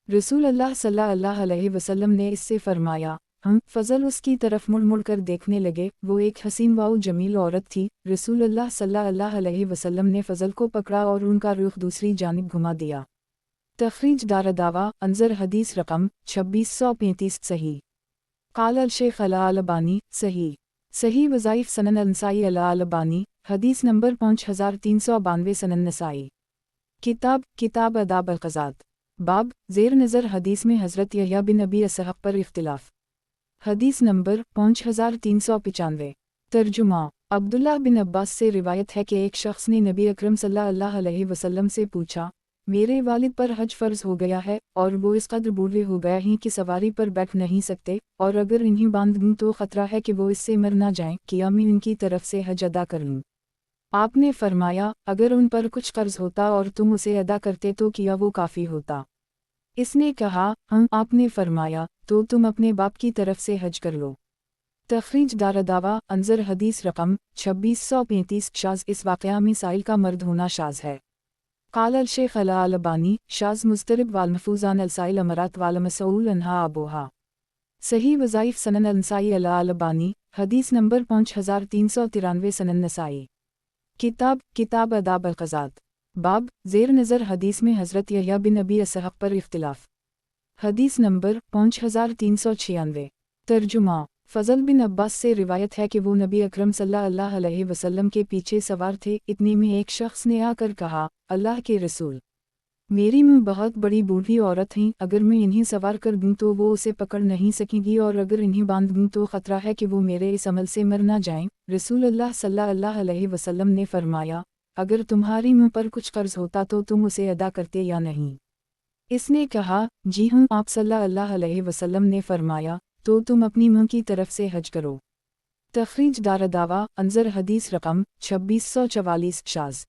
رسول اللہ صلی اللہ علیہ وسلم نے اس سے فرمایا، فضل اس کی طرف مڑ کر دیکھنے لگے، وہ ایک حسین و جمیل عورت تھی، رسول اللہ صلی اللہ علیہ وسلم نے فضل کو پکڑا اور ان کا رخ دوسری جانب گھما دیا۔ تخریج دارالدعویٰ انظر حدیث رقم 2635 صحیح۔ قال الشیخ الالبانی صحیح وظائف سنن النسائی الالبانی، حدیث نمبر 5392 سنن نسائی۔ کتاب آداب القضات۔ باب زیر نظر حدیث میں حضرت یحییٰ بن ابی اسحاق پر اختلاف۔ حدیث نمبر 5395۔ ترجمہ۔ عبداللہ بن عباس سے روایت ہے کہ ایک شخص نے نبی اکرم صلی اللہ علیہ وسلم سے پوچھا، میرے والد پر حج فرض ہو گیا ہے اور وہ اس قدر بوڑھے ہو گئے ہیں کہ سواری پر بیٹھ نہیں سکتے، اور اگر انہیں باندھ دوں تو خطرہ ہے کہ وہ اس سے مر نہ جائیں، کیا میں ان کی طرف سے حج ادا کر لوں؟ آپ نے فرمایا، اگر ان پر کچھ قرض ہوتا اور تم اسے ادا کرتے تو کیا وہ کافی ہوتا؟ اس نے کہا، آپ نے فرمایا، تو تم اپنے باپ کی طرف سے حج کر لو۔ تخریج دارالدعویٰ انظر حدیث رقم 2635 شاذ اس واقعہ میں سائل کا مرد ہونا شاذ ہے۔ قال الشیخ الالبانی شاذ مضطرب والمحفوظ عن السائل امرات والمسئول عنہا ابوہا۔ صحیح وظائف سنن النسائی الالبانی، حدیث نمبر 5393 سنن نسائی۔ کتاب آداب القضات۔ باب زیر نظر حدیث میں حضرت یحییٰ بن ابی اسحاق پر اختلاف۔ حدیث نمبر 5396۔ ترجمہ۔ فضل بن عباس سے روایت ہے کہ وہ نبی اکرم صلی اللہ علیہ وسلم کے پیچھے سوار تھے، اتنے میں ایک شخص نے آ کر کہا، اللہ کے رسول، میری میں بہت بڑی بوڑھی عورت ہیں، اگر میں انہیں سوار کر دوں تو وہ اسے پکڑ نہیں سکیں گی، اور اگر انہیں باندھ دوں تو خطرہ ہے کہ وہ میرے اس عمل سے مر نہ جائیں۔ رسول اللہ صلی اللہ علیہ وسلم نے فرمایا، اگر تمہاری منہ پر کچھ قرض ہوتا تو تم اسے ادا کرتے یا نہیں؟ اس نے کہا، جی ہوں۔ آپ صلی اللہ علیہ وسلم نے فرمایا، تو तुम अपनी मुंह की तरफ से हज करो। तखरीज दारदावा अंजर हदीस रकम 2644 शाज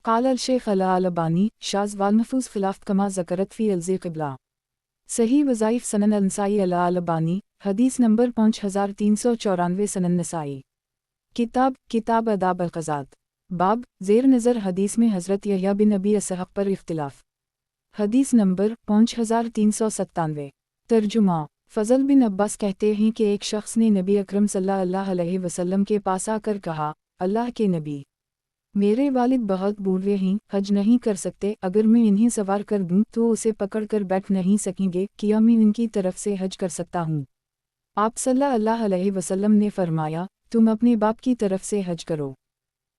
काल अल शेख अला अल अल्बानी शाज वालमफूज खिलाफ कमा ज़करत फ़ी अलज़े क़िबला सही वज़ाइफ सनन अनसाई अला अल अल्बानी हदीस नंबर 5394 सनन नसाई किताब अदाब अल-क़ज़ात बाब ज़ेर नज़र हदीस में हज़रत यहया बिन अबी असहक़ पर इख्तिलाफ़ हदीस नंबर 5397 तर्जुमा फ़ज़ल बिन अब्बास कहते हैं कि एक शख्स ने नबी अकरम सल्लल्लाहु अलैहि वसल्लम के पास आकर कहा, अल्लाह के नबी, मेरे वालिद बहुत बूढ़े हैं, हज नहीं कर सकते, अगर मैं इन्हें सवार कर दूं तो उसे पकड़ कर बैठ नहीं सकेंगे, क्या मैं उनकी तरफ से हज कर सकता हूँ? आप सल्लल्लाहु अलैहि वसल्लम ने फरमाया, तुम अपने बाप की तरफ से हज करो।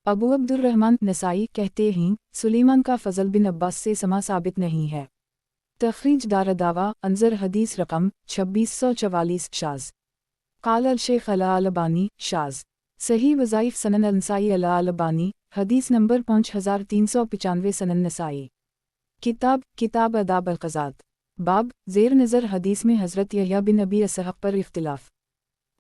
अबू अब्दुर्रहमान नसाई कहते हैं, सुलेमान का फ़ज़ल बिन अब्बास से समा साबित नहीं है। तखरीज दारदावा अंजर हदीस रकम 2644 शाज काल अल शेख अला अल अल्बानी शाज सही वज़ाइफ सनन अनसाई अला अल अल्बानी हदीस नंबर 5395 सनन नसाई किताब अदाब अल-क़ज़ात बाब ज़ेर नज़र हदीस में हज़रत यहया बिन अबी असहक़ पर इख्तिलाफ़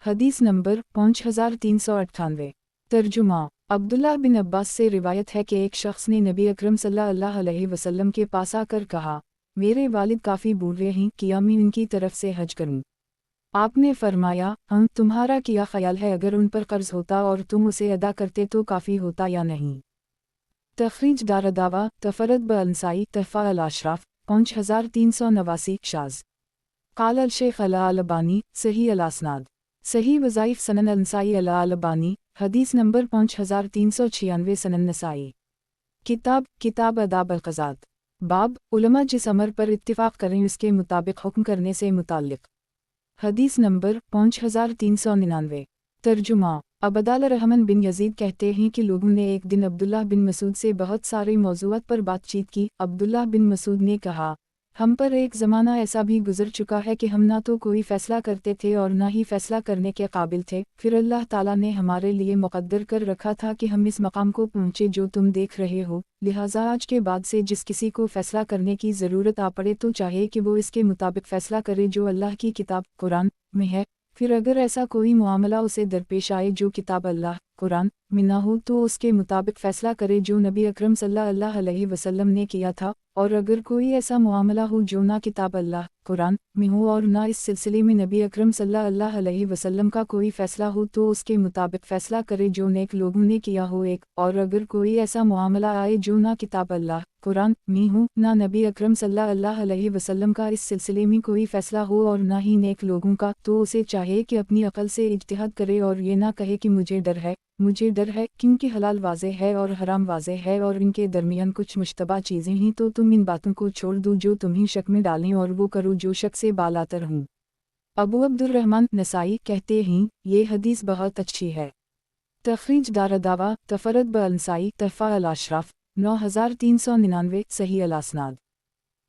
हदीस नंबर 5398 तर्जुमा अब्दुल्लाह बिन अब्बास से रिवायत है कि एक शख्स ने नबी अकरम सल्लल्लाहु अलैहि वसल्लम के पास आकर कहा, मेरे वालिद काफ़ी बूढ़े हैं, क्या मैं उनकी तरफ से हज करूं? आपने फरमाया, तुम्हारा क्या ख्याल है अगर उन पर कर्ज होता और तुम उसे अदा करते तो काफ़ी होता या नहीं? तखरीज दारदावा तफरद ब अंसाई तहफ़ा अल अशराफ 5389 शाज काल अल शेख अला अल अल्बानी सही अल असनाद सही वज़ाइफ सनन अंसाई अला अल अल्बानी हदीस नंबर 5396 सनन नसाई किताब अदाब अल-क़ज़ात बाब उलमा जिस अमर पर इत्तिफ़ाक़ करें उसके मुताबिक हुक्म करने से मुताल्लिक़ हदीस नंबर 5399 तर्जुमा अबदाल रहमान बिन यजीद कहते हैं कि लोगों ने एक दिन अब्दुल्लाह बिन मसूद से बहुत सारे मौज़ूआत पर बातचीत की। अब्दुल्लाह बिन मसूद ने कहा, हम पर एक ज़माना ऐसा भी गुज़र चुका है कि हम ना तो कोई फ़ैसला करते थे और ना ही फ़ैसला करने के काबिल थे, फिर अल्लाह ताला ने हमारे लिए मुक़द्दर कर रखा था कि हम इस मकाम को पहुँचे जो तुम देख रहे हो, लिहाजा आज के बाद से जिस किसी को फ़ैसला करने की ज़रूरत आ पड़े तो चाहिए कि वो इसके मुताबिक फ़ैसला करे जो अल्लाह की किताब कुरान में है। फिर अगर ऐसा कोई मामला उसे दरपेश आए जो किताब अल्लाह कुरान में ना हो तो उसके मुताबिक फ़ैसला करे जो नबी अकरम सल्लल्लाहु अलैहि वसल्लम ने किया था, और अगर कोई ऐसा मामला हो जो ना किताब अल्लाह कुरान में हो और ना इस सिलसिले में नबी अकरम सल्लल्लाहु अलैहि वसल्लम का कोई फ़ैसला हो तो उसके मुताबिक फ़ैसला करे जो नेक लोगों ने किया हो एक, और अगर कोई ऐसा मामला आए जो ना किताब अल्लाह कुरान में हो ना नबी अकरम सल्लल्लाहु अलैहि वसल्लम का इस सिलसिले में कोई फ़ैसला हो और ना ही नेक लोगों का, तो उसे चाहिए कि अपनी अक़ल से इज्तिहाद करे और ये ना कहे कि मुझे डर है क्योंकि हलाल वाज़े है और हराम वाज़े है और इनके दरमियान कुछ मुश्तबा चीज़ें हैं, तो तुम इन बातों को छोड़ दो जो तुम्हें शक में डालें और वो करो जो शक से बालातर हूँ। अबू अब्दुर्रहमान नसाई कहते हैं, ये हदीस बहुत अच्छी है। तखरीज दारदावा तफरद ब अंसाई तहफ़ा अल अशराफ 9399 सही अल असनाद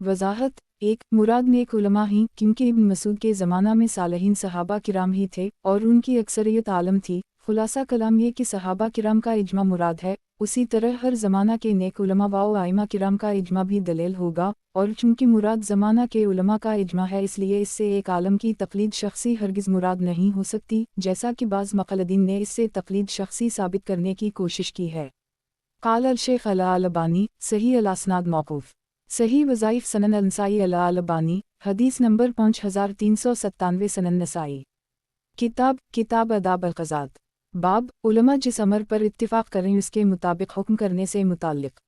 वज़ाहत एक मुराद नेक उलमा ही क्योंकि इब्न मसूद के ज़माना में सालहीन सहाबा किराम ही थे और उनकी अक्सरियत आलम थी। खुलासा कलाम ये कि सहाबा किराम का इजमा मुराद है, उसी तरह हर ज़माना के नेक उलमा व आइमा किराम का इजमा भी दलील होगा, और चूँकि मुराद ज़माना के उलमा का इजमा है इसलिए इससे एक आलम की तक़लीद शख्सी हरगिज़ मुराद नहीं हो सकती, जैसा कि बाज़ मुक़ल्लिदीन ने इससे तक़लीद शख्सी साबित करने की कोशिश की है। क़ाल अल शेख अला अल अल्बानी सही अल असनाद मौक़ूफ़ सही वज़ाइफ सनन अनसाई अला अल अल्बानी हदीस नंबर 5397 सनन नसाई किताब अदाब अल-क़ज़ात बाब उलमा जिस अमर पर इत्तिफ़ाक़ करें उसके मुताबिक हुक्म करने से मुताल्लिक़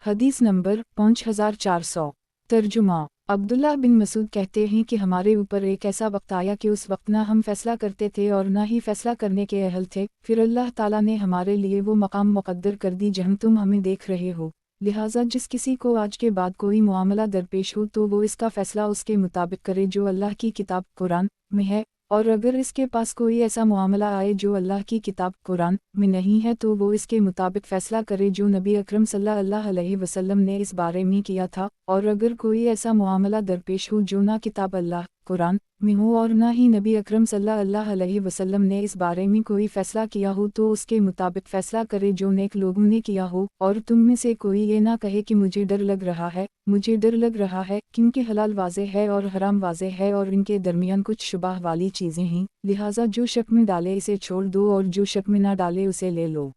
हदीस नंबर 5400 तर्जुमा अब्दुल्लाह बिन मसूद कहते हैं कि हमारे ऊपर एक ऐसा वक्त आया कि उस वक्त ना हम फ़ैसला करते थे और ना ही फ़ैसला करने के अहल थे, फिर अल्लाह ताला ने हमारे लिए वो मकाम मुक़द्दर कर दी जहाँ तुम हमें देख रहे हो, लिहाजा जिस किसी को आज के बाद कोई मामला दरपेश हो तो वो इसका फ़ैसला उसके मुताबिक करे जो अल्लाह की किताब कुरान में है, और अगर इसके पास कोई ऐसा मामला आए जो अल्लाह की किताब कुरान में नहीं है तो वो इसके मुताबिक फ़ैसला करे जो नबी अकरम सल्लल्लाहु अलैहि वसल्लम ने इस बारे में किया था, और अगर कोई ऐसा मामला दरपेश हो जो ना किताब अल्लाह कुरान में हो और ना ही नबी अकरम सल्लल्लाहु अलैहि वसल्लम ने इस बारे में कोई फैसला किया हो तो उसके मुताबिक फैसला करे जो नेक लोगों ने किया हो, और तुम में से कोई ये ना कहे कि मुझे डर लग रहा है, मुझे डर लग रहा है, क्योंकि हलाल वाज़े है और हराम वाज़े है और इनके दरमियान कुछ शुबाह वाली चीज़ें हैं, लिहाजा जो शक में डाले इसे छोड़ दो और जो शक में ना डाले उसे ले लो।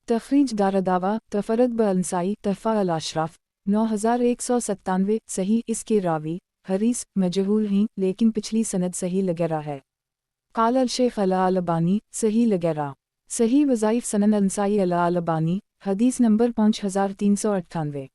तखरीज दारदावा तफरत ब-अनसाई तहफ़ा अल-अशराफ 9197 सही। इसके रावी हरीस मजहूल हैं लेकिन पिछली सनद सही लगरा है। काल अल-शेख अल-अलबानी सही लगरा। सही वज़ाइफ सनन अनसाई अल-अलबानी हदीस नंबर 5398।